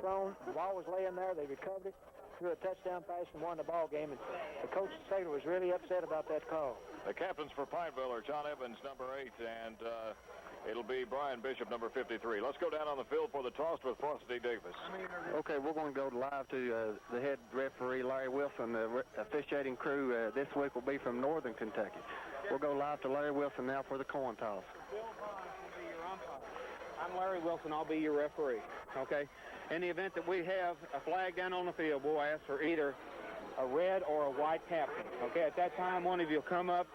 thrown. The ball was laying there. They recovered it, threw a touchdown pass, and won the ball game. And the coach Saylor was really upset about that call. The captains for Pineville are John Evans, number 8, and it'll be Brian Bishop, number 53. Let's go down on the field for the toss with Frosty Davis. Okay, we're going to go live to the head referee, Larry Wilson. The officiating crew this week will be from Northern Kentucky. We'll go live to Larry Wilson now for the coin toss. Bill Barnes will be your umpire. I'm Larry Wilson. I'll be your referee. Okay? In the event that we have a flag down on the field, we'll ask for either a red or a white captain. Okay? At that time, one of you will come up,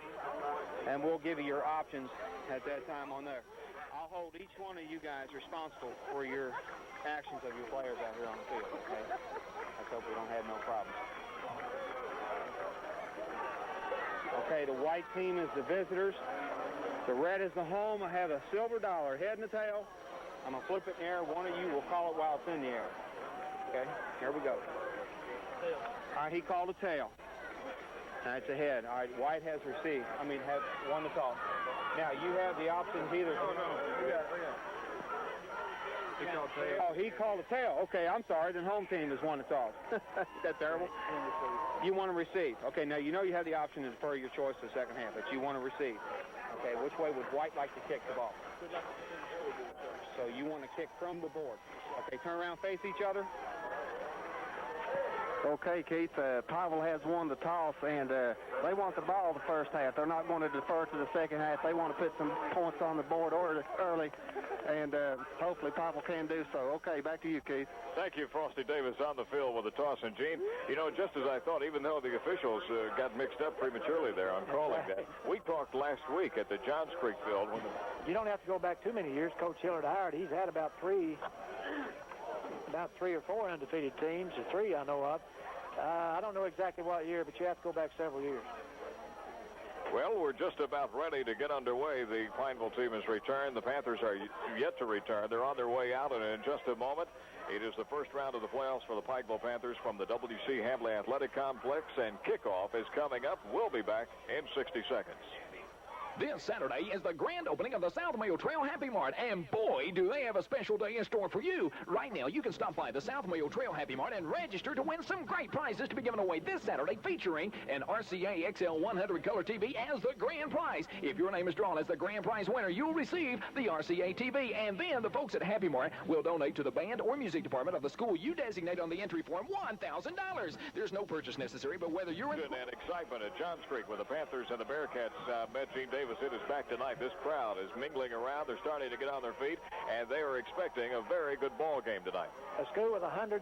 and we'll give you your options at that time on there. I'll hold each one of you guys responsible for your actions of your players out here on the field. Okay? Let's hope we don't have no problems. Okay, the white team is the visitors. The red is the home. I have a silver dollar, head and the tail. I'm going to flip it in the air. One of you will call it while it's in the air. Okay, here we go. All right, he called a tail. That's a head. All right, white has received. Have won the toss. Now, you have the options either. He called tail. Oh, he called a tail. Okay, I'm sorry. Then home team has won the toss. Is that terrible? You want to receive. Okay, now you know you have the option to defer your choice to the second half, but you want to receive. Okay, which way would white like to kick the ball? So you want to kick from the board. Okay, turn around, face each other. Okay, Keith, Pikeville has won the toss, and they want the ball the first half. They're not going to defer to the second half. They want to put some points on the board early, and hopefully Pikeville can do so. Okay, back to you, Keith. Thank you, Frosty Davis, on the field with the toss. And, Gene, you know, just as I thought, even though the officials got mixed up prematurely there on calling that, we talked last week at the Johns Creek field. You don't have to go back too many years. Coach Hillard hired. He's had about three or four undefeated teams, or 3 I know of. I don't know exactly what year, but you have to go back several years. Well, we're just about ready to get underway. The Pineville team has returned. The Panthers are yet to return. They're on their way out, and in just a moment, it is the first round of the playoffs for the Pikeville Panthers from the W.C. Hambley Athletic Complex, and kickoff is coming up. We'll be back in 60 seconds. This Saturday is the grand opening of the South Mayo Trail Happy Mart, and boy, do they have a special day in store for you. Right now, you can stop by the South Mayo Trail Happy Mart and register to win some great prizes to be given away this Saturday, featuring an RCA XL 100 color TV as the grand prize. If your name is drawn as the grand prize winner, you'll receive the RCA TV, and then the folks at Happy Mart will donate to the band or music department of the school you designate on the entry form $1,000. There's no purchase necessary, but whether you're in... And excitement at Johns Creek with the Panthers and the Bearcats. Met Gene Davis. It is back tonight. This crowd is mingling around. They're starting to get on their feet, and they are expecting a very good ball game tonight. A school with 139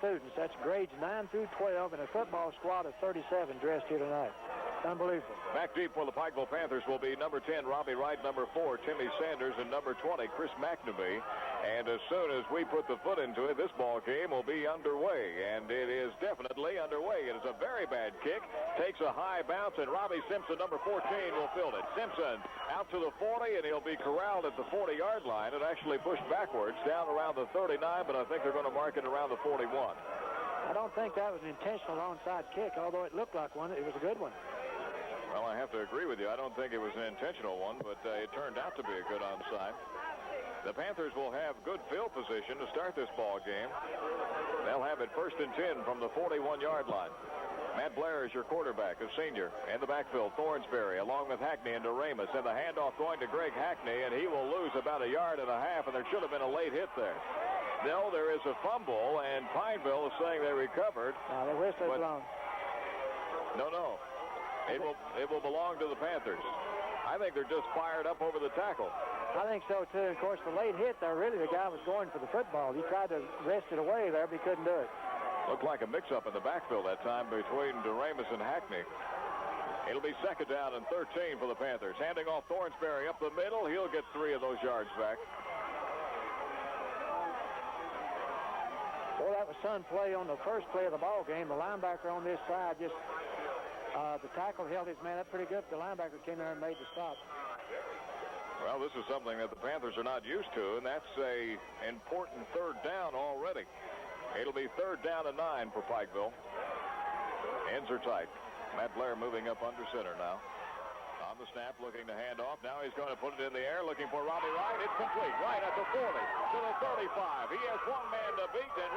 students. That's grades 9 through 12, and a football squad of 37 dressed here tonight. Unbelievable. Back deep for the Pikeville Panthers will be number 10, Robbie Wright, number 4, Timmy Sanders, and number 20, Chris McNamee. And as soon as we put the foot into it, this ball game will be underway, and it is definitely underway. It is a very bad kick, takes a high bounce, and Robbie Simpson, number 14, will field it. Simpson out to the 40, and he'll be corralled at the 40-yard line. It actually pushed backwards down around the 39, but I think they're going to mark it around the 41. I don't think that was an intentional onside kick, although it looked like one. It was a good one. Well, I have to agree with you. I don't think it was an intentional one, but it turned out to be a good onside. The Panthers will have good field position to start this ball game. They'll have it 1st and 10 from the 41-yard line. Matt Blair is your quarterback, a senior. In the backfield, Thornsberry along with Hackney and Doremus. And the handoff going to Greg Hackney, and he will lose about 1.5 yards, and there should have been a late hit there. No, there is a fumble, and Pineville is saying they recovered. The whistle is blown. No. It will belong to the Panthers. I think they're just fired up over the tackle. I think so, too. Of course, the late hit there, really the guy was going for the football. He tried to wrest it away there, but he couldn't do it. Looked like a mix-up in the backfield that time between Doremus and Hackney. It'll be 2nd down and 13 for the Panthers. Handing off Thornsberry up the middle. He'll get 3 of those yards back. Well, that was son play on the first play of the ball game. The linebacker on this side just... the tackle held his man up pretty good. The linebacker came there and made the stop. Well, this is something that the Panthers are not used to, and that's a important 3rd down already. It'll be 3rd down and 9 for Pikeville. Ends are tight. Matt Blair moving up under center now. On the snap, looking to hand off. Now he's going to put it in the air, looking for Robbie Wright. It's complete. Right at the 40 to the 35. He has one man to beat, and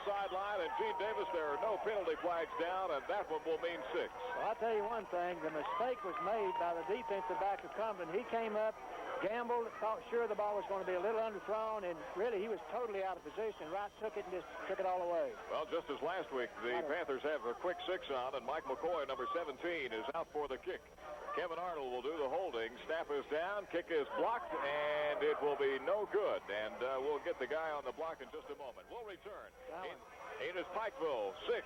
sideline, and Gene Davis, there are no penalty flags down, and that one will mean 6. Well, I'll tell you one thing. The mistake was made by the defensive back of Cumberland. He came up, gambled, thought sure the ball was going to be a little underthrown, and really he was totally out of position. Wright took it and just took it all away. Well, just as last week, the Panthers have a quick 6 on, and Mike McCoy, number 17, is out for the kick. Kevin Arnold will do the holding. Snap is down, kick is blocked, and it will be no good. And we'll get the guy on the block in just a moment. We'll return. It is Pikeville 6,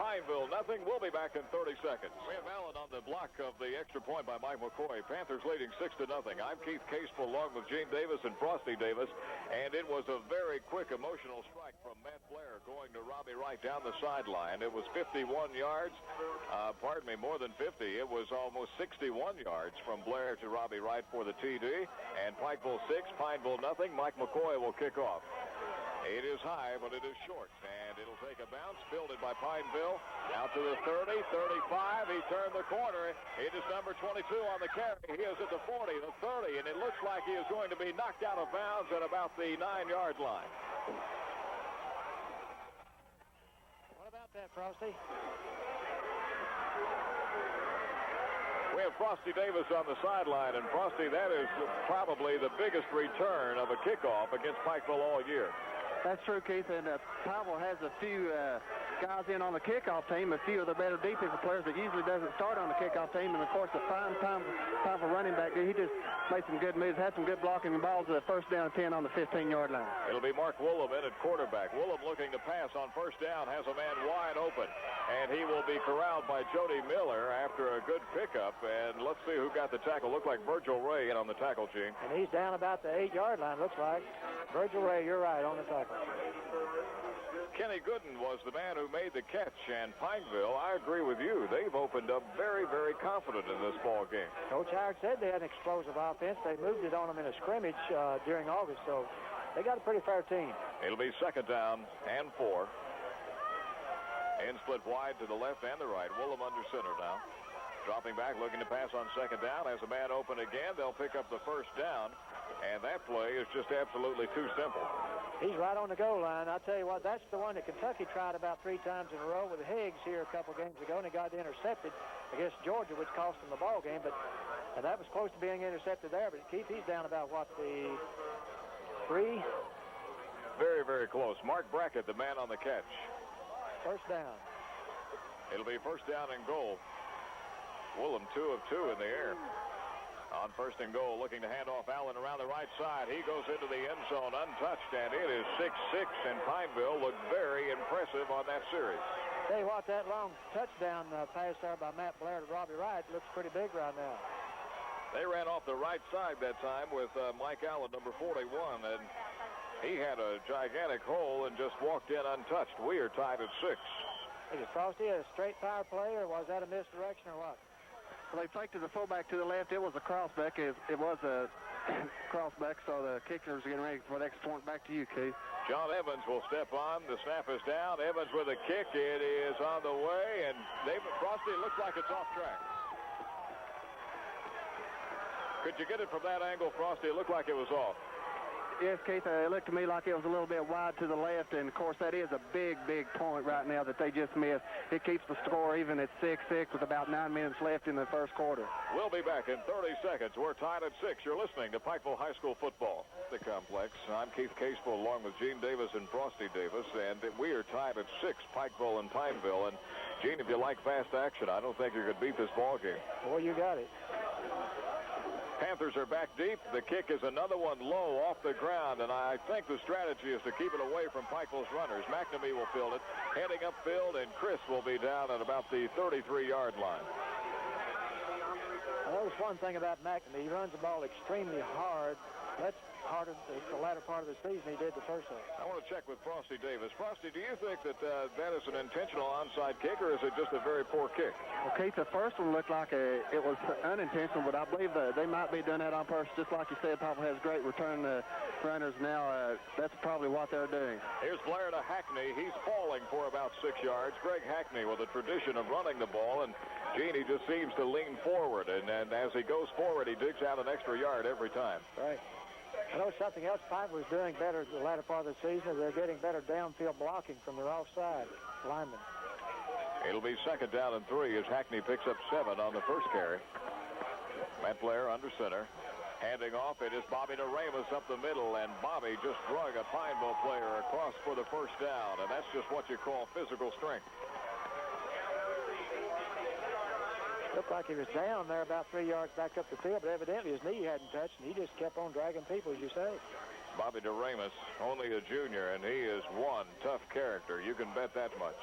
Pineville nothing. We'll be back in 30 seconds. We have Allen on the block of the extra point by Mike McCoy. Panthers leading 6-0. I'm Keith Casebolt along with Gene Davis and Frosty Davis. And it was a very quick emotional strike from Matt Blair going to Robbie Wright down the sideline. It was 51 yards. More than 50. It was almost 61 yards from Blair to Robbie Wright for the TD. And Pikeville 6, Pineville nothing. Mike McCoy will kick off. It is high, but it is short, and it'll take a bounce, fielded by Pineville, out to the 30, 35, he turned the corner, it is number 22 on the carry, he is at the 40, the 30, and it looks like he is going to be knocked out of bounds at about the 9-yard line. What about that, Frosty? We have Frosty Davis on the sideline, and Frosty, that is probably the biggest return of a kickoff against Pikeville all year. That's true, Keith, and Pineville has a few guys in on the kickoff team, a few of the better defensive players that usually doesn't start on the kickoff team, and of course the fine Pineville running back, he just made some good moves, had some good blocking balls at first down 10 on the 15-yard line. It'll be Mark Woolham in at quarterback. Woolham looking to pass on first down, has a man wide open, and he will be corralled by Jody Miller after a good pickup, and let's see who got the tackle. Looked like Virgil Ray in on the tackle, Gene. And he's down about the 8-yard line, looks like. Virgil Ray, you're right, on the tackle. Kenny Gooden was the man who made the catch, and Pineville, I agree with you, they've opened up very, very confident in this ball game. Coach Howard said they had an explosive offense. They moved it on them in a scrimmage during August, so they got a pretty fair team. It'll be 2nd down and 4. End split wide to the left and the right. Woolham under center now. Dropping back, looking to pass on 2nd down. Has a man open again. They'll pick up the first down. And that play is just absolutely too simple. He's right on the goal line. I'll tell you what, that's the one that Kentucky tried about 3 times in a row with Higgs here a couple games ago, and he got intercepted against Georgia, which cost him the ball game. And that was close to being intercepted there. But Keith, he's down about, what, the 3? Very, very close. Mark Brackett, the man on the catch. First down. It'll be first down and goal. Woolham 2 of 2 in the air. On 1st and goal, looking to hand off Allen around the right side. He goes into the end zone untouched, and it is 6-6, and Pineville looked very impressive on that series. Tell you what, that long touchdown pass there by Matt Blair to Robbie Wright looks pretty big right now. They ran off the right side that time with Mike Allen, number 41, and he had a gigantic hole and just walked in untouched. We are tied at 6. Is it Frosty a straight power play, or was that a misdirection, or what? Well, they faked to the fullback to the left. It was a crossback. It was a crossback, so the kickers are getting ready for the extra point. Back to you, Keith. John Evans will step on. The snap is down. Evans with a kick. It is on the way, and Frosty, it looks like it's off track. Could you get it from that angle, Frosty? It looked like it was off. Yes, Keith, it looked to me like it was a little bit wide to the left, and, of course, that is a big, big point right now that they just missed. It keeps the score even at 6-6 with about 9 minutes left in the first quarter. We'll be back in 30 seconds. We're tied at 6. You're listening to Pikeville High School football. The complex. I'm Keith Casebolt along with Gene Davis and Frosty Davis, and we are tied at 6, Pikeville and Pineville. And, Gene, if you like fast action, I don't think you could beat this ball game. Well, you got it. Panthers are back deep. The kick is another one low off the ground, and I think the strategy is to keep it away from Pikeville's runners. McNamee will field it, heading upfield, and Chris will be down at about the 33-yard line. Well, there's one thing about McNamee. He runs the ball extremely hard. That's harder the latter part of the season he did the first one. I want to check with Frosty Davis. Frosty, do you think that that is an intentional onside kick, or is it just a very poor kick? Well, Keith, the first one looked like it was unintentional, but I believe that they might be doing that on purpose. Just like you said, Papa has great return runners now. That's probably what they're doing. Here's Blair to Hackney. He's falling for about 6 yards. Greg Hackney with a tradition of running the ball, and Genie just seems to lean forward, and as he goes forward, he digs out an extra yard every time. Right. I know something else Pineville was doing better the latter part of the season. They're getting better downfield blocking from their offside linemen. It'll be 2nd down and 3 as Hackney picks up 7 on the first carry. Matt Blair under center. Handing off, it is Bobby DeRamus up the middle, and Bobby just drug a Pineville player across for the first down, and that's just what you call physical strength. Looked like he was down there about 3 yards back up the field, but evidently his knee hadn't touched, and he just kept on dragging people, as you say. Bobby DeRamus, only a junior, and he is one tough character. You can bet that much.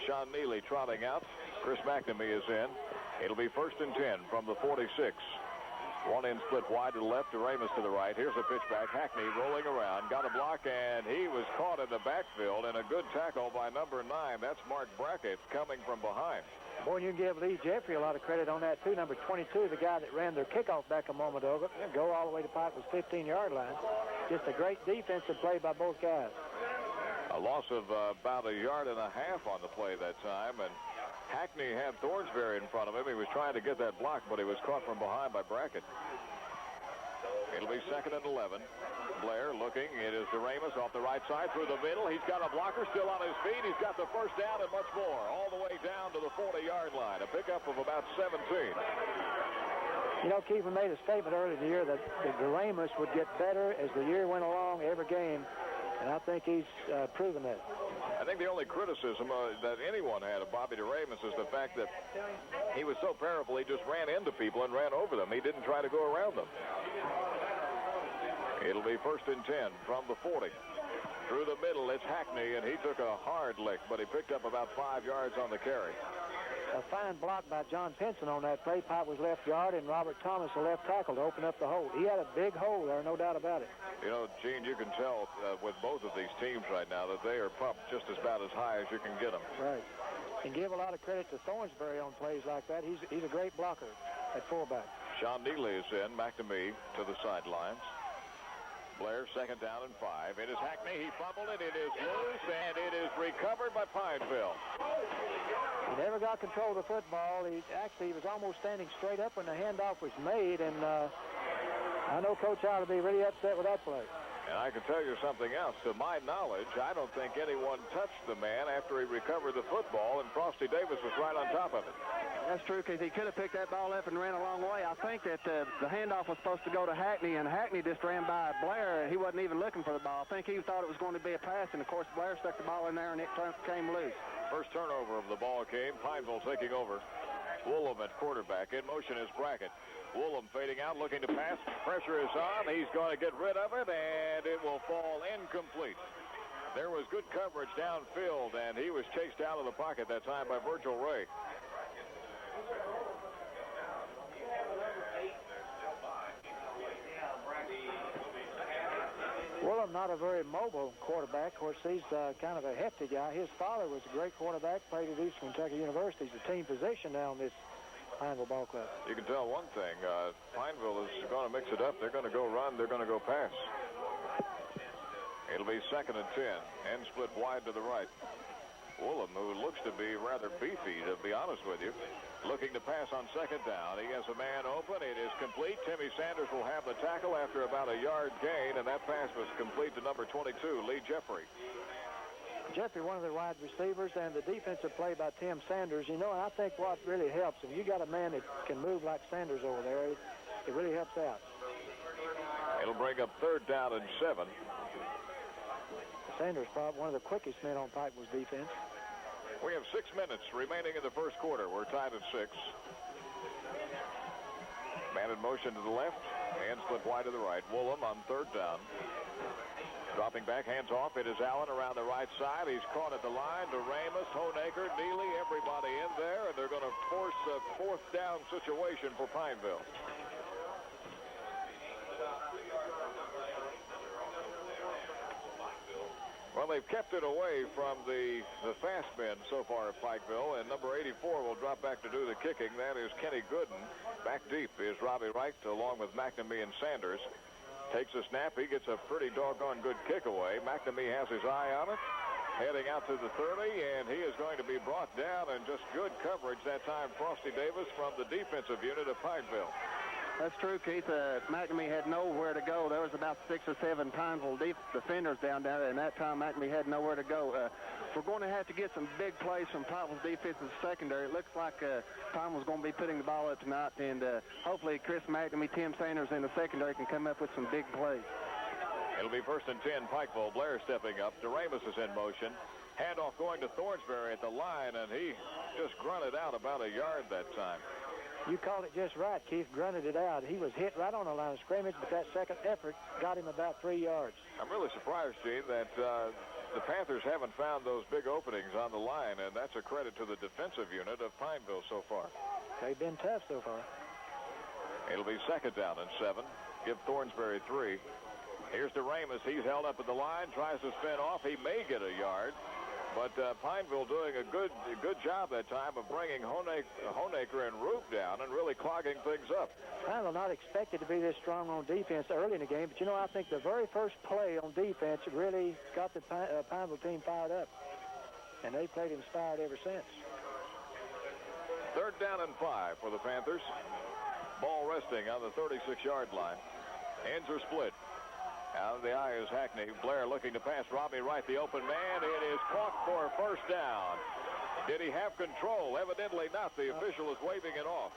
Sean Neely trotting out. Chris McNamee is in. It'll be 1st and 10 from the 46. One in split wide to the left, DeRamus to the right. Here's a pitch back. Hackney rolling around. Got a block, and he was caught in the backfield, and a good tackle by number 9. That's Mark Brackett coming from behind. Boy, you can give Lee Jeffrey a lot of credit on that, too. Number 22, the guy that ran their kickoff back a moment ago, go all the way to Pikeville's 15-yard line. Just a great defensive play by both guys. A loss of about 1.5 yards on the play that time, and Hackney had Thornsberry in front of him. He was trying to get that block, but he was caught from behind by Brackett. It'll be 2nd and 11. Blair looking. It is DeRamus off the right side through the middle. He's got a blocker still on his feet. He's got the first down and much more, all the way down to the 40-yard line. A pickup of about 17. You know, Keefer made a statement earlier in the year that DeRamus would get better as the year went along every game. And I think he's proven that. I think the only criticism that anyone had of Bobby DeRamus is the fact that he was so powerful he just ran into people and ran over them. He didn't try to go around them. It'll be 1st and 10 from the 40. Through the middle, it's Hackney, and he took a hard lick, but he picked up about 5 yards on the carry. A fine block by John Pinson on that play. Pop was left guard, and Robert Thomas, the left tackle, to open up the hole. He had a big hole there, no doubt about it. You know, Gene, you can tell with both of these teams right now that they are pumped just about as high as you can get them. Right. And give a lot of credit to Thornsberry on plays like that. He's a great blocker at fullback. Sean Neely is in. McNamee to the sidelines. Blair, 2nd down and 5. It is Hackney. He fumbled it. It is loose, and it is recovered by Pineville. He never got control of the football. He was almost standing straight up when the handoff was made, and I know Coach ought to be really upset with that play. And I can tell you something else. To my knowledge, I don't think anyone touched the man after he recovered the football, and Frosty Davis was right on top of it. That's true, because he could have picked that ball up and ran a long way. I think that the handoff was supposed to go to Hackney, and Hackney just ran by Blair, and he wasn't even looking for the ball. I think he thought it was going to be a pass, and, of course, Blair stuck the ball in there, and it came loose. First turnover of the ball came. Pineville taking over. Woolham at quarterback. In motion is Brackett. Woolham fading out, looking to pass. Pressure is on. He's going to get rid of it, and it will fall incomplete. There was good coverage downfield, and he was chased out of the pocket that time by Virgil Ray. Woolham, not a very mobile quarterback. Of course, he's kind of a hefty guy. His father was a great quarterback, played at Eastern Kentucky University. He's a team position now in this Pineville ball club. You can tell one thing. Pineville is going to mix it up. They're going to go run. They're going to go pass. It'll be 2nd and 10. And split wide to the right. Woolham, who looks to be rather beefy, to be honest with you, looking to pass on 2nd down. He has a man open. It is complete. Timmy Sanders will have the tackle after about a yard gain, and that pass was complete to number 22, Lee Jeffrey. Jeffrey, one of the wide receivers, and the defensive play by Tim Sanders. You know, I think what really helps, if you got a man that can move like Sanders over there, it really helps out. It'll bring up 3rd down and 7. Sanders, probably one of the quickest men on Pikeville's defense. We have 6 minutes remaining in the first quarter. We're tied at 6. Man in motion to the left, and split wide to the right. Woolham on 3rd down. Dropping back, hands off. It is Allen around the right side. He's caught at the line. DeRamus, Honaker, Neely, everybody in there, and they're going to force a 4th down situation for Pineville. Well, they've kept it away from the fast men so far at Pikeville, and number 84 will drop back to do the kicking. That is Kenny Gooden. Back deep is Robbie Wright, along with McNamee and Sanders. Takes a snap. He gets a pretty doggone good kick away. McNamee has his eye on it. Heading out to the 30, and he is going to be brought down, and just good coverage that time. Frosty Davis from the defensive unit of Pikeville. That's true, Keith. McNamee had nowhere to go. There was about 6 or 7 Pineville defenders down there, and that time McNamee had nowhere to go. We're going to have to get some big plays from Pineville's defensive secondary. It looks like Pineville's going to be putting the ball up tonight, and hopefully Chris McNamee, Tim Sanders in the secondary can come up with some big plays. It'll be 1st and 10, Pikeville. Blair stepping up. DeRamus is in motion. Handoff going to Thornsberry at the line, and he just grunted out about a yard that time. You called it just right. Keith grunted it out. He was hit right on the line of scrimmage, but that second effort got him about 3 yards. I'm really surprised, Gene, that the Panthers haven't found those big openings on the line, and that's a credit to the defensive unit of Pineville so far. They've been tough so far. It'll be 2nd down and 7. Give Thornsberry 3. Here's DeRamus. He's held up at the line, tries to spin off. He may get a yard. But Pineville doing a good job that time of bringing Honaker and Roop down and really clogging things up. Pineville not expected to be this strong on defense early in the game, but, you know, I think the very first play on defense really got the Pineville team fired up. And they played inspired ever since. 3rd down and 5 for the Panthers. Ball resting on the 36-yard line. Ends are split. Out of the eye is Hackney. Blair looking to pass Robbie Wright, the open man. It is caught for a 1st down. Did he have control? Evidently not. The official is waving it off.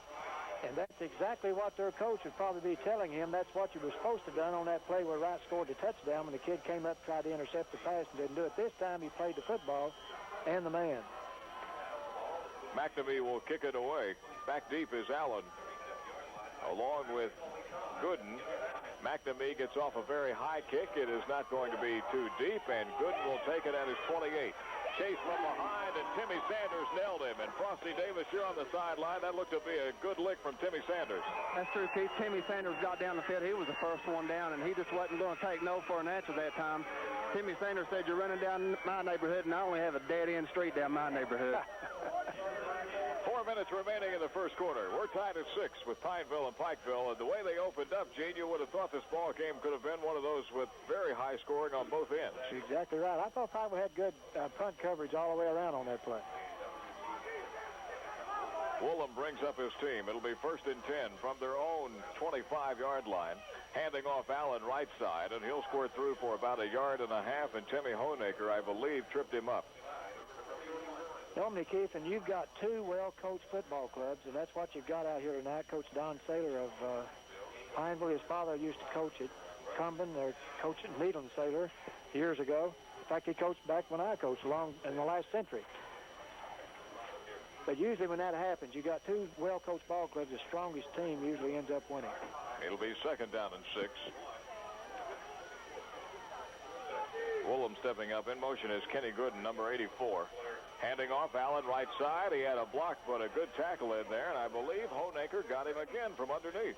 And that's exactly what their coach would probably be telling him. That's what you were supposed to have done on that play where Wright scored the touchdown when the kid came up, tried to intercept the pass, and didn't do it. This time he played the football and the man. McNamee will kick it away. Back deep is Allen, along with Gooden. McNamee gets off a very high kick. It is not going to be too deep, and Gooden will take it at his 28. Chase from behind, and Timmy Sanders nailed him. And Frosty Davis, you're on the sideline. That looked to be a good lick from Timmy Sanders. That's true, Keith. Timmy Sanders got down the field. He was the first one down, and he just wasn't going to take no for an answer that time. Timmy Sanders said, "You're running down my neighborhood, and I only have a dead-end street down my neighborhood." 4 minutes remaining in the first quarter. We're tied at 6 with Pineville and Pikeville. And the way they opened up, Gene, you would have thought this ball game could have been one of those with very high scoring on both ends. That's exactly right. I thought Pikeville had good punt coverage all the way around on that play. Woolham brings up his team. It'll be 1st and 10 from their own 25-yard line. Handing off Allen right side, and he'll score through for about 1.5 yards. And Timmy Honaker, I believe, tripped him up. Normally, Keith, and you've got 2 well-coached football clubs, and that's what you've got out here tonight. Coach Don Saylor of Pineville, his father used to coach at Cumbin. They're coaching Leland Saylor years ago. In fact, he coached back when I coached along in the last century. But usually when that happens, you got 2 well-coached ball clubs. The strongest team usually ends up winning. It'll be 2nd down and 6. Woolham stepping up. In motion is Kenny Gooden, number 84. Handing off Allen right side. He had a block, but a good tackle in there, and I believe Honaker got him again from underneath.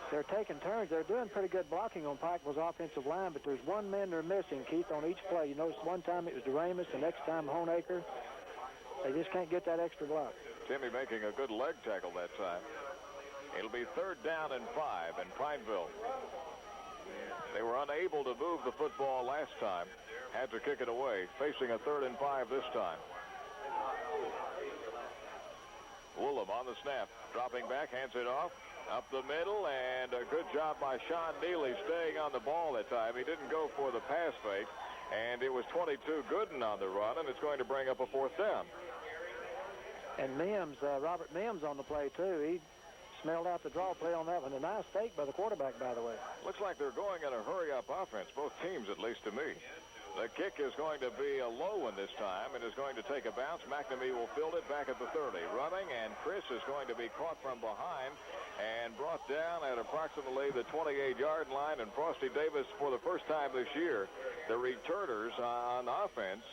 They're taking turns. They're doing pretty good blocking on Pikeville's offensive line, but there's one man they're missing, Keith, on each play. You notice one time it was DeRamus, the next time Honaker. They just can't get that extra block. Timmy making a good leg tackle that time. It'll be 3rd down and 5 in Pineville. They were unable to move the football last time. Had to kick it away, facing a 3rd and 5 this time. Woolham on the snap, dropping back, hands it off, up the middle, and a good job by Sean Neely staying on the ball that time. He didn't go for the pass fake, and it was 22 Gooden on the run, and it's going to bring up a 4th down. And Mims, Robert Mims on the play, too. He smelled out the draw play on that one. A nice fake by the quarterback, by the way. Looks like they're going in a hurry-up offense, both teams, at least to me. The kick is going to be a low one this time and is going to take a bounce. McNamee will field it back at the 30. Running, and Chris is going to be caught from behind and brought down at approximately the 28-yard line. And Frosty Davis, for the first time this year, the returners on offense,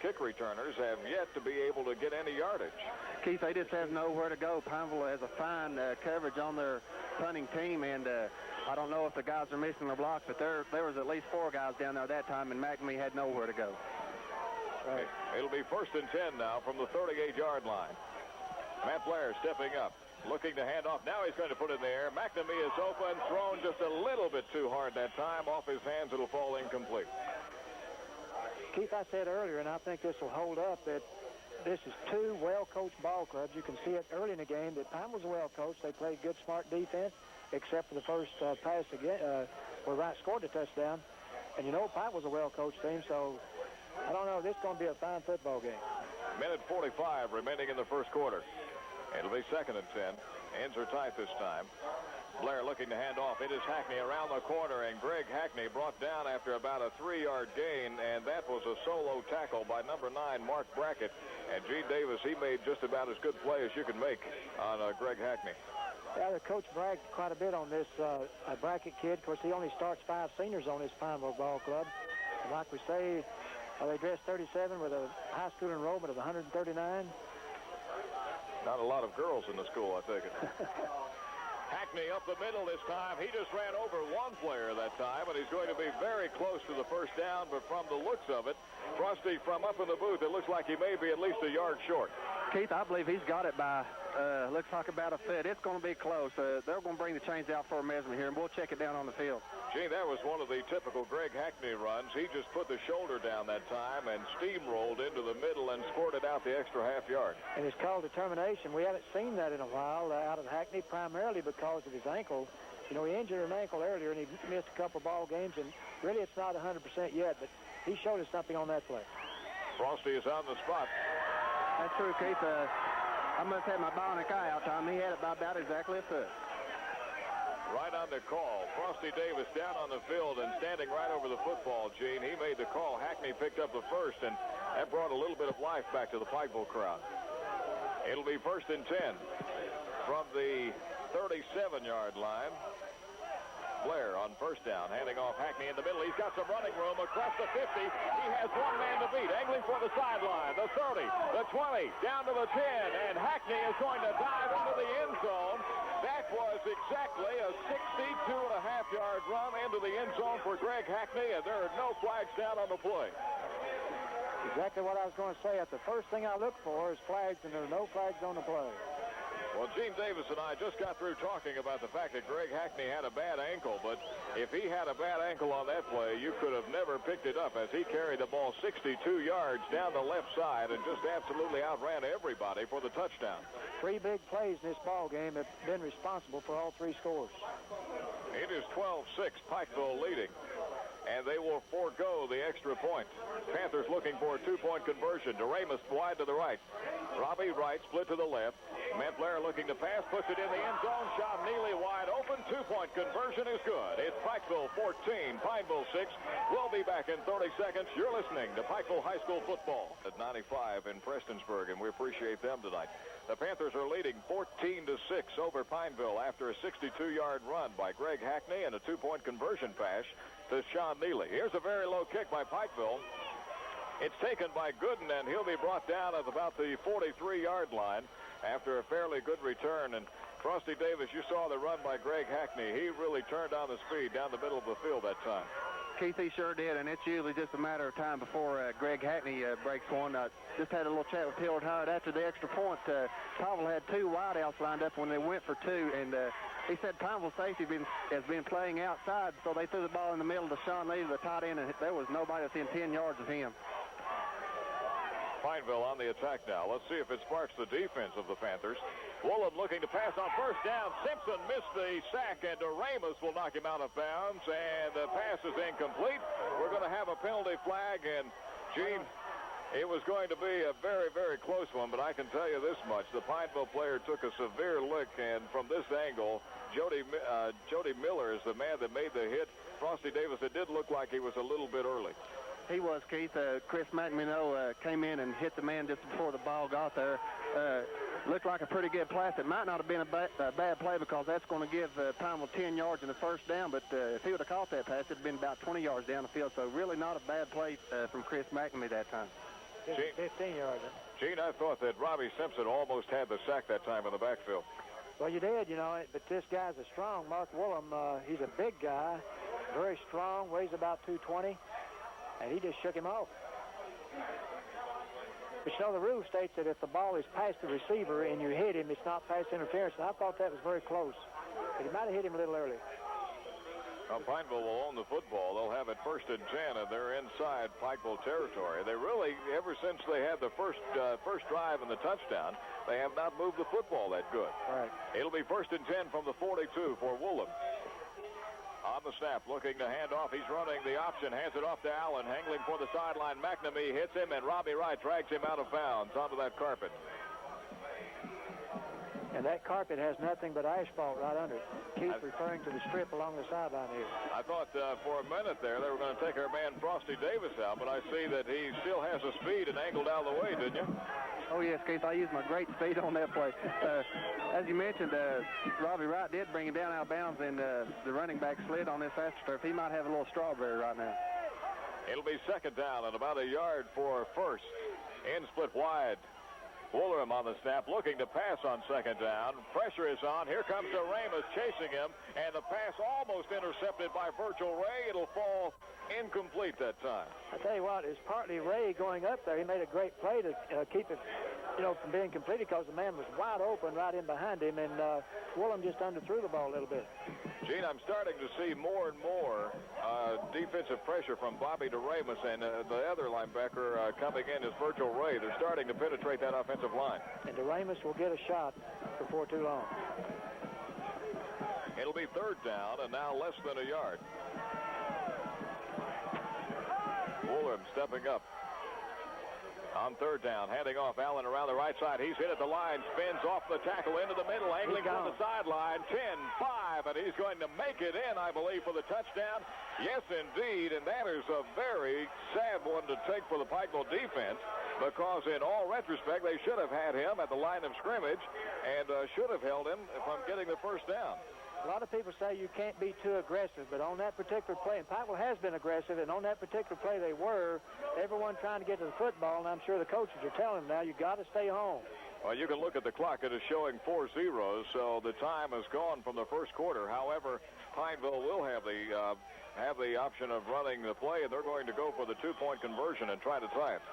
kick returners, have yet to be able to get any yardage. Keith, they just have nowhere to go. Pineville has a fine coverage on their punting team, and I don't know if the guys are missing their blocks, but there was at least 4 guys down there that time, and McNamee had nowhere to go. Right. It'll be 1st and 10 now from the 38-yard line. Matt Blair stepping up, looking to hand off. Now he's going to put it in the air. McNamee is open, thrown just a little bit too hard that time. Off his hands, it'll fall incomplete. Keith, I said earlier, and I think this will hold up, that this is two well-coached ball clubs. You can see it early in the game that Pineville's well coached. They played good, smart defense, except for the first pass again, where Wright scored the touchdown. And you know Pineville's a well-coached team, so I don't know. This is going to be a fine football game. Minute 45 remaining in the first quarter. It'll be 2nd and 10. Ends are tight this time. Blair looking to hand off. It is Hackney around the corner, and Greg Hackney brought down after about a 3-yard gain, and that was a solo tackle by number 9, Mark Brackett. And Gene Davis, he made just about as good play as you can make on Greg Hackney. Yeah, the coach bragged quite a bit on this Brackett kid. Of course, he only starts 5 seniors on his Pineville ball club. And like we say, they dressed 37 with a high school enrollment of 139. Not a lot of girls in the school, I take it. Hackney up the middle this time. He just ran over one player that time, and he's going to be very close to the first down, but from the looks of it, Frosty, from up in the booth, it looks like he may be at least a yard short. Keith, I believe he's got it by, looks like about a foot. It's going to be close. They're going to bring the chains out for a measurement here, and we'll check it down on the field. Gee, that was one of the typical Greg Hackney runs. He just put the shoulder down that time and steamrolled into the middle and squirted out the extra half yard. And it's called determination. We haven't seen that in a while out of Hackney, primarily because of his ankle. You know, he injured an ankle earlier, and he missed a couple ball games, and really it's not 100% yet, but he showed us something on that play. Frosty is on the spot. That's true, Keith. I must have my bionic eye out, Tom. He had it by about exactly a foot. Right on the call. Frosty Davis down on the field and standing right over the football, Gene. He made the call. Hackney picked up the first, and that brought a little bit of life back to the Pikeville crowd. It'll be 1st and 10 from the 37-yard line. Blair on first down, handing off Hackney in the middle. He's got some running room across the 50. He has one man to beat, angling for the sideline, the 30, the 20, down to the 10, and Hackney is going to dive into the end zone. That was exactly a 62.5-yard run into the end zone for Greg Hackney, and there are no flags down on the play. Exactly what I was going to say. That's the first thing I look for is flags, and there are no flags on the play. Well, Gene Davis and I just got through talking about the fact that Greg Hackney had a bad ankle, but if he had a bad ankle on that play, you could have never picked it up as he carried the ball 62 yards down the left side and just absolutely outran everybody for the touchdown. 3 big plays in this ball game have been responsible for all 3 scores. It is 12-6, Pikeville leading, and they will forego the extra point. Panthers looking for a 2-point conversion. DeRamus wide to the right. Robbie Wright split to the left. Matt Blair looking to pass, puts it in the end zone. Sean Neely wide open. 2-point conversion is good. It's Pikeville 14, Pineville 6. We'll be back in 30 seconds. You're listening to Pikeville High School football at 95 in Prestonsburg, and we appreciate them tonight. The Panthers are leading 14-6 over Pineville after a 62-yard run by Greg Hackney and a 2-point conversion pass to Sean Neely. Here's a very low kick by Pikeville. It's taken by Gooden, and he'll be brought down at about the 43-yard line after a fairly good return. And Frosty Davis, you saw the run by Greg Hackney. He really turned on the speed down the middle of the field that time. Keith, he sure did, and it's usually just a matter of time before Greg Hackney breaks one. Just had a little chat with Hillard Howard after the extra point. Pineville had 2 wideouts lined up when they went for 2, and he said Pineville safety has been playing outside, so they threw the ball in the middle to Sean Lee, the tight end, and there was nobody within 10 yards of him. Pineville on the attack now. Let's see if it sparks the defense of the Panthers. Woolen looking to pass on first down. Simpson missed the sack, and DeRamus will knock him out of bounds, and the pass is incomplete. We're going to have a penalty flag, and Gene, it was going to be a very, very close one, but I can tell you this much. The Pineville player took a severe lick, and from this angle, Jody Miller is the man that made the hit. Frosty Davis, it did look like he was a little bit early. He was, Keith. Chris McMinnott came in and hit the man just before the ball got there. Looked like a pretty good pass. It might not have been a bad play because that's going to give Pineville 10 yards in the first down, but if he would have caught that pass, it would have been about 20 yards down the field, so really not a bad play from Chris McNamee that time. 15 yards. Gene, I thought that Robbie Simpson almost had the sack that time in the backfield. Well, you did, you know, but this guy's a strong Mark Woolen. He's a big guy, very strong, weighs about 220. And he just shook him off. But you know, the rule states that if the ball is past the receiver and you hit him, it's not pass interference. And I thought that was very close. But he might have hit him a little early. Well, Pineville will own the football. They'll have it 1st and 10, and they're inside Pikeville territory. They really, ever since they had the first drive and the touchdown, they have not moved the football that good. Right. It'll be 1st and 10 from the 42 for Woolham. On the snap, looking to hand off. He's running the option, hands it off to Allen, angling for the sideline. McNamee hits him, and Robbie Wright drags him out of bounds onto that carpet. And that carpet has nothing but asphalt right under it. Keith referring to the strip along the sideline here. I thought for a minute there they were going to take our man Frosty Davis out, but I see that he still has the speed and angled out of the way, didn't you? Oh, yes, Keith, I used my great speed on that play. As you mentioned, Robbie Wright did bring him down out of bounds, and the running back slid on this astroturf. He might have a little strawberry right now. It'll be 2nd down and about a yard for first. In split wide. Woolham on the snap, looking to pass on 2nd down. Pressure is on. Here comes Ramus chasing him, and the pass almost intercepted by Virgil Ray. It'll fall incomplete that time. I tell you what, it's partly Ray going up there. He made a great play to keep it, from being completed because the man was wide open right in behind him, and Woolham just underthrew the ball a little bit. Gene, I'm starting to see more and more defensive pressure from Bobby DeRamus, and the other linebacker coming in is Virgil Ray. They're starting to penetrate that offensive line. And DeRamus will get a shot before too long. It'll be 3rd down and now less than a yard. Woolham stepping up. On 3rd down, handing off Allen around the right side. He's hit at the line, spins off the tackle into the middle, angling for the sideline. 10-5, and he's going to make it in, I believe, for the touchdown. Yes, indeed, and that is a very sad one to take for the Pikeville defense because in all retrospect, they should have had him at the line of scrimmage and should have held him from getting the 1st down. A lot of people say you can't be too aggressive, but on that particular play, and Pikeville has been aggressive, and on that particular play they were, everyone trying to get to the football, and I'm sure the coaches are telling them now, you got to stay home. Well, you can look at the clock. It is showing 4 zeros, so the time is gone from the 1st quarter. However, Pineville will have the option of running the play, and they're going to go for the 2-point conversion and try to tie it.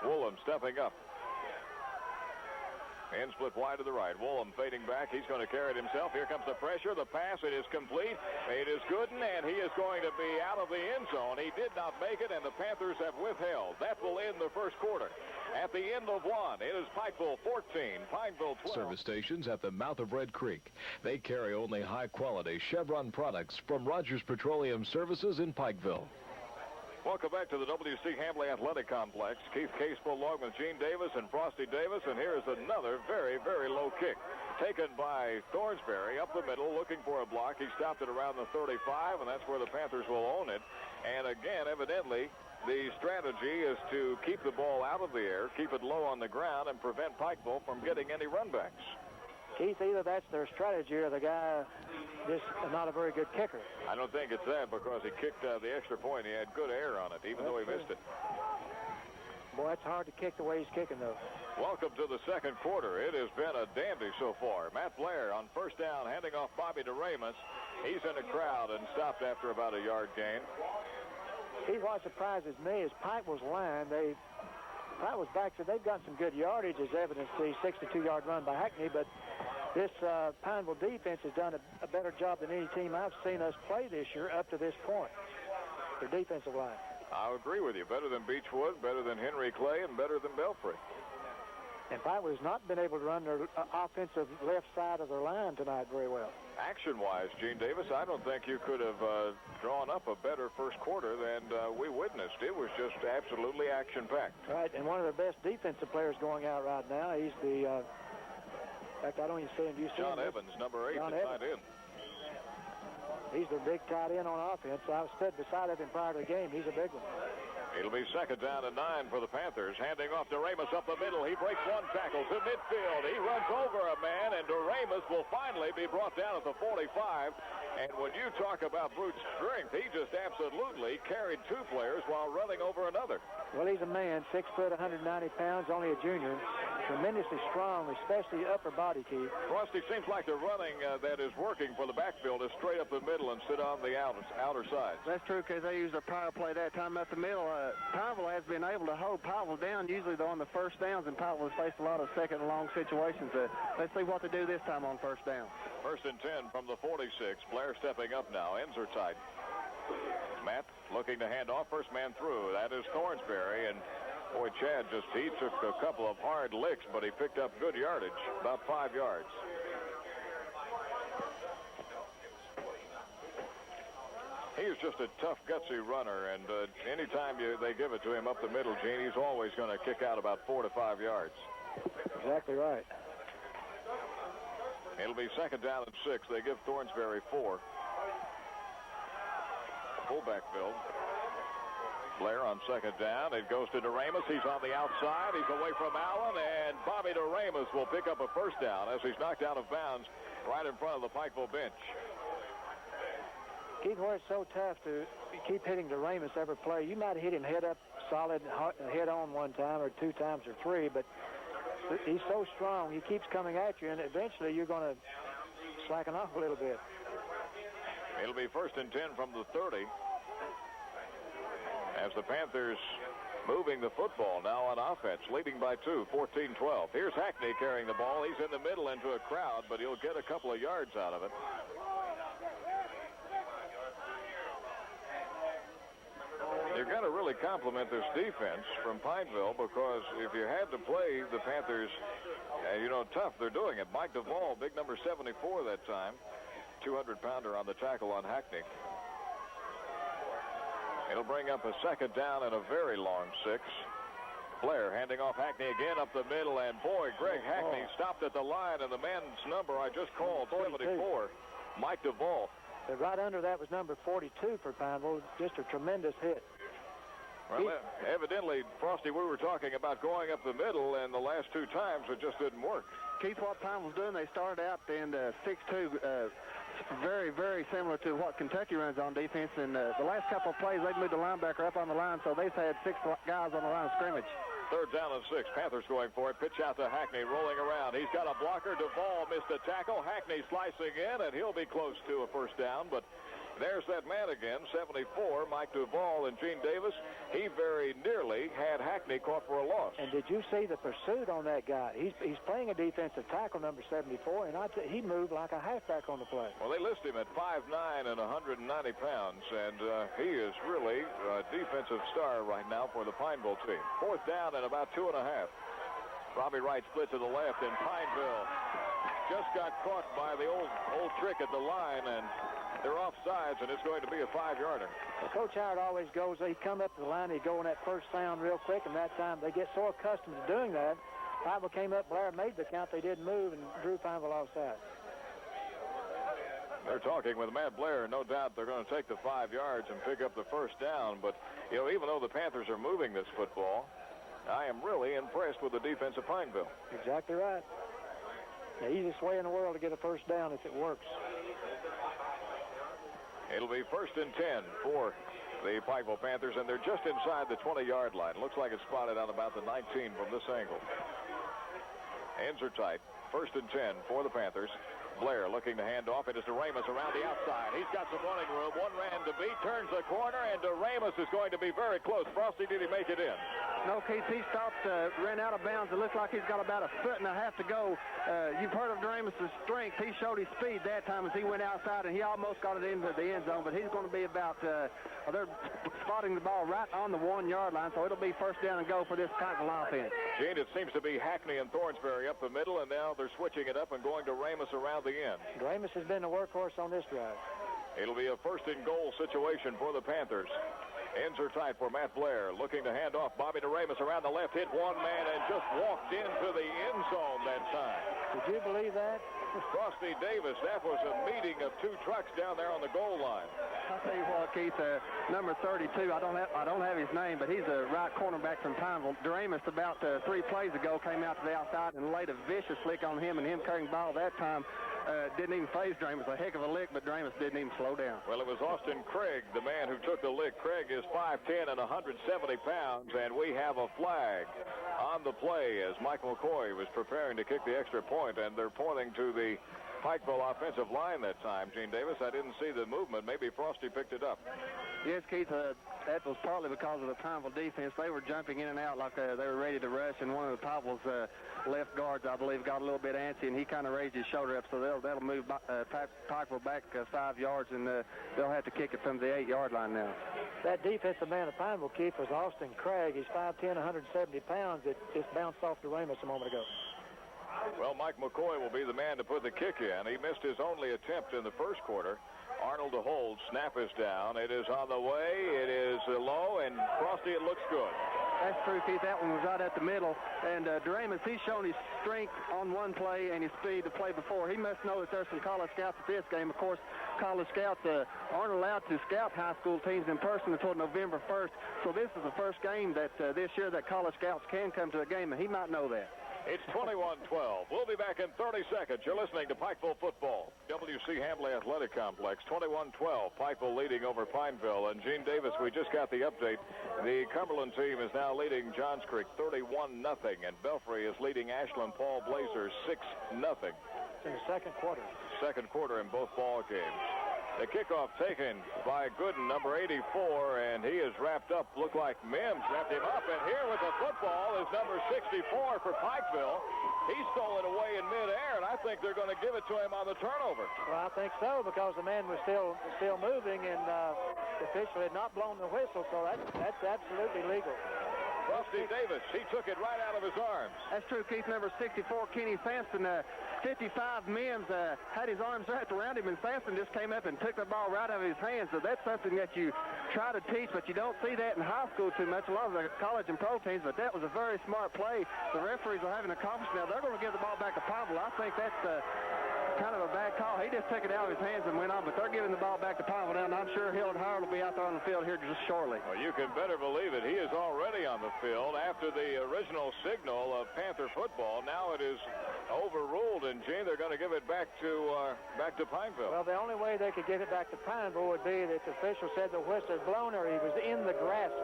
Woolham stepping up. And split wide to the right. Woolham fading back. He's going to carry it himself. Here comes the pressure. The pass, it is complete. It is Gooden, and he is going to be out of the end zone. He did not make it, and the Panthers have withheld. That will end the 1st quarter. At the end of 1, it is Pikeville 14, Pineville 12. Service stations at the mouth of Red Creek. They carry only high-quality Chevron products from Rogers Petroleum Services in Pikeville. Welcome back to the W.C. Hambley Athletic Complex. Keith Casebolt along with Gene Davis and Frosty Davis, and here's another very, very low kick. Taken by Thornsberry up the middle, looking for a block. He stopped it around the 35, and that's where the Panthers will own it. And again, evidently, the strategy is to keep the ball out of the air, keep it low on the ground, and prevent Pikeville from getting any runbacks. Keith, either that's their strategy or the guy just not a very good kicker. I don't think it's that because he kicked the extra point. He had good air on it, even though he missed it. Boy, it's hard to kick the way he's kicking, though. Welcome to the 2nd quarter. It has been a dandy so far. Matt Blair on 1st down, handing off Bobby DeRamus. He's in a crowd and stopped after about a yard gain. Keith, what surprises me is Pikeville's line. Pikeville's back, so they've got some good yardage, as evidenced the 62-yard run by Hackney, but this Pineville defense has done a better job than any team I've seen us play this year up to this point. Their defensive line. I agree with you. Better than Beechwood, better than Henry Clay, and better than Belfry. And Pikeville has not been able to run their offensive left side of their line tonight very well. Action-wise, Gene Davis, I don't think you could have drawn up a better 1st quarter than we witnessed. It was just absolutely action-packed. Right, and one of their best defensive players going out right now, he's the, in fact, I don't even see him. Do you see John him? Evans, number 8, John the Evans. tight end. He's their big tight end on offense. I stood beside him prior to the game. He's a big one. It'll be 2nd down and 9 for the Panthers. Handing off to Ramus up the middle. He breaks one tackle to midfield. He runs over a man, and Ramus will finally be brought down at the 45. And when you talk about brute strength, he just absolutely carried 2 players while running over another. Well, he's a man, 6 foot, 190 pounds, only a junior. tremendously strong, especially upper body, Keith. Frosty, seems like the running that is working for the backfield is straight up the middle and sit on the outer sides. That's true, because they used a power play that time up the middle. Pineville has been able to hold Pikeville down. Usually they're on the first downs, and Pikeville has faced a lot of second and long situations. Let's see what they do this time on first down. 1st and 10 from the 46. Blair stepping up now. Ends are tight. Matt looking to hand off. First man through. That is Thornsberry. And boy, Chad he took a couple of hard licks, but he picked up good yardage, about 5 yards. He is just a tough, gutsy runner, and anytime they give it to him up the middle, Gene, he's always going to kick out about 4 to 5 yards. Exactly right. It'll be 2nd down and 6. They give Thornsberry 4. Fullback build. Blair on 2nd down. It goes to DeRamus. He's on the outside. He's away from Allen, and Bobby DeRamus will pick up a first down as he's knocked out of bounds right in front of the Pikeville bench. Keith, where it's so tough to keep hitting DeRamus every play. You might hit him head up solid, head on one time or 2 times or 3, but he's so strong. He keeps coming at you, and eventually you're going to slacken off a little bit. It'll be 1st and 10 from the 30. As the Panthers moving the football now on offense, leading by 2, 14-12. Here's Hackney carrying the ball. He's in the middle into a crowd, but he'll get a couple of yards out of it. You're going to really compliment this defense from Pineville, because if you had to play the Panthers, tough, they're doing it. Mike Duvall, big number 74 that time, 200-pounder on the tackle on Hackney. It'll bring up a 2nd down and a very long 6. Blair handing off Hackney again up the middle, and boy, Greg Hackney stopped at the line, and the man's number I just called, 74, Mike Duvall. But right under that was number 42 for Pineville. Just a tremendous hit. Well, evidently, Frosty, we were talking about going up the middle, and the last 2 times it just didn't work. Keith, what Pineville's doing, they started out in 6-2, very, very similar to what Kentucky runs on defense. And the last couple of plays, they've moved the linebacker up on the line, so they've had 6 guys on the line of scrimmage. 3rd down and 6. Panthers going for it. Pitch out to Hackney, rolling around. He's got a blocker. Duvall missed a tackle. Hackney slicing in, and he'll be close to a first down, but there's that man again, 74, Mike Duvall, and Gene Davis. He very nearly had Hackney caught for a loss. And did you see the pursuit on that guy? He's playing a defensive tackle, number 74, and he moved like a halfback on the play. Well, they list him at 5'9" and 190 pounds, and he is really a defensive star right now for the Pineville team. 4th down and about 2.5. Robbie Wright split to the left, and Pineville just got caught by the old trick at the line, and they're offsides, and it's going to be a 5-yarder. Well, Coach Howard always goes, he'd come up to the line, he'd go on that first sound real quick, and that time they get so accustomed to doing that. Pineville came up, Blair made the count, they didn't move, and drew Pineville offside. They're talking with Matt Blair. No doubt they're going to take the 5 yards and pick up the first down, but, even though the Panthers are moving this football, I am really impressed with the defense of Pineville. Exactly right. The easiest way in the world to get a first down if it works. It'll be 1st and 10 for the Pikeville Panthers, and they're just inside the 20-yard line. Looks like it's spotted on about the 19 from this angle. Ends are tight. 1st and 10 for the Panthers. Blair looking to hand off. It is DeRamus around the outside. He's got some running room. One man to beat. Turns the corner, and DeRamus is going to be very close. Frosty, did he make it in? No, Keith, he stopped, ran out of bounds. It looks like he's got about 1.5 feet to go. You've heard of DeRamus' strength. He showed his speed that time as he went outside, and he almost got it into the end zone, but he's going to be about, they're spotting the ball right on the 1-yard line, so it'll be 1st down and go for this Pikeville offense. Gene, it seems to be Hackney and Thornsberry up the middle, and now they're switching it up and going to DeRamus around the end. DeRamus has been the workhorse on this drive. It'll be a 1st and goal situation for the Panthers. Ends are tight for Matt Blair. Looking to hand off. Bobby DeRamus around the left. Hit one man and just walked into the end zone that time. Did you believe that? Frosty Davis, that was a meeting of 2 trucks down there on the goal line. I'll tell you what, Keith, number 32, I don't have his name, but he's a right cornerback from Pineville. DeRamus, about 3 plays ago, came out to the outside and laid a vicious lick on him, and him carrying the ball that time. didn't even phase Dramus. A heck of a lick, but Dramus didn't even slow down. Well, it was Austin Craig, the man who took the lick. Craig is 5'10" and 170 pounds, and we have a flag on the play as Mike McCoy was preparing to kick the extra point, and they're pointing to the Pikeville offensive line that time. Gene Davis, I didn't see the movement. Maybe Frosty picked it up. Yes, Keith, that was partly because of the Pineville defense. They were jumping in and out like they were ready to rush, and one of the Pineville's left guards, I believe, got a little bit antsy, and he kind of raised his shoulder up, so that'll move Pikeville back 5 yards, and they'll have to kick it from the 8-yard line now. That defensive man of Pineville, Keith, was Austin Craig. He's 5'10", 170 pounds. It just bounced off to Ramus a moment ago. Well, Mike McCoy will be the man to put the kick in. He missed his only attempt in the first quarter. Arnold to hold. Snap is down. It is on the way. It is low, and Frosty, it looks good. That's true, Keith. That one was right at the middle. And Dramus, he's shown his strength on one play and his speed to play before. He must know that there's some college scouts at this game. Of course, college scouts aren't allowed to scout high school teams in person until November 1st. So this is the first game that this year that college scouts can come to a game, and he might know that. It's 21-12. We'll be back in 30 seconds. You're listening to Pikeville football. WC Hambley Athletic Complex, 21-12. Pikeville leading over Pineville. And Gene Davis, we just got the update. The Cumberland team is now leading Johns Creek 31-0. And Belfry is leading Ashland Paul Blazers 6-0. In the second quarter. Second quarter in both ball games. The kickoff taken by Gooden, number 84, and he is wrapped up. Looked like Mims wrapped him up, and here with the football is number 64 for Pikeville. He stole it away in midair, and I think they're going to give it to him on the turnover. Well, I think so, because the man was still moving, and the official had not blown the whistle, so that's absolutely legal. Frosty Davis, he took it right out of his arms. That's true, Keith. Number 64, Kenny Sampson. 55 Mims had his arms wrapped around him, and Sampson just came up and took the ball right out of his hands. So that's something that you try to teach, but you don't see that in high school too much. A lot of the college and pro teams, but that was a very smart play. The referees are having a conference now. They're going to give the ball back to Pineville. I think that's kind of a bad call. He just took it out of his hands and went on, but they're giving the ball back to Pineville now, and I'm sure Hillard Howard will be out there on the field here just shortly. Well, you can better believe it. He is already on the field after the original signal of Panther football. Now it is overruled, and Gene, they're going to give it back to Pineville. Well, the only way they could give it back to Pineville would be that the official said the whistle had blown or he was in the grasp.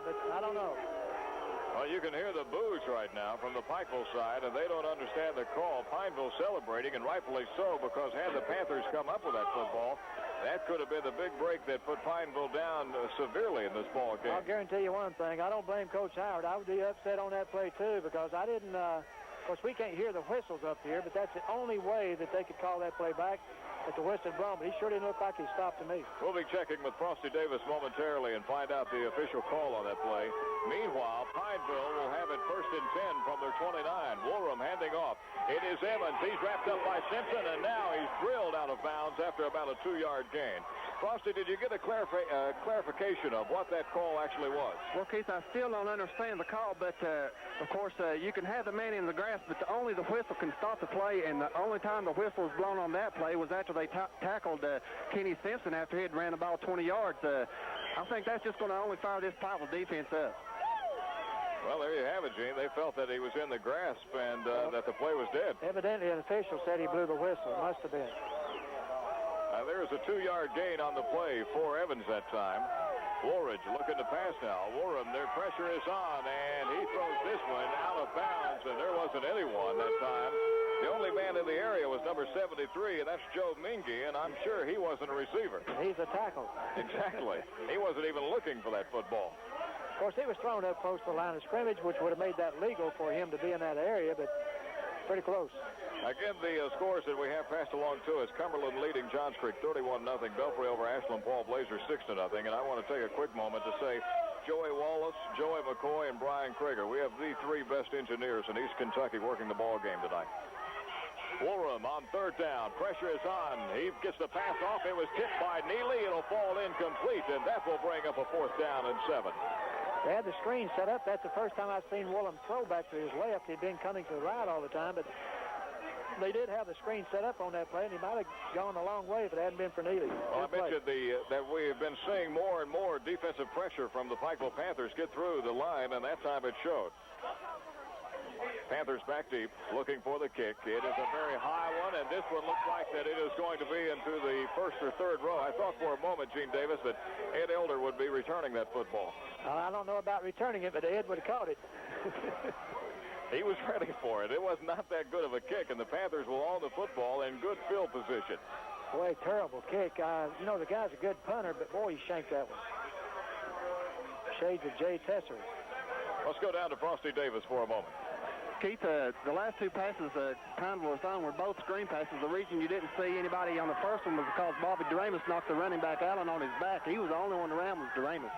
But I don't know. Well, you can hear the boos right now from the Pikeville side, and they don't understand the call. Pineville celebrating, and rightfully so, because had the Panthers come up with that football, that could have been the big break that put Pineville down severely in this ball game. I'll guarantee you one thing. I don't blame Coach Howard. I would be upset on that play, too, because I didn't of course, we can't hear the whistles up here, but that's the only way that they could call that play back. At the whistle blown, but he sure didn't look like he stopped to me. We'll be checking with Frosty Davis momentarily and find out the official call on that play. Meanwhile, Pineville will have it 1st and 10 from their 29. Woolram handing off. It is Evans. He's wrapped up by Simpson, and now he's drilled out of bounds after about a 2-yard gain. Frosty, did you get a clarification of what that call actually was? Well, Keith, I still don't understand the call, but of course, you can have the man in the grass, but only the whistle can stop the play, and the only time the whistle was blown on that play was after they tackled Kenny Simpson after he had ran the ball 20 yards. I think that's just going to only fire this Pikeville defense up. Well, there you have it, Gene. They felt that he was in the grasp and that the play was dead. Evidently, an official said he blew the whistle. It must have been. There's a 2-yard gain on the play for Evans that time. Woolridge looking to pass now. Woolram, their pressure is on, and he throws this one out of bounds, and there wasn't anyone that time. The only man in the area was number 73, and that's Joe Mingy, and I'm sure he wasn't a receiver. He's a tackle. Exactly. He wasn't even looking for that football. Of course, he was thrown up close to the line of scrimmage, which would have made that legal for him to be in that area, but pretty close. Again, the scores that we have passed along to us: Cumberland leading Johns Creek 31-0, Belfry over Ashland Paul Blazers 6-0, and I want to take a quick moment to say Joey Wallace, Joey McCoy, and Brian Krieger. We have the 3 best engineers in East Kentucky working the ball game tonight. Woolram on 3rd down. Pressure is on. He gets the pass off. It was tipped by Neely. It'll fall incomplete, and that will bring up a 4th down and 7. They had the screen set up. That's the first time I've seen Woolram throw back to his left. He'd been coming to the right all the time, but they did have the screen set up on that play, and he might have gone a long way if it hadn't been for Neely. Well, I mentioned that we have been seeing more and more defensive pressure from the Pikeville Panthers get through the line, and that time it showed. Panthers back deep, looking for the kick. It is a very high one, and this one looks like that it is going to be into the first or third row. I thought for a moment, Gene Davis, that Ed Elder would be returning that football. I don't know about returning it, but Ed would have caught it. He was ready for it. It was not that good of a kick, and the Panthers will own the football in good field position. Boy, terrible kick. You know, the guy's a good punter, but boy, he shanked that one. Shades of Jay Tesser. Let's go down to Frosty Davis for a moment. Keith, the last two passes Pineville was on were both screen passes. The reason you didn't see anybody on the first one was because Bobby Doremus knocked the running back Allen on his back. He was the only one around was Doremus.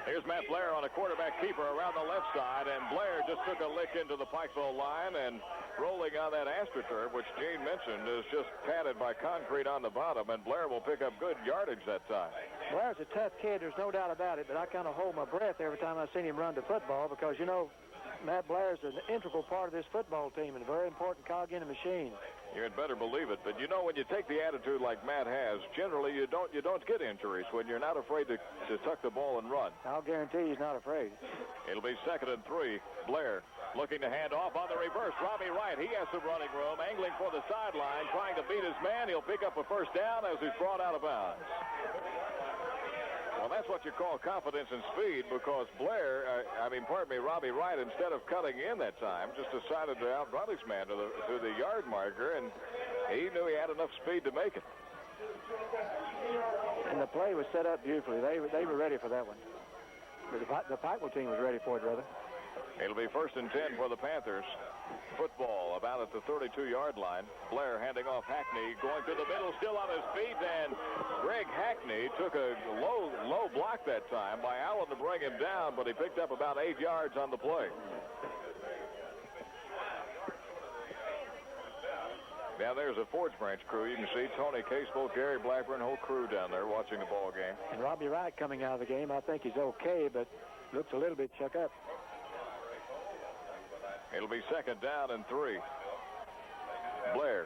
Here's Matt Blair on a quarterback keeper around the left side, and Blair just took a lick into the Pikeville line and rolling on that AstroTurf, which Gene mentioned is just padded by concrete on the bottom, and Blair will pick up good yardage that time. Blair's a tough kid, there's no doubt about it, but I kind of hold my breath every time I see him run the football because, you know, Matt Blair is an integral part of this football team and a very important cog in the machine. You had better believe it. But, you know, when you take the attitude like Matt has, generally you don't get injuries when you're not afraid to tuck the ball and run. I'll guarantee he's not afraid. It'll be 2nd and 3. Blair looking to hand off on the reverse. Robbie Wright, he has some running room, angling for the sideline, trying to beat his man. He'll pick up a first down as he's brought out of bounds. Well, that's what you call confidence and speed because Blair, Robbie Wright, instead of cutting in that time, just decided to outrun his man to the yard marker, and he knew he had enough speed to make it. And the play was set up beautifully. They were ready for that one. The Pikeville team was ready for it, rather. It'll be 1st and 10 for the Panthers. Football about at the 32-yard line. Blair handing off Hackney, going to the middle, still on his feet, and Greg Hackney took a low block that time by Allen to bring him down, but he picked up about 8 yards on the play. Now there's a Forge Branch crew. You can see Tony Casebolt, Gary Blackburn, whole crew down there watching the ball game. And Robbie Wright coming out of the game. I think he's okay, but looks a little bit shook up. It'll be 2nd down and 3. Blair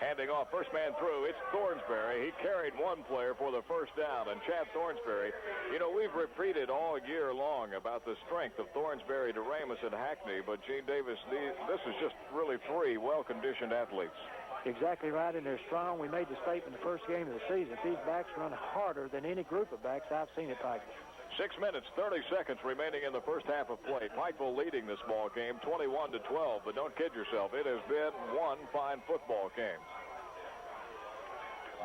handing off, first man through. It's Thornsberry. He carried one player for the first down, and Chad Thornsberry. You know, we've repeated all year long about the strength of Thornsberry, Doremus, and Hackney, but Gene Davis, this is just really 3 well-conditioned athletes. Exactly right, and they're strong. We made the statement the first game of the season. These backs run harder than any group of backs I've seen at Pikeville. 6 minutes, 30 seconds remaining in the first half of play. Pikeville leading this ball game 21-12, but don't kid yourself. It has been one fine football game.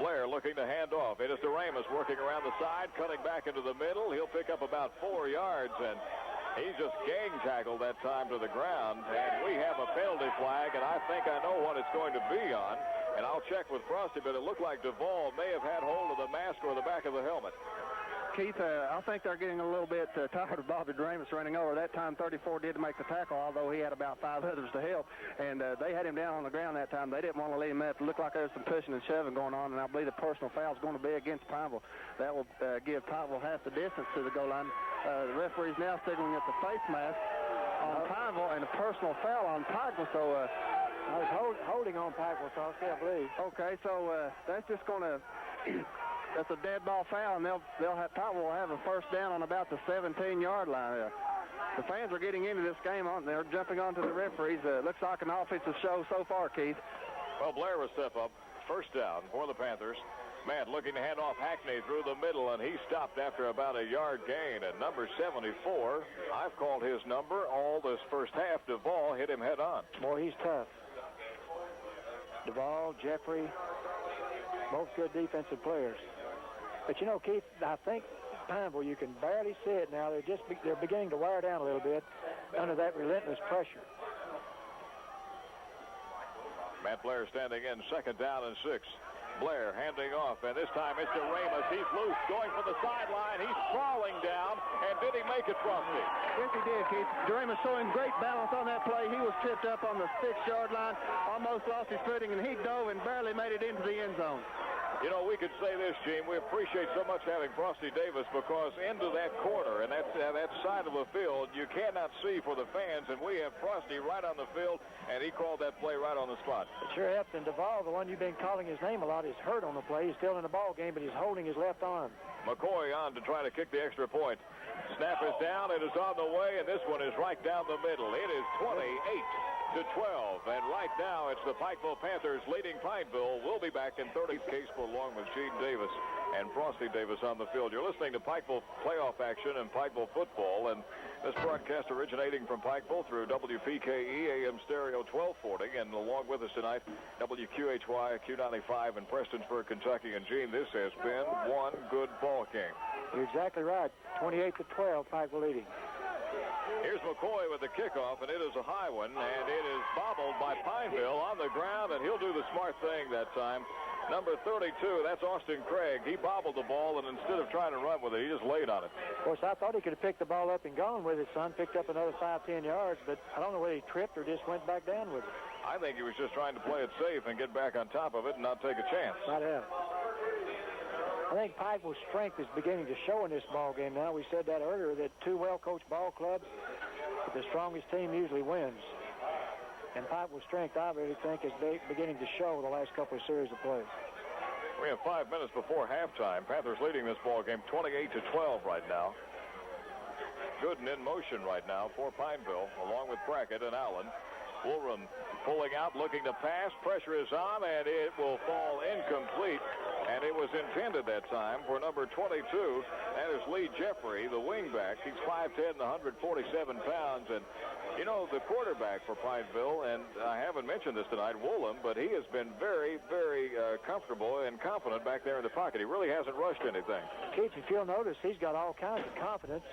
Blair looking to hand off. It is Doremus working around the side, cutting back into the middle. He'll pick up about 4 yards, and he's just gang tackled that time to the ground. And we have a penalty flag, and I think I know what it's going to be on. And I'll check with Frosty, but it looked like Duvall may have had hold of the mask or the back of the helmet. Keith, I think they're getting a little bit tired of Bobby Doremus running over. That time 34 did make the tackle, although he had about 5 others to help. And they had him down on the ground that time. They didn't want to leave him up. It looked like there was some pushing and shoving going on, and I believe the personal foul is going to be against Pineville. That will give Pineville half the distance to the goal line. The referee's now signaling at the face mask on Pineville and a personal foul on Pikeville. So I was holding on Pikeville, so I believe. Okay, so that's just going to... That's a dead ball foul, and Pikeville will have a first down on about the 17-yard line. The fans are getting into this game. They're jumping onto the referees. Looks like an offensive show so far, Keith. Well, Blair will step up. First down for the Panthers. Matt looking to hand off Hackney through the middle, and he stopped after about a yard gain. At number 74, I've called his number all this first half. Duvall hit him head on. Boy, he's tough. Duvall, Jeffrey, both good defensive players. But, you know, Keith, I think Pineville, you can barely see it now. They're beginning to wear down a little bit under that relentless pressure. Matt Blair standing in, 2nd down and 6. Blair handing off, and this time it's Doremus. He's loose, going for the sideline. He's crawling down, and did he make it, Frosty? Yes, he did, Keith. Doremus showing great balance on that play. He was tripped up on the 6-yard line, almost lost his footing, and he dove and barely made it into the end zone. You know, we could say this, Gene. We appreciate so much having Frosty Davis because into that corner and that side of the field, you cannot see for the fans, and we have Frosty right on the field, and he called that play right on the spot. It sure helped. And Duvall, the one you've been calling his name a lot, is hurt on the play. He's still in the ball game, but he's holding his left arm. McCoy on to try to kick the extra point. Snap is down. It is on the way, and this one is right down the middle. It is 28 And right now, it's the Pikeville Panthers leading Pineville. We'll be back in 30th. Casebolt along with Gene Davis and Frosty Davis on the field. You're listening to Pikeville playoff action and Pikeville football. And this broadcast originating from Pikeville through WPKE AM Stereo 1240. And along with us tonight, WQHY Q95 in Prestonsburg, Kentucky. And Gene, this has been one good ball game. You're exactly right. 28-12, Pikeville leading. Here's McCoy with the kickoff, and it is a high one, and it is bobbled by Pineville on the ground, and he'll do the smart thing that time. Number 32, that's Austin Craig. He bobbled the ball, and instead of trying to run with it, he just laid on it. Of course, I thought he could have picked the ball up and gone with it, son. Picked up another 5-10 yards, but I don't know whether he tripped or just went back down with it. I think he was just trying to play it safe and get back on top of it and not take a chance. Might have. I think Pikeville's strength is beginning to show in this ball game now. We said that earlier, that two well-coached ball clubs, the strongest team usually wins. And Pikeville's strength, I really think, is beginning to show the last couple of series of plays. We have 5 minutes before halftime. Panthers leading this ball game 28-12 right now. Gooden in motion right now for Pineville, along with Brackett and Allen. Woolram pulling out, looking to pass. Pressure is on, and it will fall incomplete. And it was intended that time for number 22. That is Lee Jeffrey, the wingback. He's 5'10", 147 pounds. And, you know, the quarterback for Pineville, and I haven't mentioned this tonight, Woolram, but he has been very, very comfortable and confident back there in the pocket. He really hasn't rushed anything. Keith, if you'll notice, he's got all kinds of confidence.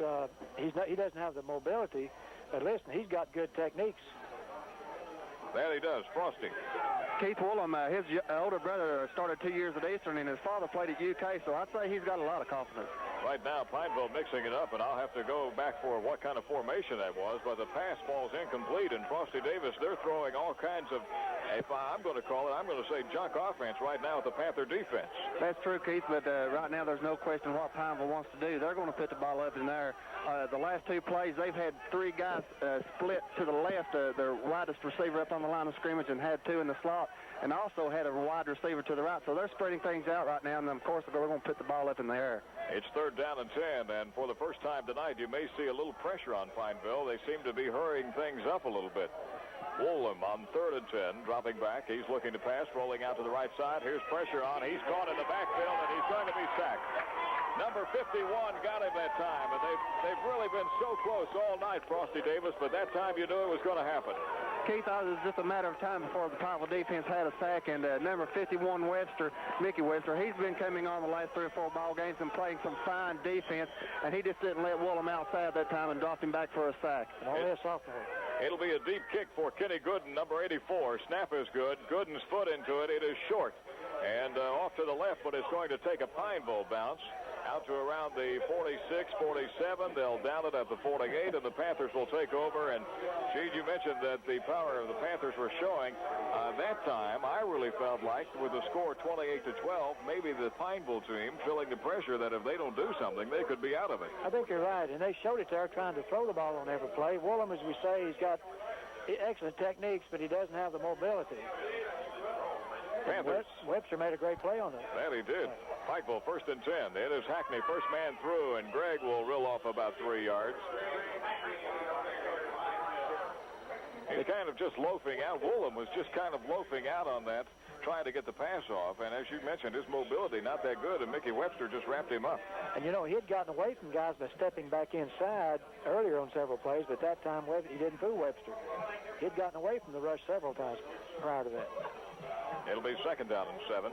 He doesn't have the mobility, but listen, he's got good techniques. That he does. Frosty. Keith Woolham, his older brother started 2 years at Eastern, and his father played at UK, so I'd say he's got a lot of confidence. Right now, Pineville mixing it up, and I'll have to go back for what kind of formation that was, but the pass falls incomplete, and Frosty Davis, they're throwing all kinds of, if I'm going to call it, I'm going to say junk offense right now at the Panther defense. That's true, Keith, but right now there's no question what Pineville wants to do. They're going to put the ball up in there. The last two plays, they've had three guys split to the left, their widest receiver up on the line of scrimmage, and had two in the slot, and also had a wide receiver to the right. So they're spreading things out right now, and of course they're going to put the ball up in the air. It's 3rd down and 10, and for the first time tonight, you may see a little pressure on Pineville. They seem to be hurrying things up a little bit. Woolham on 3rd and 10, dropping back. He's looking to pass, rolling out to the right side. Here's pressure on. He's caught in the backfield, and he's going to be sacked. Number 51 got him that time, and they've really been so close all night, Frosty Davis, but that time you knew it was going to happen. Keith, it was just a matter of time before the Pineville defense had a sack, and number 51, Webster, Mickey Webster, he's been coming on the last 3 or 4 ball games and playing some fine defense, and he just didn't let Woolham outside that time and dropped him back for a sack. It'll be a deep kick for Kenny Gooden, number 84. Snap is good. Gooden's foot into it. It is short. And off to the left, but it's going to take a Pineville bounce. Out to around the 46, 47. They'll down it at the 48, and the Panthers will take over. And, Gene, you mentioned that the power of the Panthers were showing. That time, I really felt like, with the score 28-12, maybe the Pineville team feeling the pressure that if they don't do something, they could be out of it. I think you're right, and they showed it there trying to throw the ball on every play. Woolham, as we say, he's got excellent techniques, but he doesn't have the mobility. Panthers. Webster made a great play on that. That he did. Pikeville 1st and 10. It is Hackney, first man through, and Gregg will reel off about 3 yards. He's kind of just loafing out. Woolham was just kind of loafing out on that, trying to get the pass off. And as you mentioned, his mobility not that good, and Mickey Webster just wrapped him up. And, you know, he had gotten away from guys by stepping back inside earlier on several plays, but that time he didn't fool Webster. He had gotten away from the rush several times prior to that. It'll be 2nd down and 7.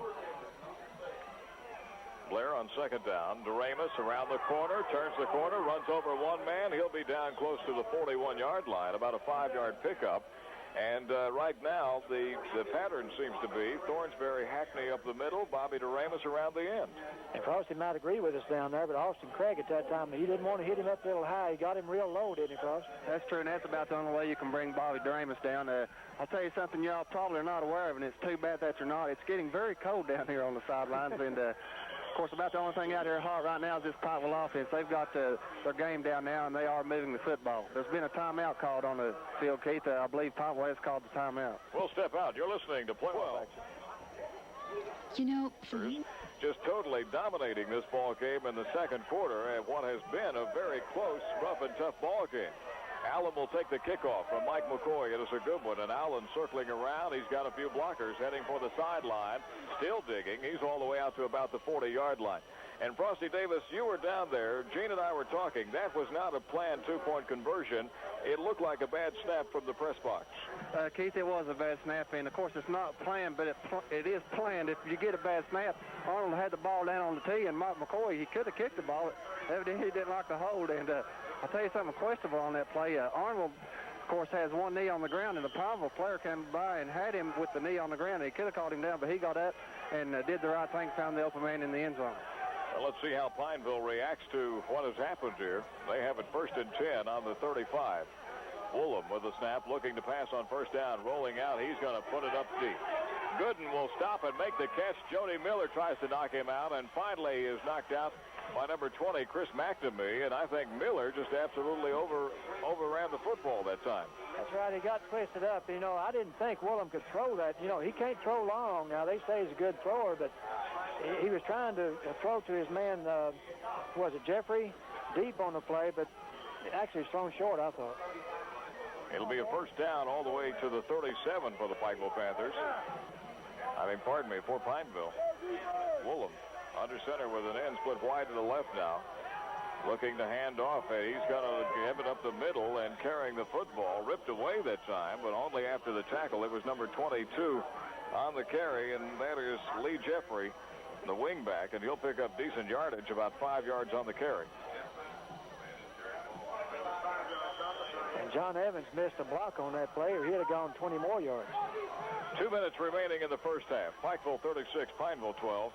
Blair on 2nd down. DeRamus around the corner, turns the corner, runs over one man. He'll be down close to the 41-yard line, about a 5-yard pickup. And right now, the pattern seems to be Thornsberry, Hackney up the middle, Bobby DeRamus around the end. And Frosty might agree with us down there, but Austin Craig at that time, he didn't want to hit him up a little high. He got him real low, didn't he, Frost? That's true, and that's about the only way you can bring Bobby DeRamus down. I'll tell you something y'all probably are not aware of, and it's too bad that you're not. It's getting very cold down here on the sidelines, and of course, about the only thing out here hot right now is this Pikeville offense. They've got their game down now, and they are moving the football. There's been a timeout called on the field, Keith. I believe Pikeville has called the timeout. We'll step out. You're listening to Play Well. You know, just totally dominating this ball game in the 2nd quarter at what has been a very close, rough and tough ball game. Allen will take the kickoff from Mike McCoy. It is a good one, and Allen circling around. He's got a few blockers heading for the sideline. Still digging. He's all the way out to about the 40-yard line. And Frosty Davis, you were down there. Gene and I were talking. That was not a planned two-point conversion. It looked like a bad snap from the press box. Keith, it was a bad snap, and of course it's not planned, but it is planned. If you get a bad snap, Arnold had the ball down on the tee, and Mike McCoy, he could have kicked the ball. Evidently he didn't like the hold, and I'll tell you something questionable on that play. Arnold, of course, has one knee on the ground, and the Pineville player came by and had him with the knee on the ground. He could have caught him down, but he got up and did the right thing, found the open man in the end zone. Well, let's see how Pineville reacts to what has happened here. They have it 1st and 10 on the 35. Woolham with the snap, looking to pass on first down, rolling out. He's going to put it up deep. Gooden will stop and make the catch. Jody Miller tries to knock him out, and finally is knocked out by number 20, Chris McNamee. And I think Miller just absolutely overran the football that time. That's right. He got twisted up. You know, I didn't think Woolham could throw that. You know, he can't throw long. Now, they say he's a good thrower, but he was trying to throw to his man, was it Jeffrey, deep on the play, but actually it's thrown short, I thought. It'll be a first down all the way to the 37 for the Pikeville Panthers. For Pineville. Woolham under center with an end split wide to the left now. Looking to hand off. He's going to have it up the middle and carrying the football. Ripped away that time, but only after the tackle. It was number 22 on the carry, and that is Lee Jeffrey, the wingback, and he'll pick up decent yardage, about 5 yards on the carry. And John Evans missed a block on that play, or he'd have gone 20 more yards. 2 minutes remaining in the first half. Pikeville 36, Pineville 12.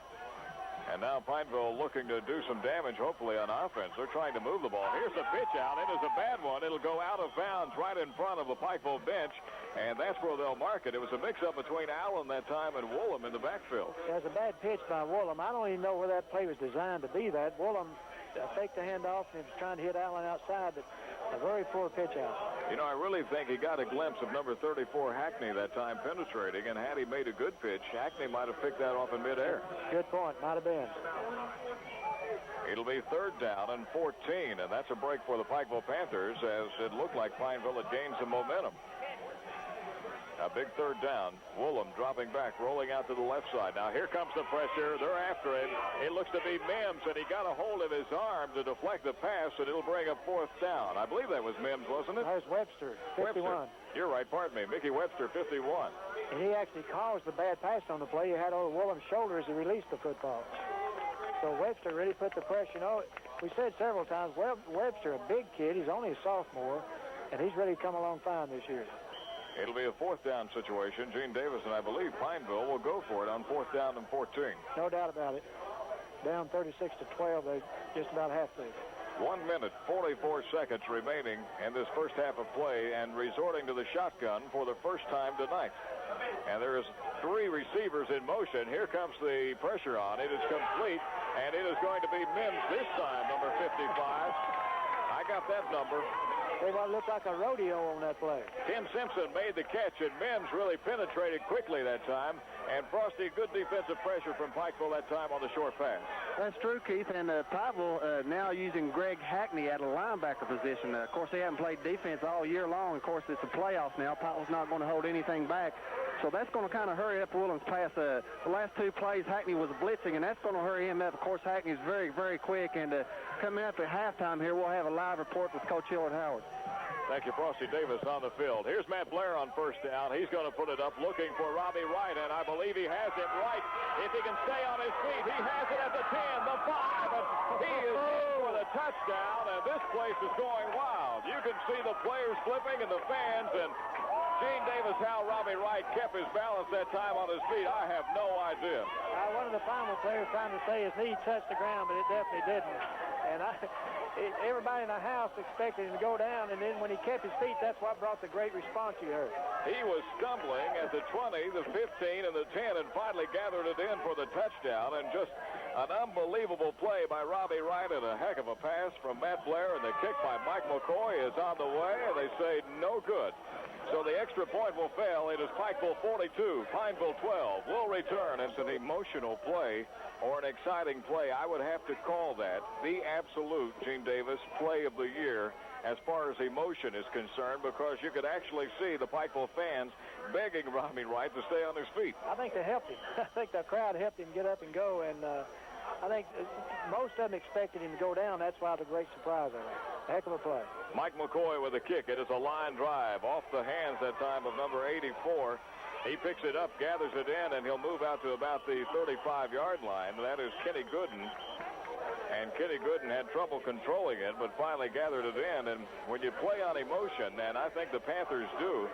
And now Pineville looking to do some damage, hopefully, on offense. They're trying to move the ball. Here's a pitch out. It is a bad one. It'll go out of bounds right in front of the Pikeville bench, and that's where they'll mark it. It was a mix-up between Allen that time and Woolham in the backfield. There's a bad pitch by Woolham. I don't even know where that play was designed to be that. Woolham faked the handoff and was trying to hit Allen outside, but a very poor pitch out. You know, I really think he got a glimpse of number 34, Hackney, that time penetrating, and had he made a good pitch, Hackney might have picked that off in midair. Good point. Might have been. It'll be 3rd down and 14, and that's a break for the Pikeville Panthers, as it looked like Pineville had gained some momentum. A big 3rd down. Woolham dropping back, rolling out to the left side. Now here comes the pressure. They're after him. It looks to be Mims, and he got a hold of his arm to deflect the pass, and it'll bring up 4th down. I believe that was Mims, wasn't it? That was Webster, 51. Webster. You're right, pardon me. Mickey Webster, 51. And he actually caused the bad pass on the play. He had over Woolham's shoulder as he released the football. So Webster really put the pressure. You know, we said several times, Webster, a big kid, he's only a sophomore, and he's really come along fine this year. It'll be a 4th down situation. Gene Davis and I believe Pineville will go for it on 4th down and 14. No doubt about it. Down 36-12. They just about have to. 1 minute, 44 seconds remaining in this first half of play, and resorting to the shotgun for the first time tonight. And there is 3 receivers in motion. Here comes the pressure on. It is complete, and it is going to be Mims this time, number 55. I got that number. They looked like a rodeo on that play. Tim Simpson made the catch, and Mims really penetrated quickly that time. And Frosty, good defensive pressure from Pikeville that time on the short pass. That's true, Keith. And Pikeville now using Greg Hackney at a linebacker position. Of course, they haven't played defense all year long. Of course, it's the playoffs now. Pikeville's not going to hold anything back. So that's going to kind of hurry up Woolham's pass. The last 2 plays, Hackney was blitzing, and that's going to hurry him up. Of course, Hackney's very, very quick. And coming up at halftime here, we'll have a live report with Coach Hillard Howard. Thank you, Frosty Davis on the field. Here's Matt Blair on first down. He's going to put it up looking for Robbie Wright, and I believe he has him right. If he can stay on his feet, he has it at the 10, the 5, and he is in for the touchdown, and this place is going wild. You can see the players flipping and the fans, and Gene Davis, how Robbie Wright kept his balance that time on his feet, I have no idea. One of the Pineville players trying to say his knee touched the ground, but it definitely didn't. And everybody in the house expected him to go down, and then when he kept his feet, that's what brought the great response you heard. He was stumbling at the 20, the 15, and the 10, and finally gathered it in for the touchdown, and just an unbelievable play by Robbie Wright, and a heck of a pass from Matt Blair, and the kick by Mike McCoy is on the way, and they say no good. So the extra point will fail. It is Pikeville 42, Pineville 12. We'll return. It's an emotional play or an exciting play. I would have to call that the absolute, Gene Davis, play of the year as far as emotion is concerned, because you could actually see the Pikeville fans begging Robbie Wright to stay on his feet. I think they helped him. I think the crowd helped him get up and go, and I think most of them expected him to go down. That's why the great surprise of it. Heck of a play. Mike McCoy with a kick. It is a line drive off the hands that time of number 84. He picks it up, gathers it in, and he'll move out to about the 35-yard line. That is Kenny Gooden. And Kenny Gooden had trouble controlling it, but finally gathered it in. And when you play on emotion, and I think the Panthers do,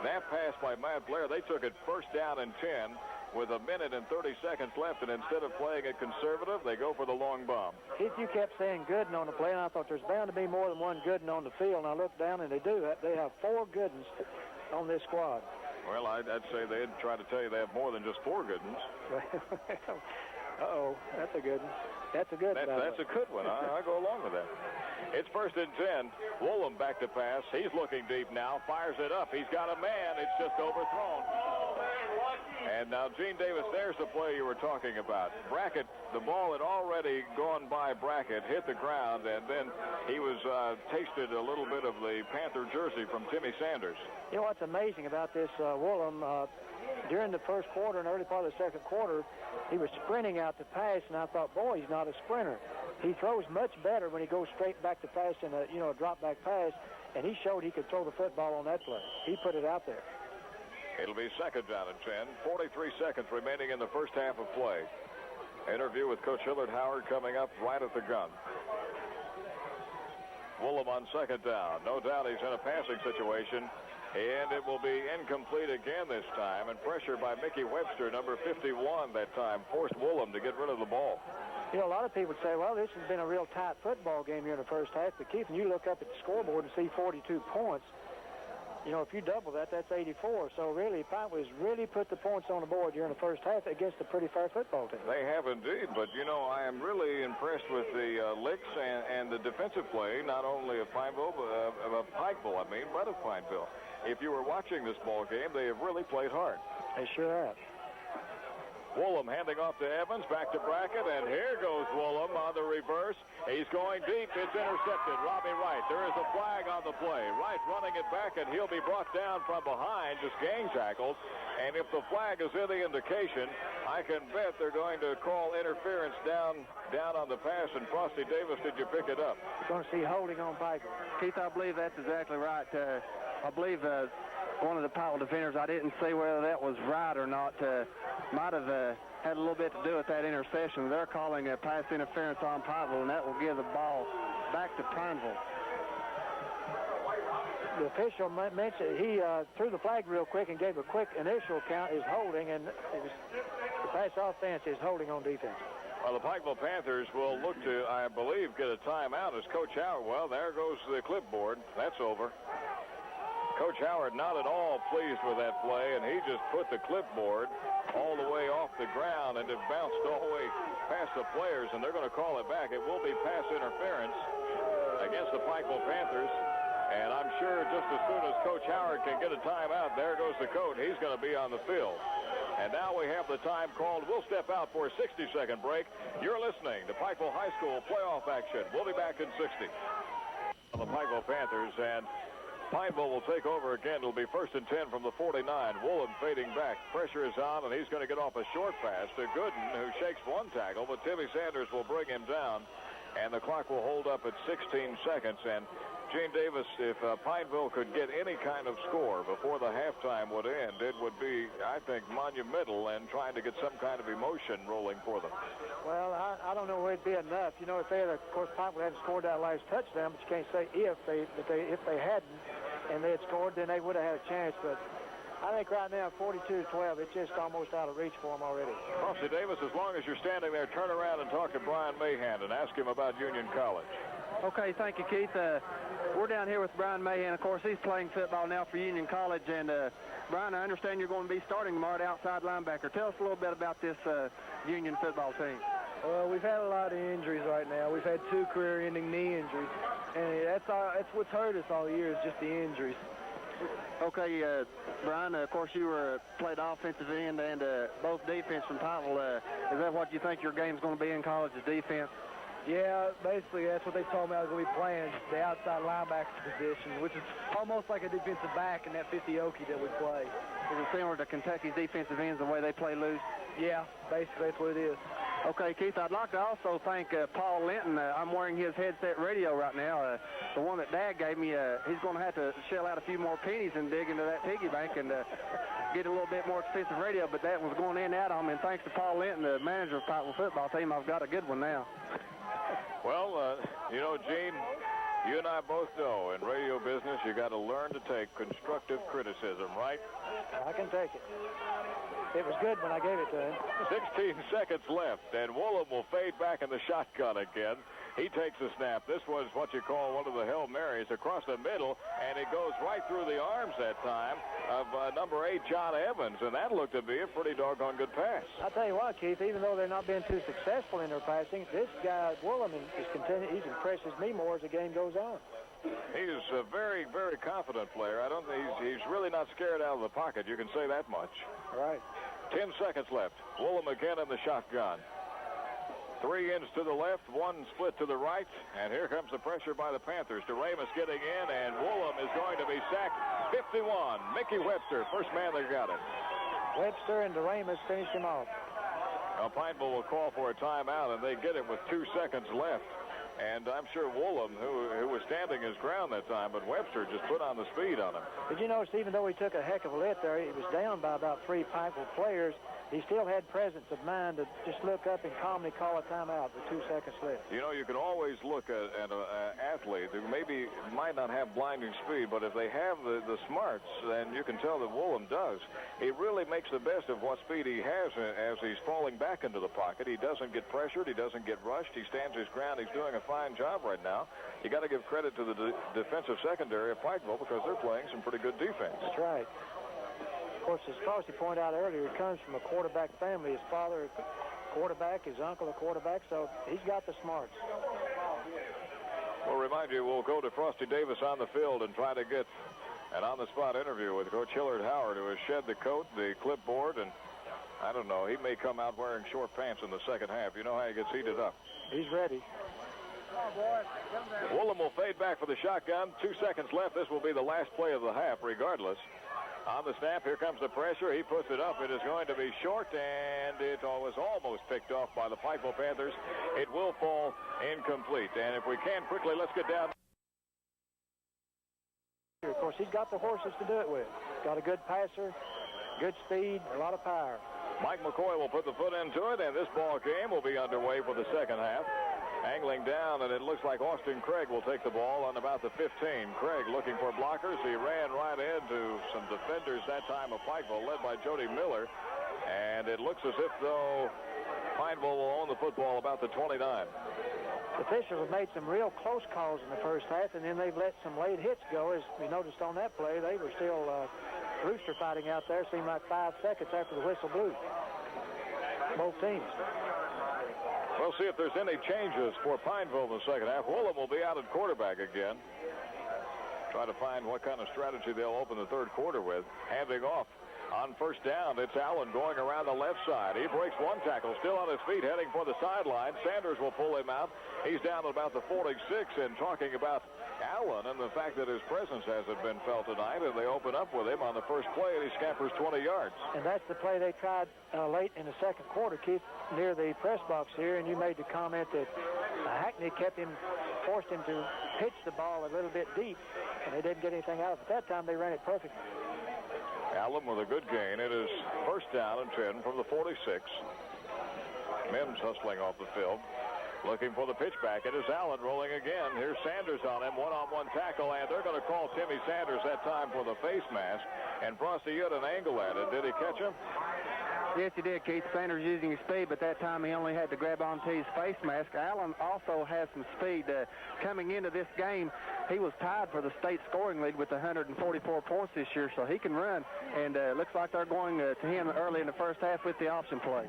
that pass by Matt Blair, they took it first down and 10 with a minute and 30 seconds left, and instead of playing it conservative, they go for the long bomb. Keith, you kept saying Gooden on the play, and I thought there's bound to be more than one Gooden on the field. And I looked down, and they do. They have 4 Goodens on this squad. Well, I'd say they'd try to tell you they have more than just 4 Goodens. Uh-oh, that's a good one. That's a good one. That's a good one. I go along with that. It's first and 10. Woolham back to pass. He's looking deep now. Fires it up. He's got a man. It's just overthrown. And now Gene Davis, there's the play you were talking about. Brackett, the ball had already gone by Brackett, hit the ground, and then he was tasted a little bit of the Panther jersey from Timmy Sanders. You know what's amazing about this Woolham, during the first quarter and early part of the second quarter, he was sprinting out to pass, and I thought, boy, he's not a sprinter. He throws much better when he goes straight back to pass in a drop-back pass, and he showed he could throw the football on that play. He put it out there. It'll be second down and 10. 43 seconds remaining in the first half of play. Interview with Coach Hillard Howard coming up right at the gun. Woolham on second down. No doubt he's in a passing situation. And it will be incomplete again this time. And pressure by Mickey Webster, number 51 that time, forced Woolham to get rid of the ball. You know, a lot of people say, well, this has been a real tight football game here in the first half. But, Keith, when you look up at the scoreboard and see 42 points, you know, if you double that, that's 84. So, really, Pikeville has really put the points on the board here in the first half against a pretty fair football team. They have indeed. But, you know, I am really impressed with the licks and the defensive play, not only of Pineville, but of Pikeville, but of Pineville. If you were watching this ball game, they have really played hard. They sure have. Woolham handing off to Evans, back to Brackett, and here goes Woolham on the reverse. He's going deep. It's intercepted. Robbie Wright. There is a flag on the play. Wright running it back, and he'll be brought down from behind, just gang tackled. And if the flag is any indication, I can bet they're going to call interference down on the pass. And Frosty Davis, did you pick it up? You're going to see holding on Pikeville. Keith, I believe that's exactly right. I believe one of the Pikeville defenders, I didn't see whether that was right or not, might have had a little bit to do with that interception. They're calling a pass interference on Pikeville, and that will give the ball back to Pineville. The official mentioned he threw the flag real quick and gave a quick initial count is holding, and the pass offense is holding on defense. Well, the Pikeville Panthers will look to, I believe, get a timeout as Coach Howard. Well, there goes the clipboard. That's over. Coach Howard not at all pleased with that play, and he just put the clipboard all the way off the ground, and it bounced all the way past the players, and they're going to call it back. It will be pass interference against the Pikeville Panthers, and I'm sure just as soon as Coach Howard can get a timeout, there goes the coach. He's going to be on the field. And now we have the time called. We'll step out for a 60-second break. You're listening to Pikeville High School playoff action. We'll be back in 60. The Pikeville Panthers, and Pineville will take over again. It'll be first and 10 from the 49. Woolham fading back. Pressure is on, and he's going to get off a short pass to Gooden, who shakes one tackle, but Timmy Sanders will bring him down, and the clock will hold up at 16 seconds. And Gene Davis, if Pineville could get any kind of score before the halftime would end, it would be, I think, monumental and trying to get some kind of emotion rolling for them. Well, I don't know where it'd be enough. You know, if they had, of course, Pineville hadn't scored that last touchdown, but you can't say if they hadn't and they had scored, then they would have had a chance. But I think right now, 42-12, it's just almost out of reach for them already. Frosty Davis, as long as you're standing there, turn around and talk to Brian Mahan and ask him about Union College. Okay, thank you, Keith. We're down here with Brian Mahan. Of course, he's playing football now for Union College. And, Brian, I understand you're going to be starting tomorrow at outside linebacker. Tell us a little bit about this Union football team. Well, we've had a lot of injuries right now. We've had 2 career-ending knee injuries. And that's what's hurt us all year is just the injuries. Okay, Brian, of course, you played offensive end and both defense from Pikeville. Is that what you think your game's going to be in college, is defense? Yeah, basically that's what they told me I was going to be playing, the outside linebacker position, which is almost like a defensive back in that 50 Okie that we play. Is it similar to Kentucky's defensive ends, the way they play loose? Yeah, basically that's what it is. Okay, Keith, I'd like to also thank Paul Linton. I'm wearing his headset radio right now. The one that Dad gave me, he's going to have to shell out a few more pennies and dig into that piggy bank and get a little bit more expensive radio, but that was going in and out on me. And thanks to Paul Linton, the manager of the Pikeville football team, I've got a good one now. Well, you know, Gene, you and I both know in radio business you got to learn to take constructive criticism, right? I can take it. It was good when I gave it to him. 16 seconds left, and Woolham will fade back in the shotgun again. He takes a snap. This was what you call one of the Hail Marys across the middle, and it goes right through the arms that time of number 8, John Evans, and that looked to be a pretty doggone good pass. I'll tell you what, Keith, even though they're not being too successful in their passing, this guy, Woolham, he impresses me more as the game goes on. He's a very, very confident player. I don't think he's really not scared out of the pocket. You can say that much. Right. 10 seconds left. Woolham again in the shotgun. 3 ends to the left, 1 split to the right, and here comes the pressure by the Panthers. DeRamus getting in, and Woolham is going to be sacked. 51. Mickey Webster, first man that got it. Webster and DeRamus finished him off. Now, Pineville will call for a timeout, and they get it with 2 seconds left. And I'm sure Woolham, who was standing his ground that time, but Webster just put on the speed on him. Did you notice, even though he took a heck of a lift there, he was down by about 3 Pikeville players, he still had presence of mind to just look up and calmly call a timeout with 2 seconds left. You know, you can always look at an athlete who maybe might not have blinding speed, but if they have the smarts, then you can tell that Woolham does. He really makes the best of what speed he has as he's falling back into the pocket. He doesn't get pressured. He doesn't get rushed. He stands his ground. He's doing a fine job right now. You got to give credit to the defensive secondary of Pikeville because they're playing some pretty good defense. That's right. Of course, as Frosty pointed out earlier, he comes from a quarterback family. His father a quarterback, his uncle a quarterback, so he's got the smarts. We'll remind you, we'll go to Frosty Davis on the field and try to get an on-the-spot interview with Coach Hillard Howard, who has shed the coat, the clipboard, and I don't know, he may come out wearing short pants in the second half. You know how he gets heated up. He's ready. Woolham will fade back for the shotgun. 2 seconds left. This will be the last play of the half, regardless. On the snap, here comes the pressure. He puts it up. It is going to be short, and it was almost picked off by the Pikeville Panthers. It will fall incomplete. And if we can, quickly, let's get down. Of course, he's got the horses to do it with. Got a good passer, good speed, a lot of power. Mike McCoy will put the foot into it, and this ball game will be underway for the second half. Angling down, and it looks like Austin Craig will take the ball on about the 15. Craig looking for blockers. He ran right into some defenders that time of Pikeville, led by Jody Miller. And it looks as if, though, Pineville will own the football about the 29. The officials have made some real close calls in the first half, and then they've let some late hits go. As we noticed on that play, they were still rooster fighting out there. Seemed like 5 seconds after the whistle blew. Both teams. We'll see if there's any changes for Pineville in the second half. Woolham will be out at quarterback again. Try to find what kind of strategy they'll open the third quarter with. Handing off on first down. It's Allen going around the left side. He breaks 1 tackle, still on his feet, heading for the sideline. Sanders will pull him out. He's down at about the 46, and talking about Allen and the fact that his presence hasn't been felt tonight, and they open up with him on the first play, and he scampers 20 yards. And that's the play they tried late in the second quarter, Keith, near the press box here, and you made the comment that Hackney forced him to pitch the ball a little bit deep, and they didn't get anything out of it. At that time, they ran it perfectly. Allen with a good gain. It is first down and 10 from the 46. Mims hustling off the field. Looking for the pitch back. It is Allen rolling again. Here's Sanders on him. One-on-one tackle, and they're going to call Timmy Sanders that time for the face mask. And Frosty had an angle at it. Did he catch him? Yes, he did, Keith. Sanders using his speed, but that time he only had to grab onto his face mask. Allen also has some speed. Coming into this game, he was tied for the state scoring lead with 144 points this year, so he can run. And looks like they're going to him early in the first half with the option play.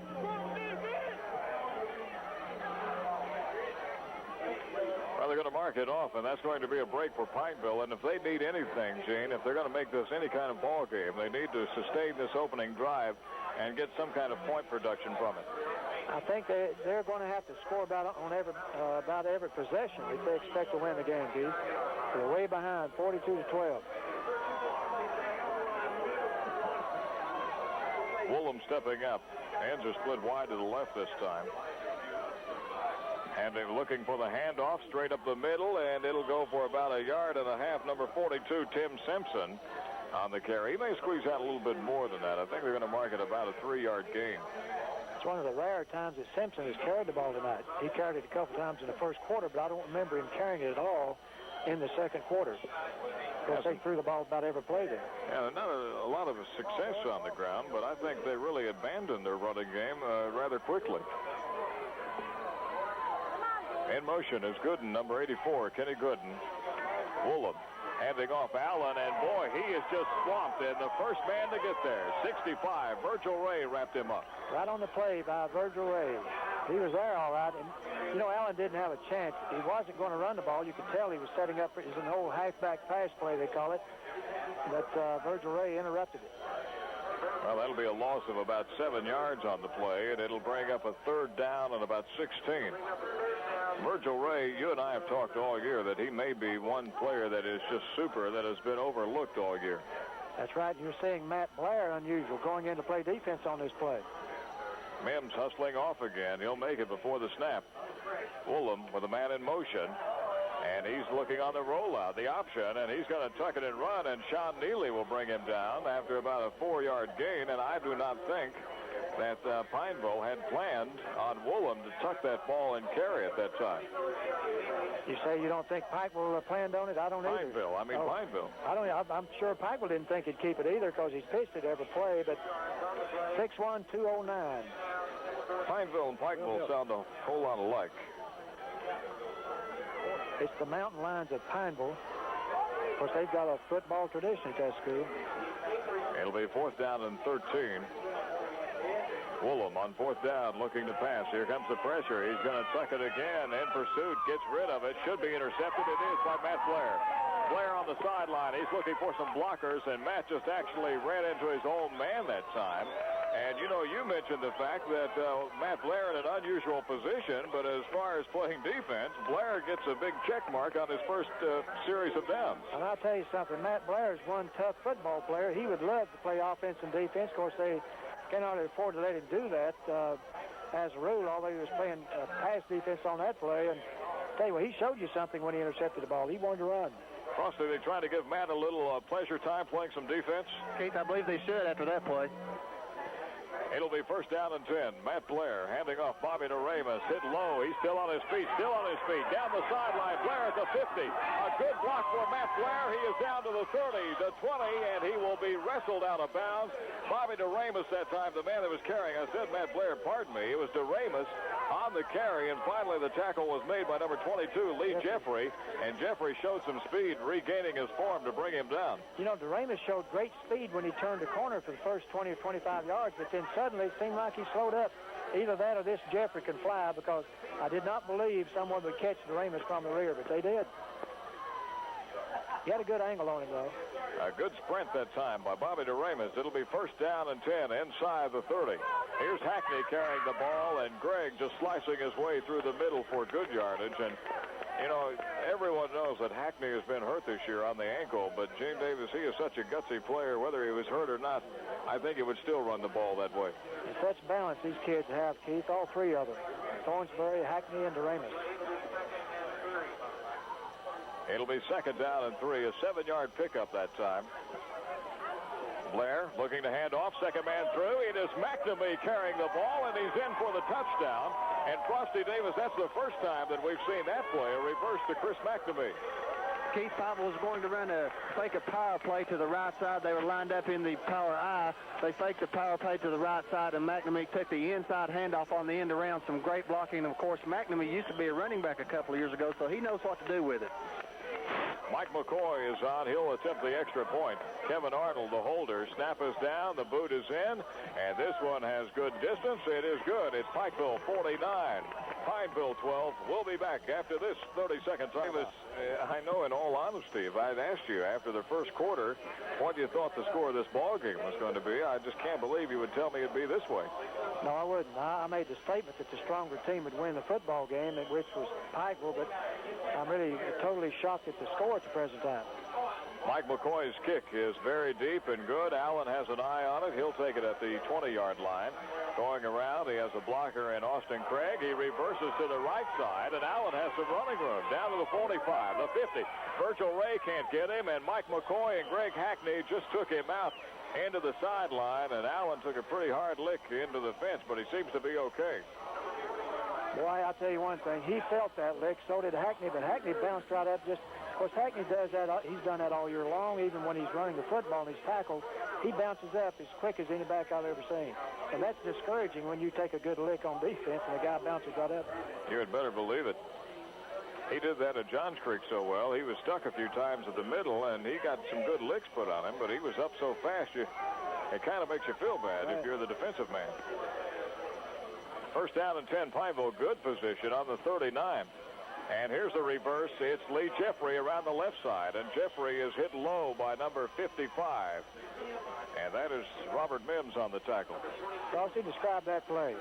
Well, they're going to mark it off, and that's going to be a break for Pikeville. And if they need anything, Gene, if they're going to make this any kind of ball game, they need to sustain this opening drive and get some kind of point production from it. I think they're going to have to score about every possession if they expect to win the game, Keith. They're way behind, 42-12. Woolham stepping up. Hands are split wide to the left this time. And they're looking for the handoff straight up the middle, and it'll go for about 1.5 yards. Number 42, Tim Simpson, on the carry. He may squeeze out a little bit more than that. I think they're going to mark it about a 3-yard gain. It's one of the rare times that Simpson has carried the ball tonight. He carried it a couple times in the first quarter, but I don't remember him carrying it at all in the second quarter. Because they threw the ball about every play there. Yeah, not a lot of success on the ground, but I think they really abandoned their running game rather quickly. In motion is Gooden, number 84, Kenny Gooden. Woolham handing off Allen, and boy, he is just swamped, and the first man to get there, 65, Virgil Ray wrapped him up. Right on the play by Virgil Ray. He was there all right, and you know, Allen didn't have a chance. He wasn't going to run the ball. You could tell he was setting up. It's an old halfback pass play, they call it, but Virgil Ray interrupted it. Well, that'll be a loss of about 7 yards on the play, and it'll bring up a 3rd down and about 16. Virgil Ray, you and I have talked all year that he may be one player that is just super, that has been overlooked all year. That's right. You're seeing Matt Blair unusual going in to play defense on this play. Mims hustling off again. He'll make it before the snap. Woolham with a man in motion. And he's looking on the rollout, the option, and he's going to tuck it and run, and Sean Neely will bring him down after about a 4-yard gain, and I do not think that Pineville had planned on Woolham to tuck that ball and carry it that time. You say you don't think Pikeville planned on it? I don't either. Pineville. Pineville. I'm sure Pikeville didn't think he'd keep it either because he's pitched it every play, but 6'1", 209. Pineville and Pikeville sound a whole lot alike. It's the mountain lions of Pineville. Of course, they've got a football tradition at that school. It'll be 4th down and 13. Woolham on 4th down looking to pass. Here comes the pressure. He's going to tuck it again. In pursuit. Gets rid of it. Should be intercepted. It is by Matt Blair. Blair on the sideline. He's looking for some blockers, and Matt just actually ran into his own man that time. And, you know, you mentioned the fact that Matt Blair in an unusual position, but as far as playing defense, Blair gets a big check mark on his first series of downs. And I'll tell you something. Matt Blair is one tough football player. He would love to play offense and defense. Of course, they cannot afford to let him do that as a rule, although he was playing pass defense on that play. And I'll tell you what, he showed you something when he intercepted the ball. He wanted to run. Frosty, they trying to give Matt a little pleasure time playing some defense? Keith, I believe they should after that play. It'll be 1st down and 10. Matt Blair handing off Bobby DeRamus. Hit low. He's still on his feet. Down the sideline. Blair at the 50. A good block for Matt Blair. He is down to the 30, the 20, and he will be wrestled out of bounds. Bobby DeRamus that time, the man that was carrying. I said Matt Blair, pardon me. It was DeRamus on the carry, and finally the tackle was made by number 22, Lee Jeffrey, and Jeffrey showed some speed, regaining his form to bring him down. You know, DeRamus showed great speed when he turned the corner for the first 20 or 25 yards, but then suddenly it seemed like he slowed up. Either that or this Jeffrey can fly, because I did not believe someone would catch DeRamus from the rear, but they did. He had a good angle on him, though. A good sprint that time by Bobby DeRamus. It'll be 1st down and 10 inside the 30. Here's Hackney carrying the ball, and Gregg just slicing his way through the middle for good yardage. And, you know, everyone knows that Hackney has been hurt this year on the ankle, but Gene Davis, he is such a gutsy player. Whether he was hurt or not, I think he would still run the ball that way. And such balance these kids have, Keith, all three of them. Thornsbury, Hackney, and DeRamus. It'll be 2nd down and 3, a 7-yard pickup that time. Blair looking to hand off, second man through. It is McNamee carrying the ball, and he's in for the touchdown. And Frosty Davis, that's the first time that we've seen that play, a reverse to Chris McNamee. Keith Pikeville was going to run a fake a power play to the right side. They were lined up in the power I. They faked the power play to the right side, and McNamee took the inside handoff on the end around. Some great blocking. Of course, McNamee used to be a running back a couple of years ago, so he knows what to do with it. Mike McCoy is on. He'll attempt the extra point. Kevin Arnold, the holder. Snap is down. The boot is in. And this one has good distance. It is good. It's Pikeville 49. Pineville 12. We'll be back after this 30-second time. I know, in all honesty, if I'd asked you after the first quarter what you thought the score of this ball game was going to be, I just can't believe you would tell me it'd be this way. No, I wouldn't. I made the statement that the stronger team would win the football game, which was Pikeville, but I'm really totally shocked at the score at the present time. Mike McCoy's kick is very deep and good. Allen has an eye on it. He'll take it at the 20-yard line. Going around, he has a blocker in Austin Craig. He reverses to the right side, and Allen has some running room. Down to the 45, the 50. Virgil Ray can't get him, and Mike McCoy and Greg Hackney just took him out into the sideline, and Allen took a pretty hard lick into the fence, but he seems to be okay. Boy, I'll tell you one thing. He felt that lick, so did Hackney, but Hackney bounced right up. Of course, Hackney does that. He's done that all year long, even when he's running the football and he's tackled. He bounces up as quick as any back I've ever seen. And that's discouraging when you take a good lick on defense and the guy bounces right up. You had better believe it. He did that at Johns Creek so well. He was stuck a few times at the middle, and he got some good licks put on him, but he was up so fast, it kind of makes you feel bad if you're the defensive man. First down and 10, Pineville, good position on the 39. And here's the reverse. It's Lee Jeffrey around the left side, and Jeffrey is hit low by number 55. And that is Robert Mims on the tackle. Frosty, describe that play.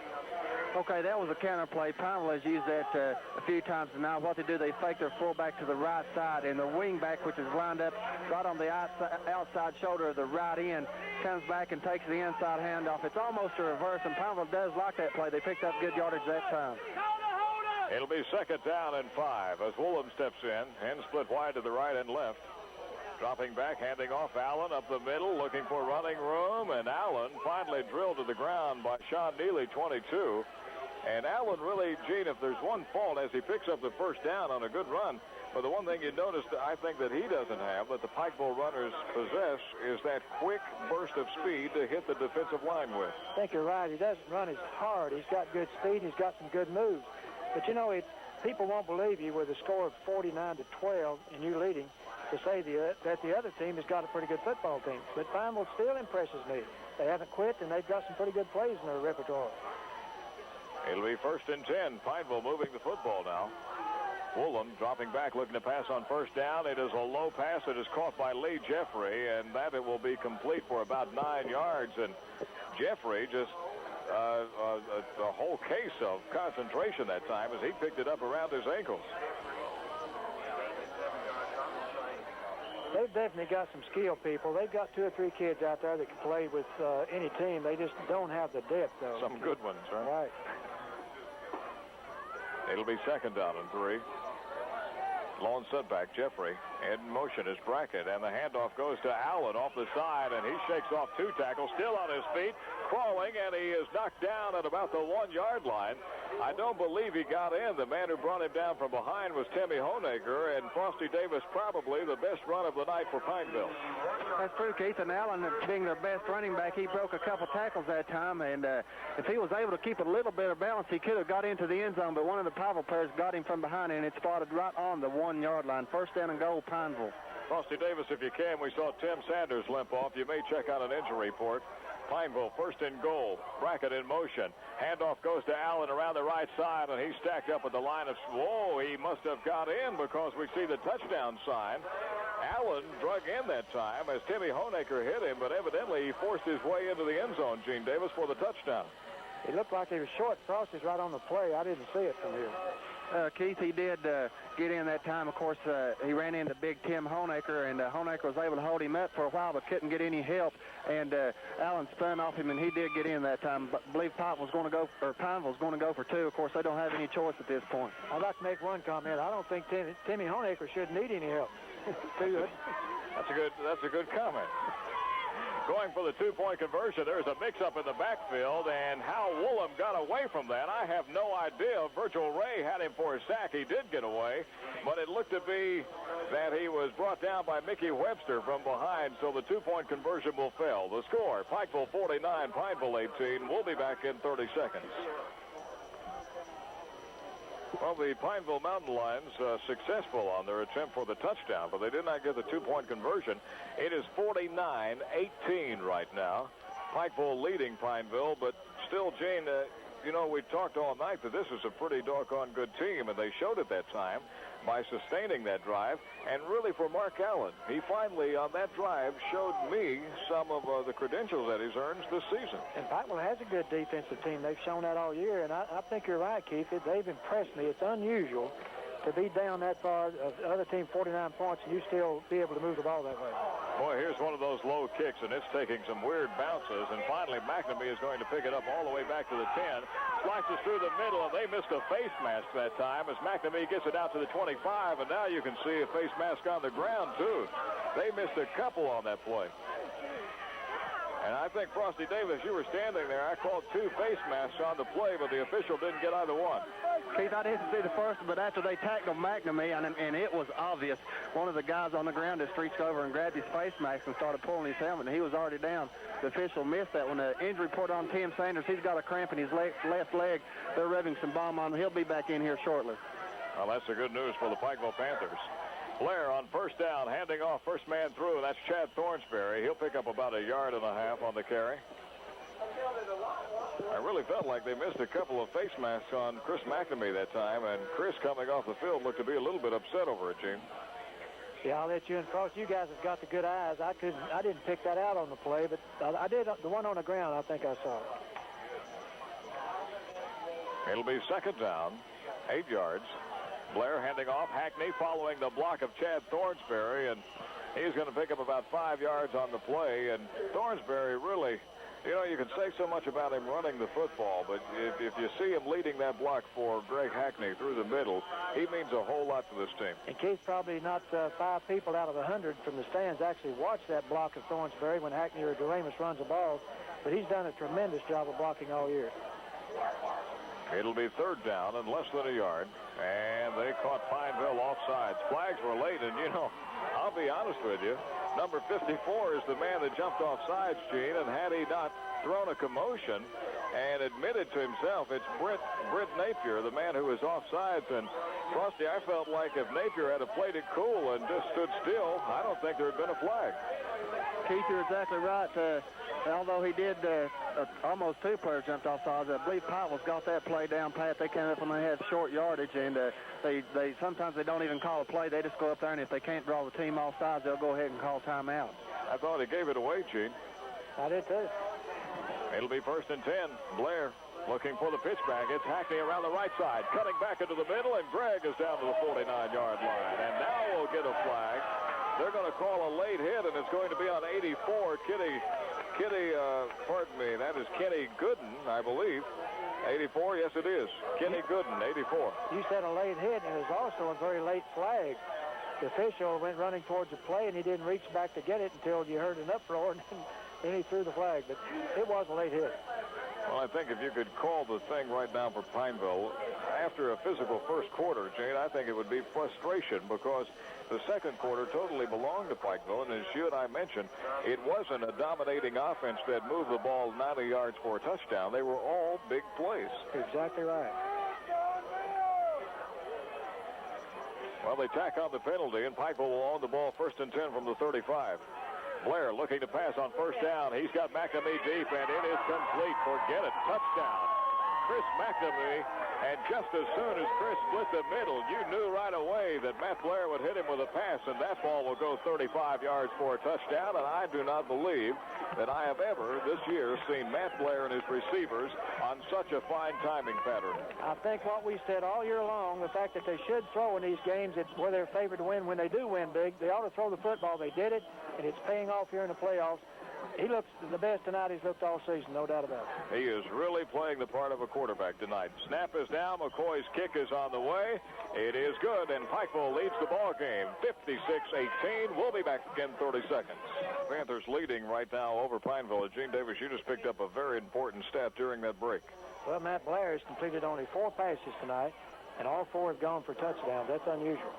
Okay, that was a counter play. Pineville has used that a few times now. What they do, they fake their fullback to the right side, and the wingback, which is lined up right on the outside shoulder of the right end, comes back and takes the inside handoff. It's almost a reverse, and Pineville does like that play. They picked up good yardage that time. It'll be second down and 5 as Woolham steps in and split wide to the right and left. Dropping back, handing off Allen up the middle, looking for running room, and Allen finally drilled to the ground by Sean Neely, 22. And Allen really, Gene, if there's one fault as he picks up the first down on a good run, but the one thing you noticed, I think, that he doesn't have, that the Pikeville runners possess, is that quick burst of speed to hit the defensive line with. I think you're right. He doesn't run as hard. He's got good speed. He's got some good moves. But, you know, people won't believe you with a score of 49-12 and you leading to say that the other team has got a pretty good football team. But Pineville still impresses me. They haven't quit, and they've got some pretty good plays in their repertoire. It'll be first and 10. Pineville moving the football now. Woolham dropping back, looking to pass on first down. It is a low pass. It is caught by Lee Jeffrey, and that it will be complete for about 9 yards. And Jeffrey just a whole case of concentration that time as he picked it up around his ankles. They've definitely got some skill people. They've got 2 or 3 kids out there that can play with any team. They just don't have the depth, though. Some good ones, right? Right. It'll be second down and 3. Lone setback, Jeffrey. In motion is Brackett, and the handoff goes to Allen off the side, and he shakes off 2 tackles, still on his feet, crawling, and he is knocked down at about the 1-yard line. I don't believe he got in. The man who brought him down from behind was Timmy Honaker, and Frosty Davis probably the best run of the night for Pineville. That's true, Keith. And Allen, being their best running back, he broke a couple tackles that time, and if he was able to keep a little bit of balance, he could have got into the end zone, but one of the Pineville players got him from behind, and it spotted right on the 1-yard line. First down and goal, Pineville. Frosty Davis, if you can, we saw Tim Sanders limp off. You may check out an injury report. Pineville first and goal. Brackett in motion. Handoff goes to Allen around the right side, and he's stacked up at the line of... Whoa, he must have got in because we see the touchdown sign. Allen drug in that time as Timmy Honaker hit him, but evidently he forced his way into the end zone, Gene Davis, for the touchdown. It looked like he was short. Frosty's right on the play. I didn't see it from here. Keith, he did get in that time. Of course, he ran into big Tim Honaker, and Honaker was able to hold him up for a while but couldn't get any help. And Allen spun off him, and he did get in that time. But I believe Pineville was going to go for 2. Of course, they don't have any choice at this point. I'd like to make one comment. I don't think Timmy Honaker should need any help. That's a good comment. Going for the 2-point conversion, there's a mix-up in the backfield, and how Woolham got away from that, I have no idea. Virgil Ray had him for a sack. He did get away, but it looked to be that he was brought down by Mickey Webster from behind, so the 2-point conversion will fail. The score, Pikeville 49, Pineville 18. We'll be back in 30 seconds. Well, the Pineville Mountain Lions successful on their attempt for the touchdown, but they did not get the 2-point conversion. It is 49-18 right now. Pikeville leading Pineville, but still, Jane, you know, we talked all night that this is a pretty doggone good team, and they showed it that time by sustaining that drive. And really for Mark Allen, he finally on that drive showed me some of the credentials that he's earned this season. And Pikeville has a good defensive team. They've shown that all year, and I think you're right, Keith. They've impressed me. It's unusual to be down that far, the other team 49 points, and you still be able to move the ball that way. Boy, here's one of those low kicks, and it's taking some weird bounces. And finally, McNamee is going to pick it up all the way back to the 10. Slices through the middle, and they missed a face mask that time as McNamee gets it out to the 25. And now you can see a face mask on the ground, too. They missed a couple on that play. And I think, Frosty Davis, you were standing there. I called 2 face masks on the play, but the official didn't get either one. Keith, I didn't see the first, but after they tackled McNamee, and it was obvious, one of the guys on the ground just reached over and grabbed his face mask and started pulling his helmet, and he was already down. The official missed that one. The injury report on Tim Sanders, he's got a cramp in his left leg. They're rubbing some balm on him. He'll be back in here shortly. Well, that's the good news for the Pikeville Panthers. Blair on first down, handing off first man through, and that's Chad Thornsberry. He'll pick up about 1.5 yards on the carry. I really felt like they missed a couple of face masks on Chris McNamee that time, and Chris coming off the field looked to be a little bit upset over it, Gene. Yeah, I'll let you and Frost. You guys have got the good eyes. I didn't pick that out on the play, but I did the one on the ground. I think I saw it. It'll be second down, 8 yards. Blair handing off. Hackney following the block of Chad Thornsberry, and he's going to pick up about 5 yards on the play. And Thornsberry really, you know, you can say so much about him running the football, but if you see him leading that block for Greg Hackney through the middle, he means a whole lot to this team. And Keith, probably not 5 people out of 100 from the stands actually watch that block of Thornsberry when Hackney or Duramus runs the ball, but he's done a tremendous job of blocking all year. It'll be third down and less than 1 yard. And they caught Pineville offsides. Flags were late, and, you know, I'll be honest with you. Number 54 is the man that jumped offsides, Gene, and had he not thrown a commotion and admitted to himself, it's Britt Napier, the man who was offsides. And, Frosty, I felt like if Napier had played it cool and just stood still, I don't think there had been a flag. Keith, you're exactly right. Although he did, almost 2 players jumped off sides. I believe Pikeville's got that play down pat. They came up when they had short yardage, and they sometimes they don't even call a play. They just go up there, and if they can't draw the team off sides, they'll go ahead and call timeout. I thought he gave it away, Gene. I did too. It'll be first and 10. Blair looking for the pitch back. It's Hackney around the right side, cutting back into the middle, and Gregg is down to the 49-yard line. And now we'll get a flag. They're going to call a late hit, and it's going to be on 84, pardon me, that is Kenny Gooden, I believe. 84, yes it is. Kenny Gooden, 84. You said a late hit, and it was also a very late flag. The official went running towards the play, and he didn't reach back to get it until you heard an uproar, and then he threw the flag. But it was a late hit. Well, I think if you could call the thing right now for Pineville, after a physical first quarter, Jane, I think it would be frustration because the second quarter totally belonged to Pikeville, and as you and I mentioned, it wasn't a dominating offense that moved the ball 90 yards for a touchdown. They were all big plays. Exactly right. Well, they tack on the penalty, and Pikeville will own the ball first and 10 from the 35. Blair looking to pass on first down. He's got McNamee deep, and it is complete. Forget it. Touchdown. Chris McNamee. And just as soon as Chris split the middle, you knew right away that Matt Blair would hit him with a pass, and that ball will go 35 yards for a touchdown. And I do not believe that I have ever this year seen Matt Blair and his receivers on such a fine timing pattern. I think what we said all year long, the fact that they should throw in these games where they're favored to win, when they do win big, they ought to throw the football. They did it, and it's paying off here in the playoffs. He looks the best tonight he's looked all season, no doubt about it. He is really playing the part of a quarterback tonight. Snap is down. McCoy's kick is on the way. It is good, and Pikeville leads the ball game, 56-18. We'll be back in 30 seconds. Panthers leading right now over Pineville. Gene Davis, you just picked up a very important stat during that break. Well, Matt Blair has completed only 4 passes tonight, and all 4 have gone for touchdowns. That's unusual.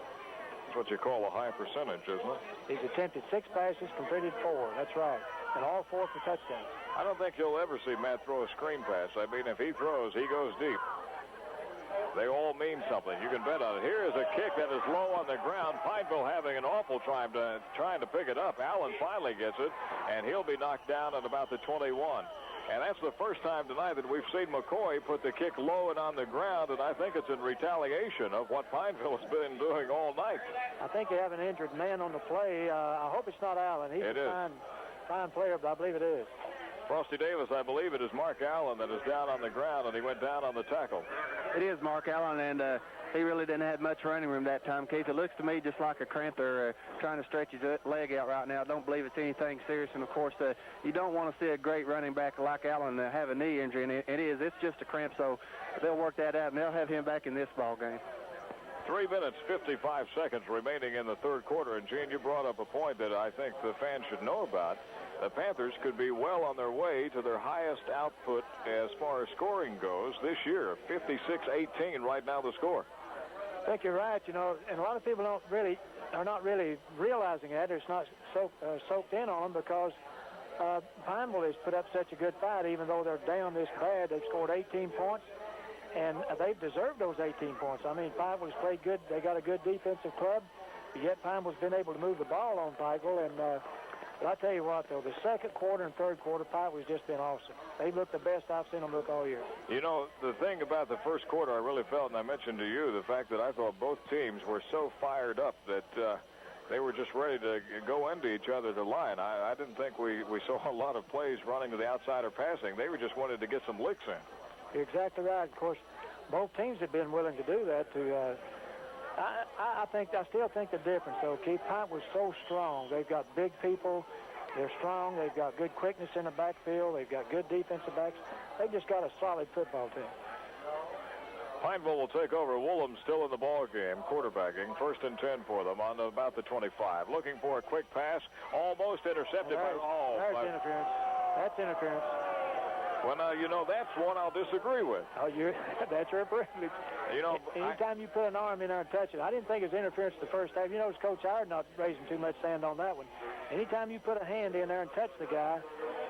That's what you call a high percentage, isn't it? He's attempted 6 passes, completed 4. That's right. And all 4 for touchdowns. I don't think you'll ever see Matt throw a screen pass. I mean, if he throws, he goes deep. They all mean something. You can bet on it. Here is a kick that is low on the ground. Pineville having an awful time trying to pick it up. Allen finally gets it, and he'll be knocked down at about the 21. And that's the first time tonight that we've seen McCoy put the kick low and on the ground, and I think it's in retaliation of what Pineville has been doing all night. I think they have an injured man on the play. I hope it's not Allen. He's a fine player, but I believe it is. Frosty Davis, I believe it is Mark Allen that is down on the ground, and he went down on the tackle. It is Mark Allen, and he really didn't have much running room that time, Keith. It looks to me just like a cramp. They're trying to stretch his leg out right now. I don't believe it's anything serious, and, of course, you don't want to see a great running back like Allen have a knee injury, and it's just a cramp, so they'll work that out, and they'll have him back in this ball game. 3 minutes, 55 seconds remaining in the third quarter, and, Gene, you brought up a point that I think the fans should know about. The Panthers could be well on their way to their highest output as far as scoring goes this year. 56-18 right now the score. I think you're right, and a lot of people are not really realizing that. It's not soaked in on them because Pineville has put up such a good fight, even though they're down this bad. They've scored 18 points, and they've deserved those 18 points. I mean, Pineville's played good. They got a good defensive club, yet Pineville's been able to move the ball on Pikeville, and but I tell you what, though, the second quarter and third quarter, Pikeville's just been awesome. They look the best I've seen them look all year. The thing about the first quarter I really felt, and I mentioned to you, the fact that I thought both teams were so fired up that they were just ready to go into each other to line. I didn't think we saw a lot of plays running to the outside or passing. They were just wanted to get some licks in. You're exactly right. Of course, both teams have been willing to do that. I still think the difference, though, Keith, Pint was so strong. They've got big people. They're strong. They've got good quickness in the backfield. They've got good defensive backs. They've just got a solid football team. Pineville will take over. Woolham still in the ball game, quarterbacking. 1st and 10 for them on about the 25. Looking for a quick pass, almost intercepted by... There's interference. That's interference. Well, now, that's one I'll disagree with. Oh, that's your privilege. Anytime you put an arm in there and touch it, I didn't think it was interference the first half. It's Coach Howard not raising too much sand on that one. Anytime you put a hand in there and touch the guy,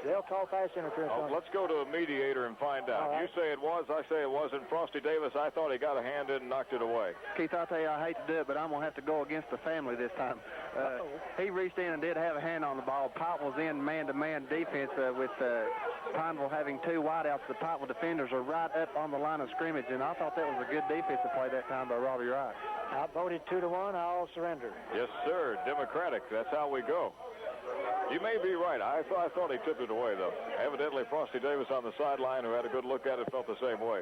they'll call pass interference on it. Let's go to a mediator and find out. Right. You say it was, I say it wasn't. Frosty Davis, I thought he got a hand in and knocked it away. Keith, I'll tell you, I hate to do it, but I'm going to have to go against the family this time. He reached in and did have a hand on the ball. Pop was in man-to-man defense with Pineville having two wideouts. The Pikeville defenders are right up on the line of scrimmage, and I thought that was a good defensive play that time by Robbie Wright. Outvoted 2-1. I'll surrender. Yes, sir. Democratic. That's how we go. You may be right. I thought he tipped it away, though. Evidently, Frosty Davis on the sideline, who had a good look at it, felt the same way.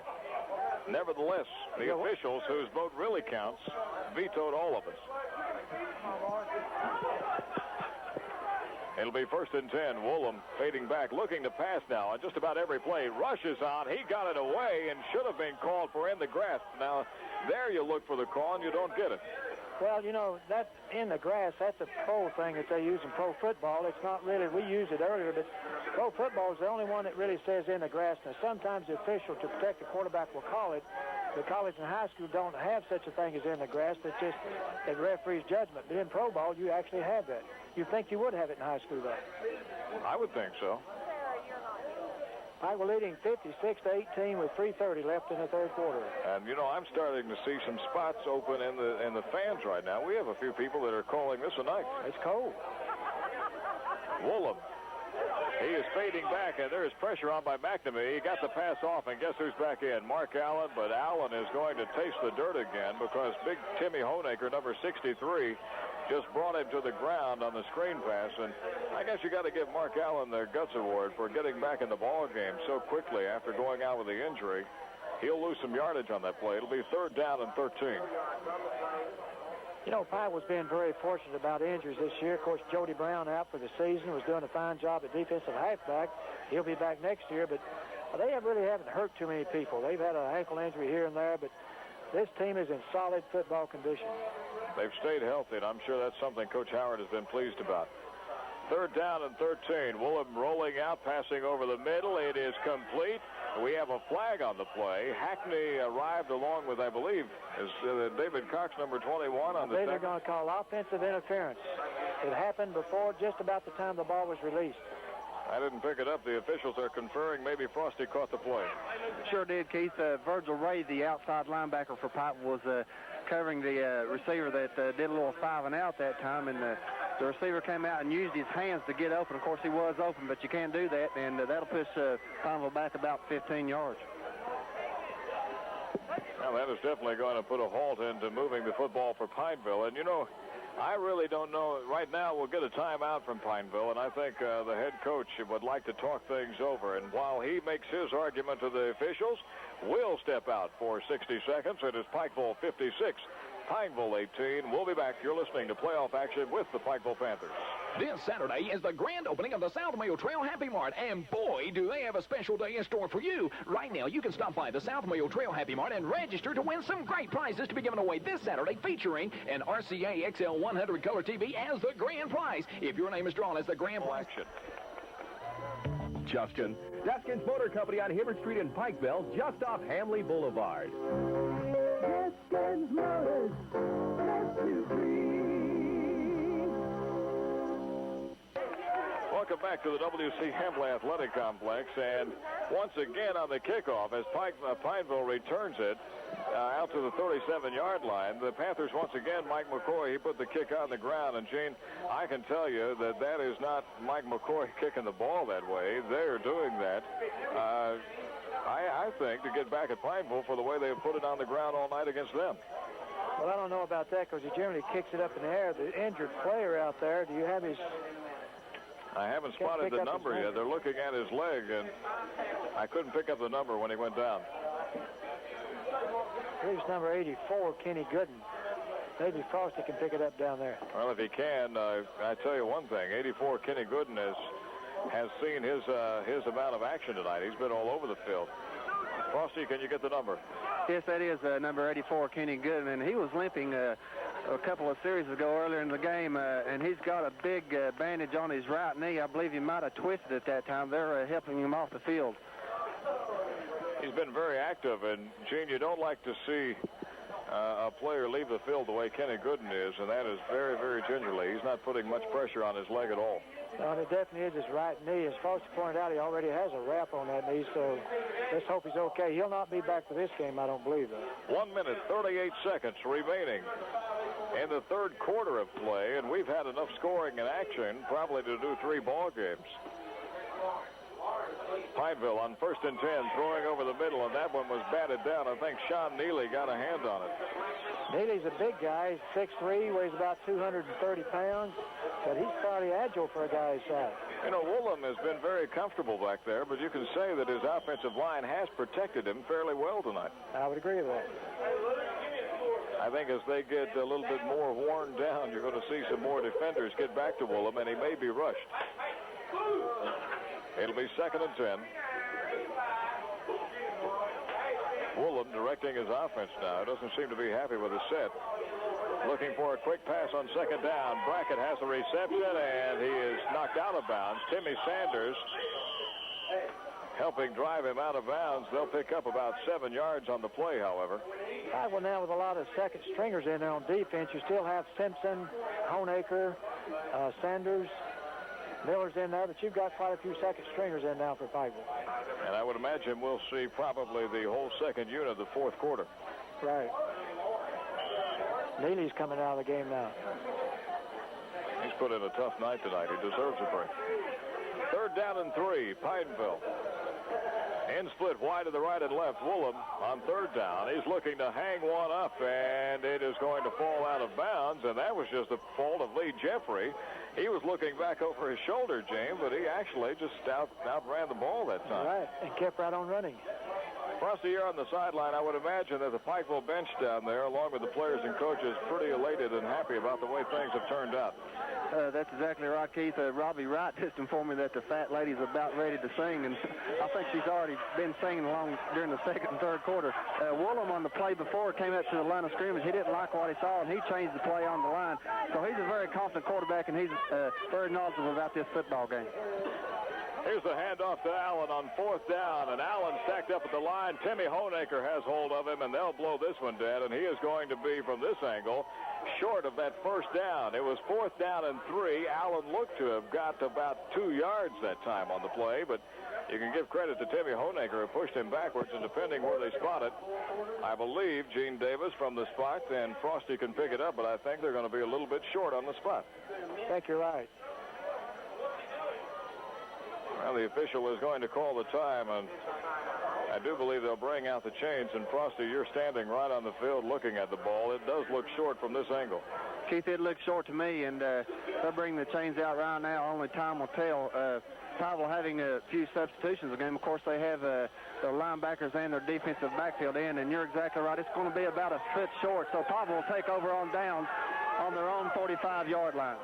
Nevertheless, the officials, whose vote really counts, vetoed all of us. It'll be 1st and 10. Woolham fading back, looking to pass now on just about every play. Rushes on. He got it away and should have been called for in the grass. Now, there you look for the call, and you don't get it. Well, that in the grass, that's a pro thing that they use in pro football. It's not really, we used it earlier, but pro football is the only one that really says in the grass. Now, sometimes the official, to protect the quarterback, will call it. The college and high school don't have such a thing as in the grass. It's just a referee's judgment. But in pro ball, you actually have that. You think you would have it in high school, though? I would think so. Pikeville leading 56-18 with 3:30 left in the third quarter. And, I'm starting to see some spots open in the fans right now. We have a few people that are calling this a night. It's cold. Woolham. He is fading back, and there is pressure on by McNamee. He got the pass off, and guess who's back in? Mark Allen, but Allen is going to taste the dirt again because big Timmy Honaker, number 63, just brought him to the ground on the screen pass. And I guess you got to give Mark Allen the guts award for getting back in the ball game so quickly after going out with the injury. He'll lose some yardage on that play. It'll be 3rd down and 13. Pikeville's been very fortunate about injuries this year. Of course, Jody Brown out for the season, was doing a fine job at defensive halfback. He'll be back next year, but they really haven't hurt too many people. They've had an ankle injury here and there, but this team is in solid football condition. They've stayed healthy, and I'm sure that's something Coach Howard has been pleased about. 3rd down and 13. Woolham rolling out, passing over the middle. It is complete. We have a flag on the play. Hackney arrived along with, I believe, is David Cox, number 21 on the second. They're going to call offensive interference. It happened before just about the time the ball was released. I didn't pick it up. The officials are conferring. Maybe Frosty caught the play. Sure did, Keith. Virgil Ray, the outside linebacker for Pikeville, was covering the receiver that did a little 5-and-out that time, and the receiver came out and used his hands to get open. Of course, he was open, but you can't do that, and that'll push Pineville back about 15 yards. Well, that is definitely going to put a halt into moving the football for Pineville. And, you know, I really don't know. Right now, we'll get a timeout from Pineville, and I think the head coach would like to talk things over. And while he makes his argument to the officials, we'll step out for 60 seconds. It is Pikeville 56, Pineville 18. We'll be back. You're listening to playoff action with the Pikeville Panthers. This Saturday is the grand opening of the South Mayo Trail Happy Mart, and boy, do they have a special day in store for you. Right now, you can stop by the South Mayo Trail Happy Mart and register to win some great prizes to be given away this Saturday, featuring an RCA XL 100 color TV as the grand prize. If your name is drawn as the grand prize. Justin's Motor Company on Hibbert Street in Pikeville, just off Hamley Boulevard. Justin's Motors, Welcome back to the W.C. Hamley Athletic Complex, and once again on the kickoff, as Pineville returns it out to the 37-yard line, the Panthers once again, Mike McCoy, he put the kick on the ground, and Gene, I can tell you that that is not Mike McCoy kicking the ball that way. They're doing that, I think, to get back at Pineville for the way they've put it on the ground all night against them. Well, I don't know about that because he generally kicks it up in the air. The injured player out there, do you have his... I haven't spotted the number yet. They're looking at his leg, and I couldn't pick up the number when he went down. I believe it's number 84, Kenny Gooden. Maybe Frosty can pick it up down there. Well, if he can, I tell you one thing. 84, Kenny Gooden has seen his amount of action tonight. He's been all over the field. Frosty, can you get the number? Yes, that is number 84, Kenny Gooden, and he was limping a couple of series ago earlier in the game, and he's got a big bandage on his right knee. I believe he might have twisted at that time. They're helping him off the field. He's been very active, and, Gene, you don't like to see a player leave the field the way Kenny Gooden is, and that is very, very gingerly. He's not putting much pressure on his leg at all. No, it definitely is his right knee. As Frosty pointed out, he already has a wrap on that knee, so let's hope he's okay. He'll not be back for this game, I don't believe, though. 1 minute, 38 seconds remaining in the third quarter of play, and we've had enough scoring and action probably to do 3 ball games. Pineville on 1st and 10, throwing over the middle, and that one was batted down. I think Sean Neely got a hand on it. Neely's a big guy. He's 6'3", weighs about 230 pounds, but he's fairly agile for a guy his size. You know, Woolham has been very comfortable back there, but you can say that his offensive line has protected him fairly well tonight. I would agree with that. I think as they get a little bit more worn down, you're going to see some more defenders get back to Woolham, and he may be rushed. It'll be 2nd and 10. Woolham directing his offense now. Doesn't seem to be happy with the set. Looking for a quick pass on 2nd down. Brackett has the reception, and he is knocked out of bounds. Timmy Sanders helping drive him out of bounds. They'll pick up about 7 yards on the play, however. Well, now with a lot of second stringers in there on defense, you still have Simpson, Honaker, Sanders, Miller's in there, but you've got quite a few second stringers in now for Pikeville. And I would imagine we'll see probably the whole second unit of the 4th quarter. Right. Neely's coming out of the game now. He's put in a tough night tonight. He deserves a break. 3rd down and 3, Pineville. In split wide to the right and left. Woolham on 3rd down. He's looking to hang one up, and it is going to fall out of bounds, and that was just the fault of Lee Jeffrey. He was looking back over his shoulder, James, but he actually just outran the ball that time. Right, and kept right on running. Frosty, you're on the sideline. I would imagine that the Pikeville bench down there, along with the players and coaches, pretty elated and happy about the way things have turned out. That's exactly right, Keith. Robbie Wright just informed me that the fat lady's about ready to sing, and I think she's already been singing along during the 2nd and 3rd quarter. Woolham on the play before came up to the line of scrimmage. He didn't like what he saw, and he changed the play on the line. So he's a very confident quarterback, and he's very knowledgeable about this football game. Here's the handoff to Allen on 4th down, and Allen stacked up at the line. Timmy Honaker has hold of him, and they'll blow this one dead, and he is going to be, from this angle, short of that 1st down. It was 4th down and 3. Allen looked to have got about 2 yards that time on the play, but You can give credit to Timmy Honaker, who pushed him backwards, and depending where they spot it, I believe Gene Davis from the spot and Frosty can pick it up, but I think they're going to be a little bit short on the spot. I think you're right. Well, the official is going to call the time, and I do believe they'll bring out the chains. And Frosty, you're standing right on the field looking at the ball. It does look short from this angle. Keith, it looks short to me, and they'll bring the chains out right now. Only time will tell. Pikeville having a few substitutions again. Of course, they have their linebackers and their defensive backfield in, and you're exactly right. It's going to be about a foot short, so Pikeville will take over on downs on their own 45-yard line.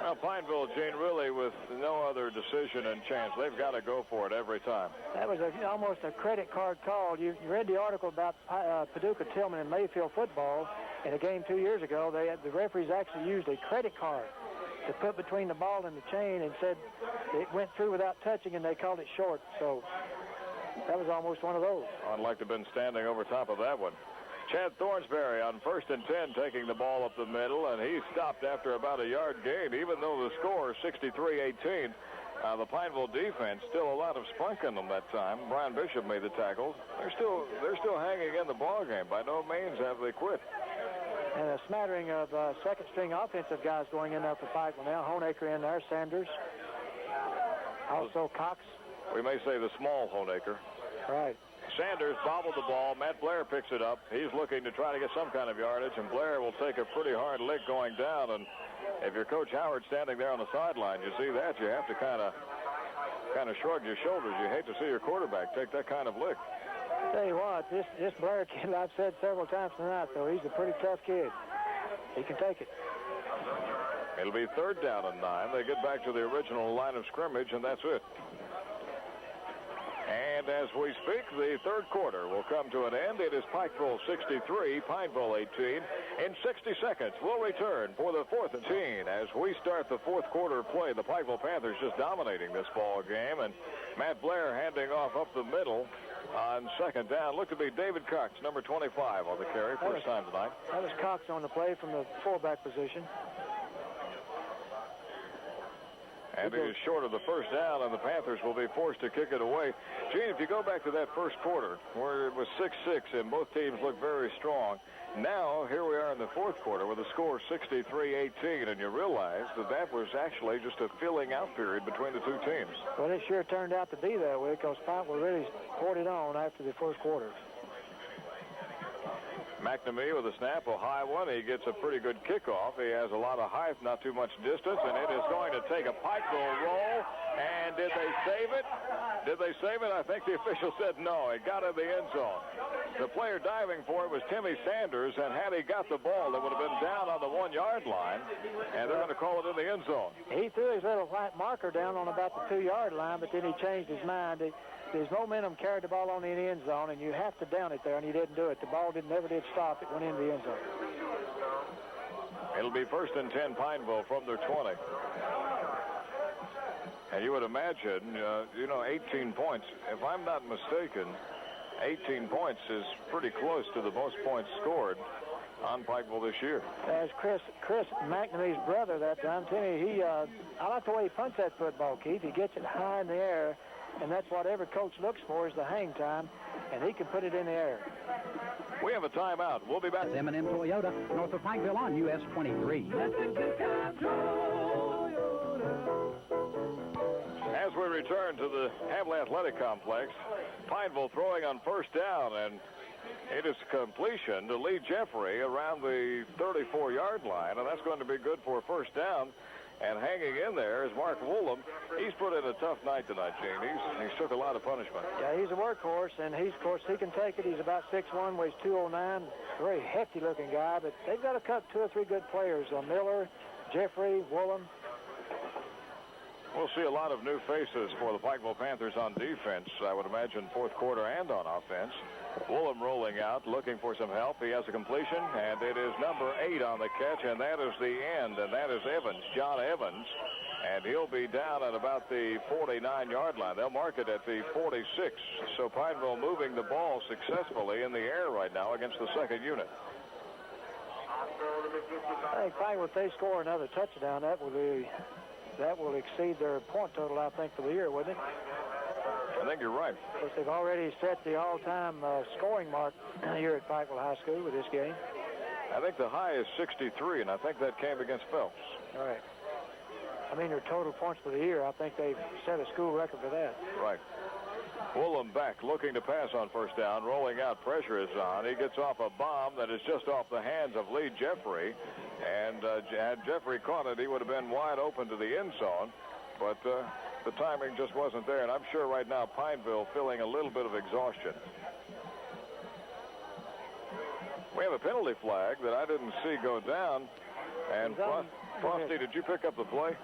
Well, Pineville, Gene, really with no other decision and chance. They've got to go for it every time. That was almost a credit card call. You read the article about Paducah, Tillman, and Mayfield football in a game 2 years ago. The referees actually used a credit card to put between the ball and the chain and said it went through without touching, and they called it short. So that was almost one of those. I'd like to have been standing over top of that one. Chad Thornsberry on 1st and 10 taking the ball up the middle, and he stopped after about a yard gain, even though the score is 63-18. The Pineville defense, still a lot of spunk in them that time. Brian Bishop made the tackle. They're still hanging in the ball game. By no means have they quit. And a smattering of second-string offensive guys going in there for Pikeville now. Honaker in there, Sanders. Also Cox. We may say the small Honaker. Right. Sanders bobbled the ball. Matt Blair picks it up. He's looking to try to get some kind of yardage, and Blair will take a pretty hard lick going down. And if you're Coach Howard standing there on the sideline, you see that, you have to kind of shrug your shoulders. You hate to see your quarterback take that kind of lick. Tell you what, this Blair kid, I've said several times tonight, though, he's a pretty tough kid. He can take it. It'll be 3rd down and 9. They get back to the original line of scrimmage, and that's it. And as we speak, the 3rd quarter will come to an end. It is Pikeville 63, Pineville 18. In 60 seconds, we'll return for the 4th and 10 as we start the 4th quarter play. The Pikeville Panthers just dominating this ball game, and Matt Blair handing off up the middle on 2nd down. Looked to be David Cox, number 25 on the carry, first time tonight. That was Cox on the play from the fullback position. And it is short of the first down, and the Panthers will be forced to kick it away. Gene, if you go back to that first quarter where it was 6-6 and both teams looked very strong, now here we are in the 4th quarter with a score 63-18, and you realize that was actually just a filling out period between the two teams. Well, it sure turned out to be that way because Pikeville really poured it on after the first quarter. McNamee with a snap, a high one. He gets a pretty good kickoff. He has a lot of height, not too much distance, and it is going to take a Pikeville roll. And did they save it? Did they save it? I think the official said no. It got in the end zone. The player diving for it was Timmy Sanders, and had he got the ball, it would have been down on the 1-yard line, and they're going to call it in the end zone. He threw his little white marker down on about the 2-yard line, but then he changed his mind. His momentum carried the ball on in the end zone, and you have to down it there, and he didn't do it. The ball never did stop. It went into the end zone. It'll be 1st and 10 Pineville from their 20. And you would imagine, 18 points. If I'm not mistaken, 18 points is pretty close to the most points scored on Pikeville this year. As Chris McNamee's brother that time, Timmy, I like the way he punts that football, Keith. He gets it high in the air, and that's what every coach looks for is the hang time, and he can put it in the air. We have a timeout. We'll be back. M&M Toyota, north of Pikeville on US 23. As we return to the Hamley Athletic Complex, Pineville throwing on 1st down, and it is completion to Lee Jeffrey around the 34-yard line, and that's going to be good for a 1st down. And hanging in there is Mark Woolham. He's put in a tough night tonight, Gene. He's took a lot of punishment. Yeah, he's a workhorse, and he can take it. He's about 6'1", weighs 209. Very hefty-looking guy, but they've got a couple, 2 or 3 good players. Miller, Jeffrey, Woolham. We'll see a lot of new faces for the Pikeville Panthers on defense, I would imagine, 4th quarter and on offense. Woolham rolling out, looking for some help. He has a completion, and it is number 8 on the catch, and that is the end, and that is Evans, John Evans, and he'll be down at about the 49-yard line. They'll mark it at the 46, so Pineville moving the ball successfully in the air right now against the 2nd unit. I think Pikeville, if they score another touchdown, that will exceed their point total, I think, for the year, wouldn't it? I think you're right. Of course, they've already set the all-time scoring mark here at Pikeville High School with this game. I think the high is 63, and I think that came against Phelps. All right. I mean, their total points for the year, I think they've set a school record for that. Right. Woolham back, looking to pass on first down. Rolling out, pressure is on. He gets off a bomb that is just off the hands of Lee Jeffrey. And had Jeffrey caught it, he would have been wide open to the end zone. But the timing just wasn't there. And I'm sure right now Pineville feeling a little bit of exhaustion. We have a penalty flag that I didn't see go down. And Frosty, did you pick up the play?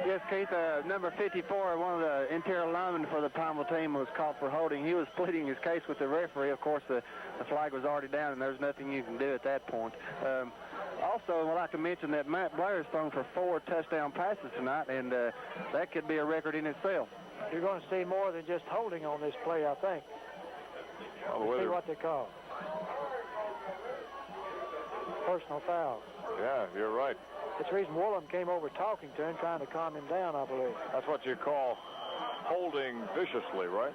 Yes, Keith. Number 54, one of the interior linemen for the Pineville team, was called for holding. He was pleading his case with the referee. Of course, the flag was already down, and there's nothing you can do at that point. Also, I'd like to mention that Matt Blair has thrown for 4 touchdown passes tonight, and that could be a record in itself. You're going to see more than just holding on this play, I think. Let's see what they call. Personal foul. Yeah, you're right. That's the reason Woolham came over talking to him, trying to calm him down, I believe. That's what you call holding viciously, right?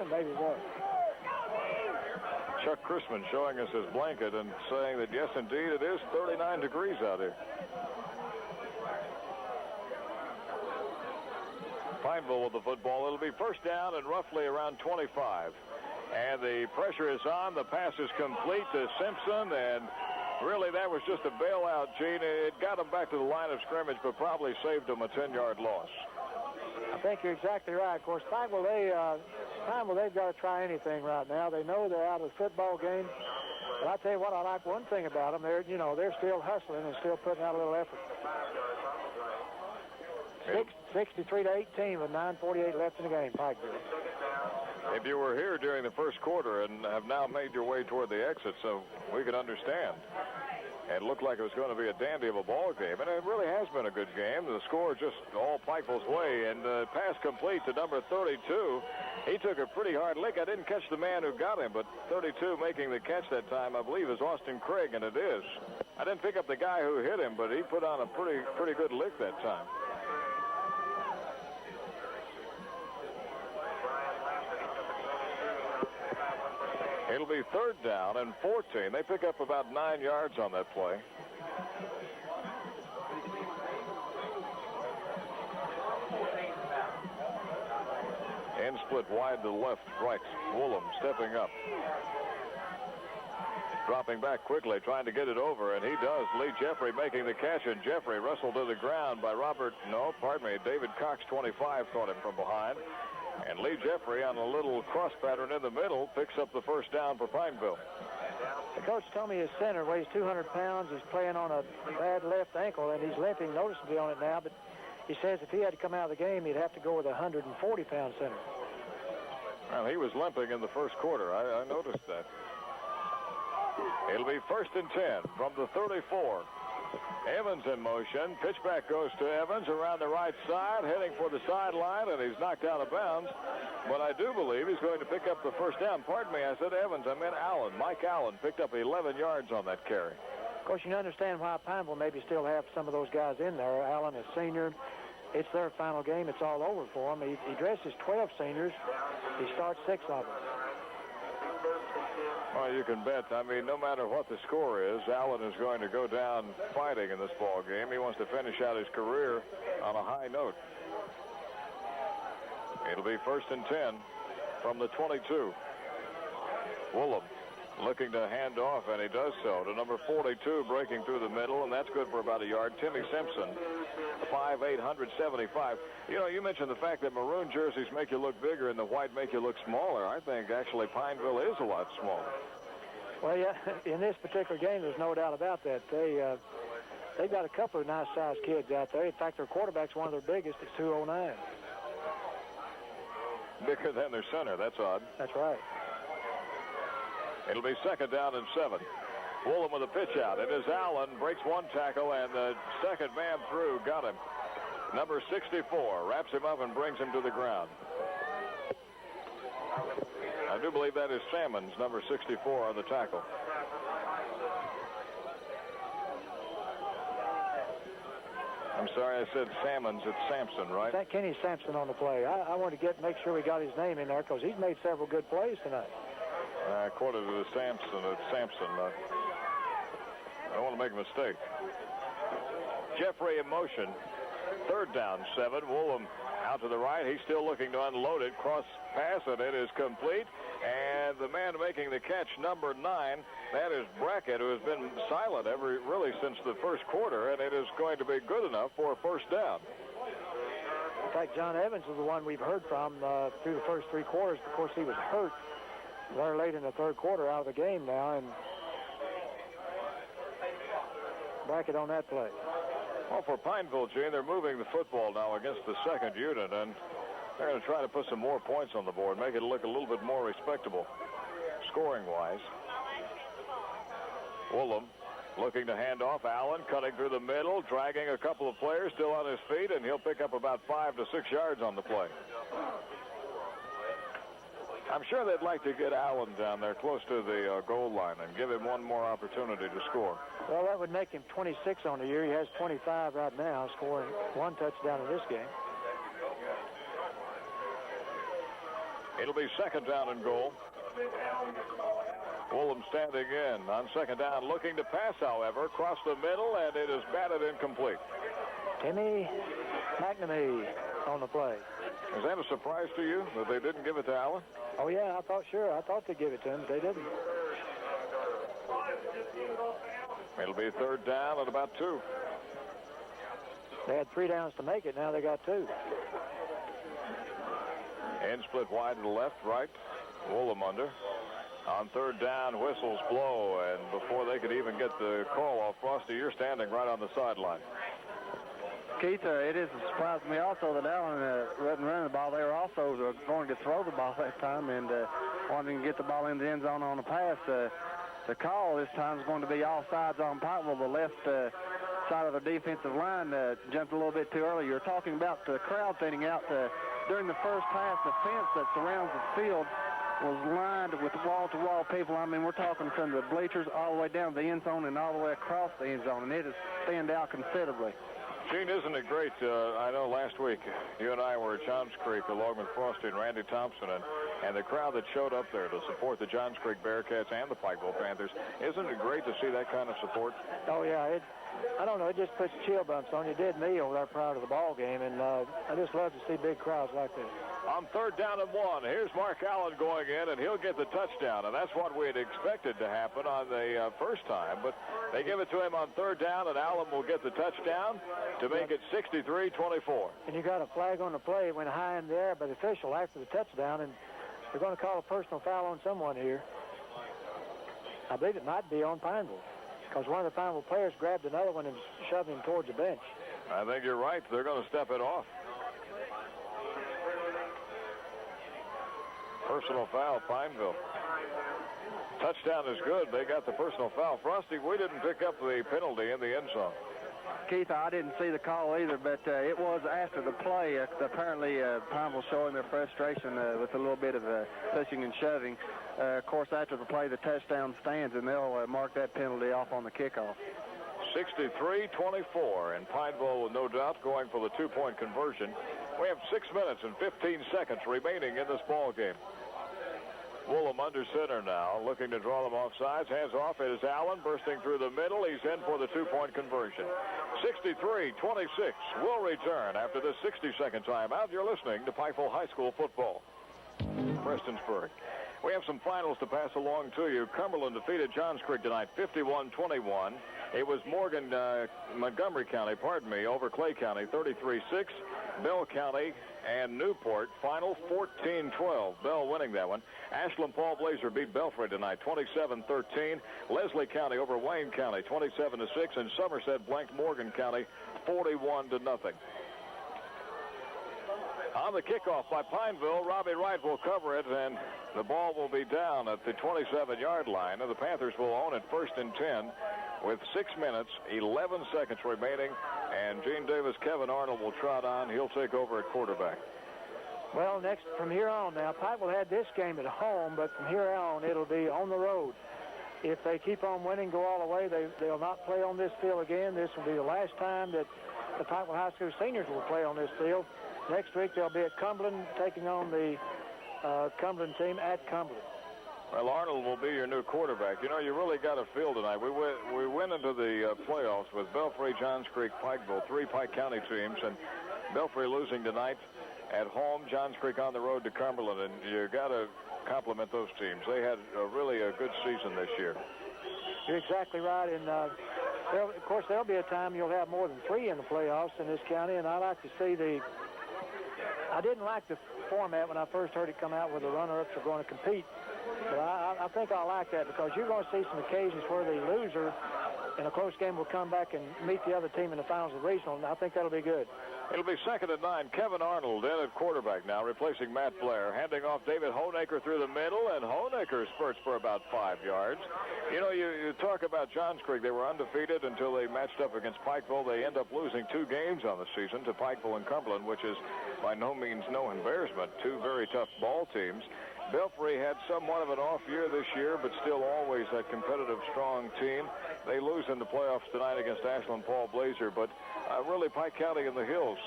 Maybe so. Chuck Chrisman showing us his blanket and saying that, yes, indeed, it is 39 degrees out here. Pineville with the football. It'll be first down and roughly around 25. And the pressure is on. The pass is complete to Simpson, and really, that was just a bailout, Gene. It got them back to the line of scrimmage, but probably saved them a 10-yard loss. I think you're exactly right. Of course, Pikeville, they've got to try anything right now. They know they're out of the football game. But I tell you what, I like one thing about them. They're still hustling and still putting out a little effort. 63-18 with 9:48 left in the game, Pikeville. If you were here during the first quarter and have now made your way toward the exit, so we could understand. It looked like it was going to be a dandy of a ball game, and it really has been a good game. The score just all Pikeville's way, and the pass complete to number 32. He took a pretty hard lick. I didn't catch the man who got him, but 32 making the catch that time, I believe, is Austin Craig, and it is. I didn't pick up the guy who hit him, but he put on a pretty good lick that time. It'll be third down and 14. They pick up about 9 yards on that play. End split wide to the left, right. Woolham stepping up. Dropping back quickly, trying to get it over, and he does. Lee Jeffrey making the catch, and Jeffrey wrestled to the ground by David Cox, 25, caught him from behind. And Lee Jeffrey on a little cross pattern in the middle picks up the first down for Pineville. The coach told me his center weighs 200 pounds. He's playing on a bad left ankle, and he's limping noticeably on it now. But he says if he had to come out of the game, he'd have to go with a 140-pound center. Well, he was limping in the first quarter. I noticed that. It'll be first and 10 from the 34. Evans in motion. Pitchback goes to Evans around the right side, heading for the sideline, and he's knocked out of bounds. But I do believe he's going to pick up the first down. Pardon me, I said Evans. I meant Allen. Mike Allen picked up 11 yards on that carry. Of course, you can understand why Pineville maybe still have some of those guys in there. Allen is senior. It's their final game. It's all over for him. He dresses 12 seniors. He starts 6 of them. Well, you can bet. I mean, no matter what the score is, Allen is going to go down fighting in this ball game. He wants to finish out his career on a high note. It'll be first and 10 from the 22. Woolham looking to hand off, and he does so to number 42, breaking through the middle, and that's good for about a yard. Timmy Simpson, 5'8", 175. You know, you mentioned the fact that maroon jerseys make you look bigger and the white make you look smaller. I think actually Pineville is a lot smaller. Well, yeah, in this particular game, there's no doubt about that. They've got a couple of nice-sized kids out there. In fact, their quarterback's one of their biggest. It's 209. Bigger than their center. That's odd. That's right. It'll be second down and 7. Woolham with a pitch out. It is Allen, breaks one tackle, and the second man through got him. Number 64 wraps him up and brings him to the ground. I do believe that is Salmons, number 64, on the tackle. I'm sorry, I said Salmons. It's Sampson, right? Is that Kenny Sampson on the play? I want to make sure we got his name in there because he's made several good plays tonight. I quoted it as Sampson. It's Sampson. I don't want to make a mistake. Jeffrey in motion. Third down, 7. Woolham out to the right. He's still looking to unload it. Cross pass, and it is complete. And the man making the catch, number 9, that is Brackett, who has been silent really since the first quarter, and it is going to be good enough for a first down. In fact, John Evans is the one we've heard from through the first 3 quarters. Of course, he was hurt very late in the third quarter, out of the game now, and Brackett on that play. Well, for Pineville, Gene, they're moving the football now against the second unit, and they're going to try to put some more points on the board, make it look a little bit more respectable scoring-wise. Woolham looking to hand off. Allen cutting through the middle, dragging a couple of players, still on his feet, and he'll pick up about 5 to 6 yards on the play. I'm sure they'd like to get Allen down there close to the goal line and give him one more opportunity to score. Well, that would make him 26 on the year. He has 25 right now, scoring 1 touchdown in this game. It'll be second down and goal. Woolham standing in on second down, looking to pass, however, across the middle, and it is batted incomplete. Timmy McNamee on the play. Is that a surprise to you that they didn't give it to Allen? Oh, yeah, I thought they'd give it to him. They didn't. It'll be third down at about 2. They had 3 downs to make it. Now they got 2. End split wide to the left, right. Woolham under. On third down, whistles blow, and before they could even get the call off, Frosty, you're standing right on the sideline. Keith, it is a surprise to me also that Allen wasn't running the ball. They were also going to throw the ball that time and wanting to get the ball in the end zone on the pass. The call this time is going to be all sides on Pikeville. The left side of the defensive line jumped a little bit too early. You're talking about the crowd thinning out. During the first half, the fence that surrounds the field was lined with wall-to-wall people. I mean, we're talking from the bleachers all the way down to the end zone and all the way across the end zone, and it has thinned out considerably. Gene, isn't it great? I know last week you and I were at Johns Creek along with Frosty and Randy Thompson, and the crowd that showed up there to support the Johns Creek Bearcats and the Pikeville Panthers. Isn't it great to see that kind of support? Oh, yeah. I don't know. It just puts chill bumps on you. It did me over there prior to the ball game, and I just love to see big crowds like this. On third down and 1, here's Mark Allen going in, and he'll get the touchdown, and that's what we had expected to happen on the first time. But they give it to him on third down, and Allen will get the touchdown to make it 63-24. And you got a flag on the play. It went high in the air by the official after the touchdown, and they're going to call a personal foul on someone here. I believe it might be on Pineville, because one of the Pineville players grabbed another one and shoved him towards the bench. I think you're right. They're going to step it off. Personal foul, Pineville. Touchdown is good. They got the personal foul. Frosty, we didn't pick up the penalty in the end zone. Keith, I didn't see the call either, but it was after the play. Apparently, Pineville showing their frustration with a little bit of pushing and shoving. Of course, after the play, the touchdown stands, and they'll mark that penalty off on the kickoff. 63-24, and Pineville, with no doubt, going for the 2-point conversion. We have 6 minutes and 15 seconds remaining in this ball game. Woolham under center now, looking to draw them off sides. Hands off. It is Allen bursting through the middle. He's in for the 2-point conversion. 63-26. We'll return after this 60-second timeout. You're listening to Pikeville High School football. Prestonsburg. We have some finals to pass along to you. Cumberland defeated Johns Creek tonight, 51-21. It was Montgomery County, over Clay County, 33-6. Bell County and Newport, final 14-12. Bell winning that one. Ashland Paul Blazer beat Belfry tonight, 27-13. Leslie County over Wayne County, 27-6. And Somerset blanked Morgan County, 41-0. On the kickoff by Pineville, Robbie Wright will cover it, and the ball will be down at the 27-yard line. And the Panthers will own it first and 10 with 6 minutes, 11 seconds remaining. And Gene Davis, Kevin Arnold will trot on. He'll take over at quarterback. Well, next, from here on now, Pikeville had this game at home, but from here on, it'll be on the road. If they keep on winning, go all the way, they'll not play on this field again. This will be the last time that the Pikeville High School seniors will play on this field. Next week they'll be at Cumberland taking on the Cumberland team at Cumberland. Well, Arnold will be your new quarterback. You know, you really got a feel tonight. We went into the playoffs with Belfry, Johns Creek, Pikeville, 3 Pike County teams, and Belfry losing tonight at home, Johns Creek on the road to Cumberland, and you got to compliment those teams. They had really a good season this year. You're exactly right, and of course there'll be a time you'll have more than 3 in the playoffs in this county, and I like to see I didn't like the format when I first heard it come out where the runner-ups are going to compete. But I think I like that because you're going to see some occasions where the loser in a close game will come back and meet the other team in the finals of the regional, and I think that'll be good. It'll be 2nd and 9. Kevin Arnold in at quarterback now, replacing Matt Blair. Handing off David Honaker through the middle, and Honaker spurts for about 5 yards. You know, you talk about Johns Creek. They were undefeated until they matched up against Pikeville. They end up losing 2 games on the season to Pikeville and Cumberland, which is by no means no embarrassment. 2 very tough ball teams. Belfry had somewhat of an off year this year, but still always a competitive, strong team. They lose in the playoffs tonight against Ashland Paul Blazer, but really Pike County in the hills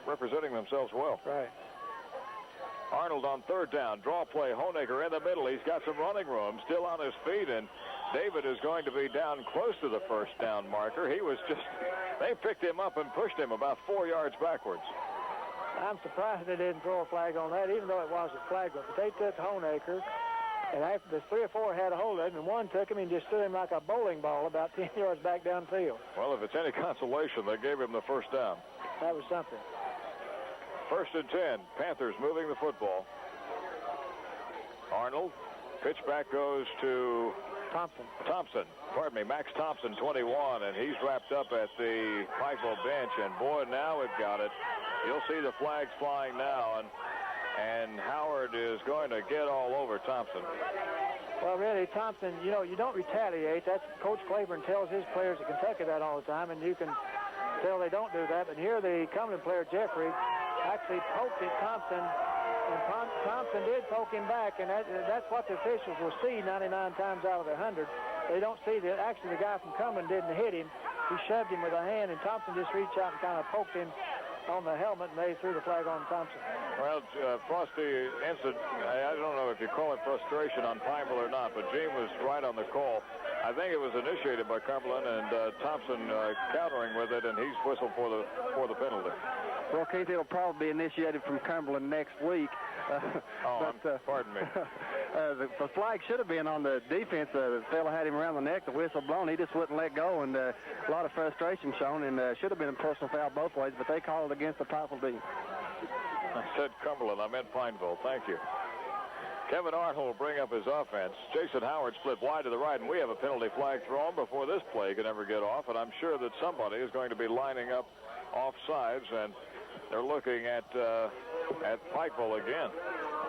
representing themselves well. Right. Arnold on 3rd down. Draw play. Honaker in the middle. He's got some running room, still on his feet, and David is going to be down close to the 1st down marker. They picked him up and pushed him about 4 yards backwards. I'm surprised they didn't throw a flag on that, even though it wasn't flagrant. But they took Honaker, and after the 3 or 4 had a hold of him, and one took him and just threw him like a bowling ball about 10 yards back downfield. Well, if it's any consolation, they gave him the 1st down. That was something. 1st and 10. Panthers moving the football. Arnold. Pitch back goes to Thompson. Pardon me, Max Thompson, 21, and he's wrapped up at the Pikeville bench, and boy, now we've got it. You'll see the flags flying now, and Howard is going to get all over Thompson. Well, really, Thompson, you know, you don't retaliate. That's Coach Claiborne tells his players at Kentucky that all the time, and you can tell they don't do that. But here the Cumberland player, Jeffrey, actually poked at Thompson, and Thompson did poke him back, and that's what the officials will see 99 times out of 100. They don't see that actually the guy from Cumberland didn't hit him. He shoved him with a hand, and Thompson just reached out and kind of poked him on the helmet, and they threw the flag on Thompson. Well, Frosty answered, I don't know if you call it frustration on Pineville or not, but Gene was right on the call. I think it was initiated by Cumberland, and Thompson countering with it, and he's whistled for the penalty. Well, Keith, it'll probably be initiated from Cumberland next week. Pardon me. The flag should have been on the defense. The fellow had him around the neck, the whistle blown. He just wouldn't let go, and a lot of frustration shown, and should have been a personal foul both ways, but they called it against the Pikeville team. I said Cumberland. I meant Pineville. Thank you. Kevin Arnold will bring up his offense. Jason Howard split wide to the right, and we have a penalty flag thrown before this play can ever get off, and I'm sure that somebody is going to be lining up offsides, and they're looking at Pikeville again.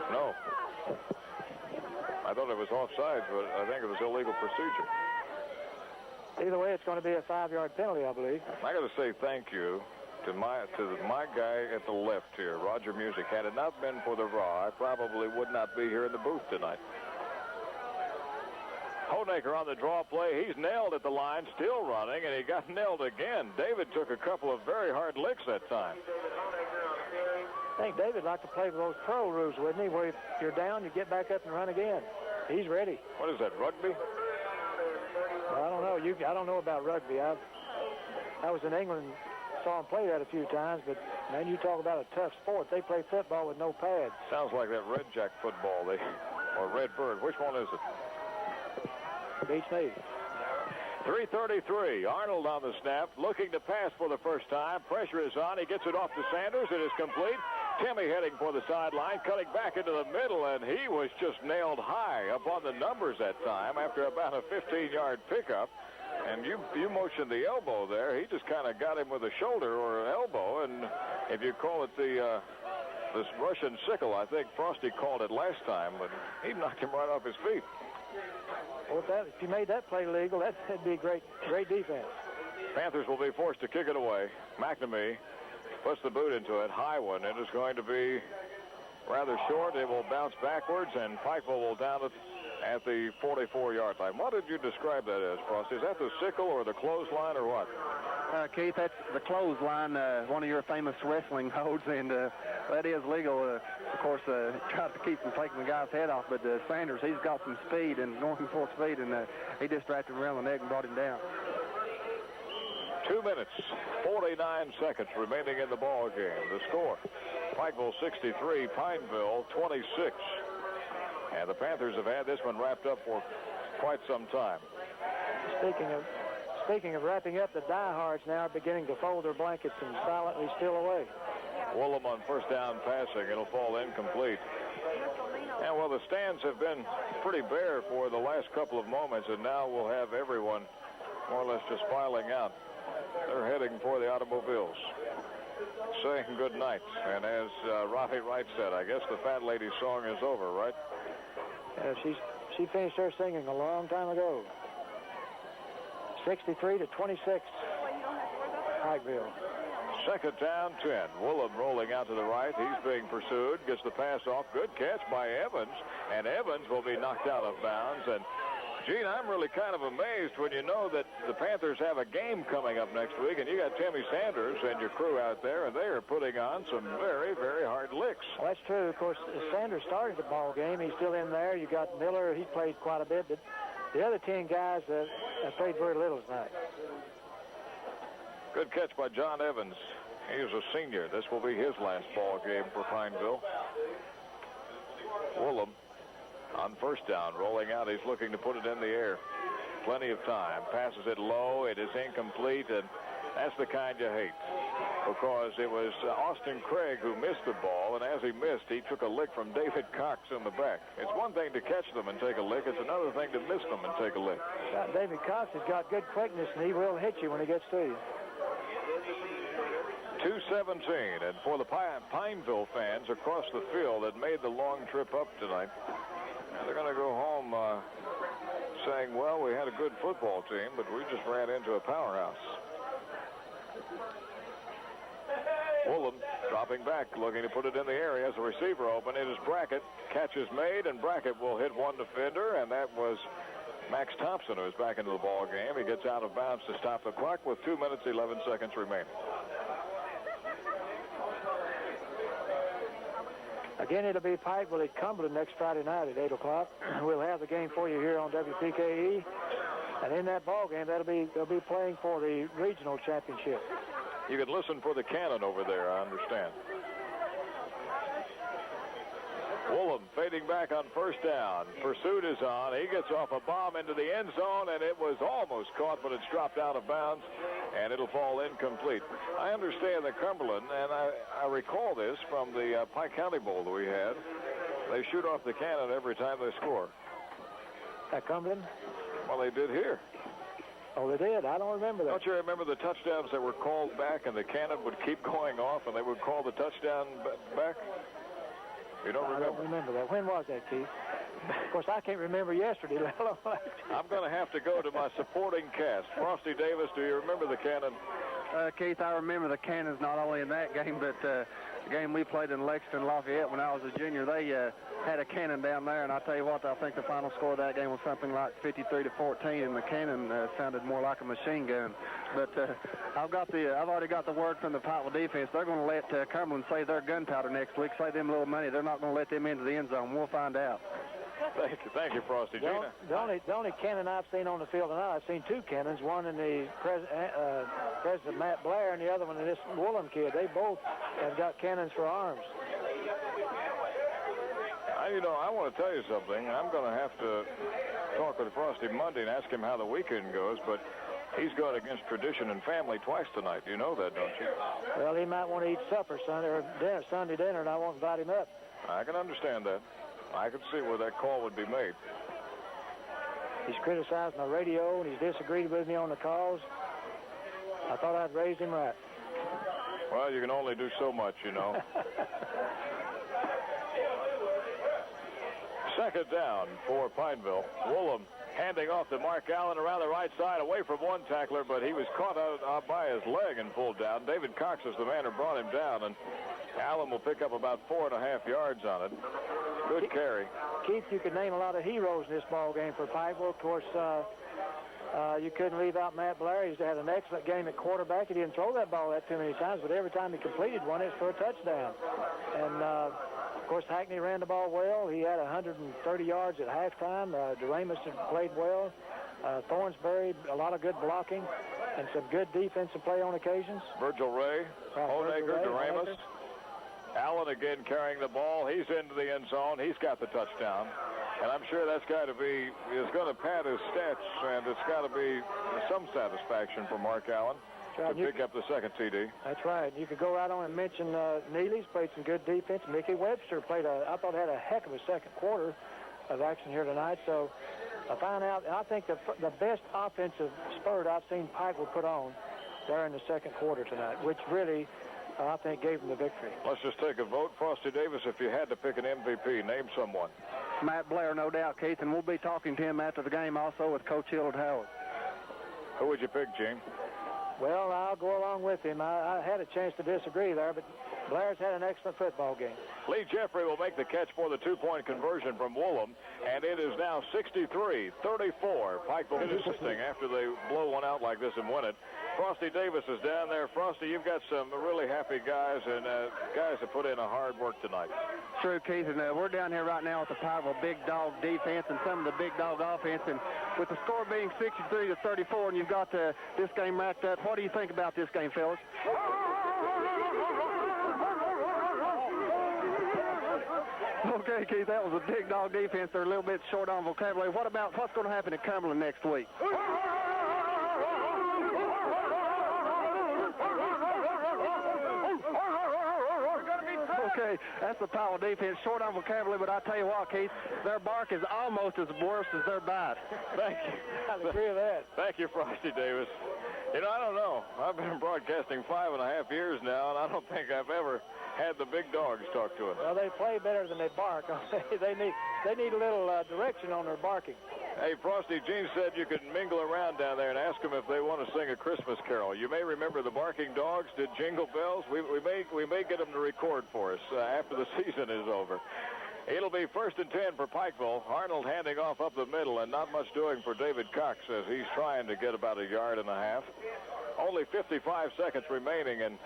No. I thought it was offsides, but I think it was illegal procedure. Either way, it's going to be a 5-yard penalty, I believe. I got to say thank you to my guy at the left here, Roger Music. Had it not been for the raw, I probably would not be here in the booth tonight. Honaker on the draw play. He's nailed at the line, still running, and he got nailed again. David took a couple of very hard licks that time. I think David liked to play with those pro rules, wouldn't he, where if you're down, you get back up and run again. He's ready. What is that, rugby? Well, I don't know. I don't know about rugby. I was in England, saw him play that a few times, but, man, you talk about a tough sport. They play football with no pads. Sounds like that Red Jack football, or Red Bird. Which one is it? Beach Navy. 3:33. Arnold on the snap, looking to pass for the first time. Pressure is on. He gets it off to Sanders. It is complete. Timmy heading for the sideline, cutting back into the middle, and he was just nailed high up on the numbers that time after about a 15-yard pickup. And you motioned the elbow there. He just kind of got him with a shoulder or an elbow, and if you call it this Russian sickle, I think Frosty called it last time, but he knocked him right off his feet. Well, if you made that play legal, that'd be great defense. Panthers will be forced to kick it away. McNamee puts the boot into it. High one. It is going to be rather short. It will bounce backwards, and Pikeville will down it at the 44-yard line. What did you describe that as, Frosty? Is that the sickle or the clothesline or what? Keith, that's the clothesline, one of your famous wrestling holds, and that is legal. Of course, tried to keep from taking the guy's head off, but Sanders, he's got some speed and going full speed, and he just wrapped him around the neck and brought him down. 2 minutes, 49 seconds remaining in the ball game. The score, Pikeville 63, Pineville 26. And the Panthers have had this one wrapped up for quite some time. Speaking of wrapping up, the diehards now are beginning to fold their blankets and silently steal away. Woolham on first down passing. It'll fall incomplete. And, well, the stands have been pretty bare for the last couple of moments, and now we'll have everyone more or less just filing out. They're heading for the automobiles, saying good night. And as Rafi Wright said, I guess the fat lady's song is over, right? She finished her singing a long time ago. 63-26, Pikeville. Second down, 10. Woolham rolling out to the right. He's being pursued. Gets the pass off. Good catch by Evans. And Evans will be knocked out of bounds. And, Gene, I'm really kind of amazed when you know that the Panthers have a game coming up next week, and you got Timmy Sanders and your crew out there, and they are putting on some very, very hard licks. Well, that's true. Of course, Sanders started the ball game. He's still in there. You got Miller. He played quite a bit, but the other 10 guys have played very little tonight. Good catch by John Evans. He is a senior. This will be his last ball game for Pineville. Woolham on first down, rolling out. He's looking to put it in the air. Plenty of time. Passes it low. It is incomplete, and that's the kind you hate, because it was Austin Craig who missed the ball, and as he missed, he took a lick from David Cox in the back. It's one thing to catch them and take a lick. It's another thing to miss them and take a lick. David Cox has got good quickness, and he will hit you when he gets to you. 2:17, and for the Pineville fans across the field that made the long trip up tonight, they're going to go home saying, well, we had a good football team, but we just ran into a powerhouse. Woolham dropping back, looking to put it in the air. He has a receiver open. It is Brackett. Catch is made, and Brackett will hit one defender, and that was Max Thompson, who is back into the ball game. He gets out of bounds to stop the clock with 2 minutes, 11 seconds remaining. Again, it'll be Pikeville at Cumberland next Friday night at 8 o'clock. We'll have the game for you here on WPKE. And in that ball game, they'll be playing for the regional championship. You can listen for the cannon over there, I understand. Woolham fading back on first down. Pursuit is on. He gets off a bomb into the end zone, and it was almost caught, but it's dropped out of bounds, and it'll fall incomplete. I understand that Cumberland, and I recall this from the Pike County Bowl that we had, they shoot off the cannon every time they score. At Cumberland? Well, they did here. Oh, they did? I don't remember that. Don't you remember the touchdowns that were called back, and the cannon would keep going off, and they would call the touchdown back? You don't remember? I don't remember that. When was that, Keith? Of course, I can't remember yesterday. I'm going to have to go to my supporting cast. Frosty Davis, do you remember the cannon? Keith, I remember the cannons not only in that game, but the game we played in Lexington, Lafayette when I was a junior. They had a cannon down there, and I tell you what, I think the final score of that game was something like 53-14, and the cannon sounded more like a machine gun. But I've already got the word from the Pikeville defense. They're going to let Cumberland save their gunpowder next week, save them a little money. They're not going to let them into the end zone. We'll find out. Thank you, Frosty. The only cannon I've seen on the field tonight, I've seen two cannons, one in the President Matt Blair and the other one in this Woolham kid. They both have got cannons for arms. I want to tell you something. I'm going to have to talk with Frosty Monday and ask him how the weekend goes, but he's going against tradition and family twice tonight. You know that, don't you? Well, he might want to eat supper Sunday dinner, and I won't invite him up. I can understand that. I can see where that call would be made. He's criticized my radio, and he's disagreed with me on the calls. I thought I'd raised him right. Well, you can only do so much, you know. Second down for Pineville. Woolham handing off to Mark Allen around the right side, away from one tackler, but he was caught out by his leg and pulled down. David Cox is the man who brought him down, and Allen will pick up about 4.5 yards on it. Good carry. Keith, you could name a lot of heroes in this ball game for Pikeville. Of course, you couldn't leave out Matt Blair. He's had an excellent game at quarterback. He didn't throw that ball that too many times, but every time he completed one, it's for a touchdown. And, of course, Hackney ran the ball well. He had 130 yards at halftime. DeRamus had played well. Thornsbury, a lot of good blocking and some good defensive play on occasions. Virgil Ray, Honaker, DeRamus. Allen again carrying the ball. He's into the end zone. He's got the touchdown. And I'm sure that's got to be, is going to pad his stats, and it's got to be some satisfaction for Mark Allen to pick up the second TD. That's right. You could go right on and mention Neely's played some good defense. Mickey Webster played, I thought, had a heck of a second quarter of action here tonight. So I found out, and I think the best offensive spurt I've seen Pikeville put on there in the second quarter tonight, which really, I think, gave them the victory. Let's just take a vote. Frosty Davis, if you had to pick an MVP, name someone. Matt Blair, no doubt, Keith, and we'll be talking to him after the game also with Coach Hillard Howard. Who would you pick, Gene? Well, I'll go along with him. I had a chance to disagree there, but Blair's had an excellent football game. Lee Jeffrey will make the catch for the two-point conversion from Woolham, and it is now 63-34. Pikeville assisting after they blow one out like this and win it. Frosty Davis is down there. Frosty, you've got some really happy guys and guys that put in a hard work tonight. True, Keith, and we're down here right now with the Pikeville big dog defense and some of the big dog offense, and with the score being 63-34, and you've got this game wrapped up, what do you think about this game, fellas? Okay, Keith, that was a big dog defense. They're a little bit short on vocabulary. What about what's going to happen at Cumberland next week? Okay, that's the Powell defense, short on vocabulary, but I tell you what, Keith, their bark is almost as worse as their bite. Thank you. I agree with that. Thank you, Frosty Davis. You know, I don't know. I've been broadcasting 5.5 years now, and I don't think I've ever had the big dogs talk to them. Well, they play better than they bark. they need a little direction on their barking. Hey, Frosty, Gene said you could mingle around down there and ask them if they want to sing a Christmas carol. You may remember the barking dogs did Jingle Bells. We may get them to record for us after the season is over. It'll be 1st and 10 for Pikeville. Arnold handing off up the middle, and not much doing for David Cox as he's trying to get about 1.5 yards. Only 55 seconds remaining, and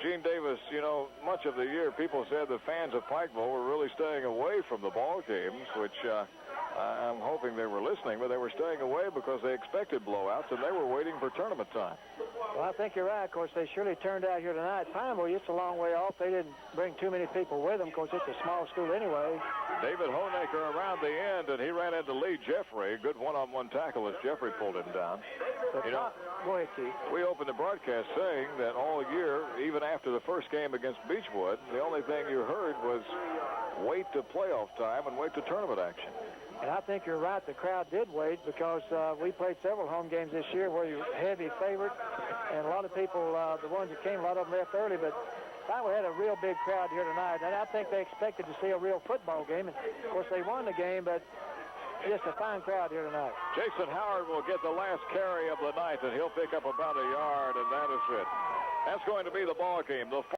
Gene Davis, you know, much of the year people said the fans of Pikeville were really staying away from the ball games, which I'm hoping they were listening, but they were staying away because they expected blowouts, and they were waiting for tournament time. Well, I think you're right. Of course, they surely turned out here tonight. Pineville, it's a long way off. They didn't bring too many people with them. Of course, it's a small school anyway. David Honaker around the end, and he ran into Lee Jeffrey. Good one-on-one tackle as Jeffrey pulled him down. You know, go ahead, Keith. We opened the broadcast saying that all year, even after the first game against Beechwood, the only thing you heard was wait to playoff time and wait to tournament action. And I think you're right. The crowd did wait because we played several home games this year where you're heavy favorite. And a lot of people, the ones that came, a lot of them left early. But Pikeville had a real big crowd here tonight. And I think they expected to see a real football game. And, of course, they won the game, but just a fine crowd here tonight. Jason Howard will get the last carry of the night, and he'll pick up about 1 yard, and that is it. That's going to be the ball game. The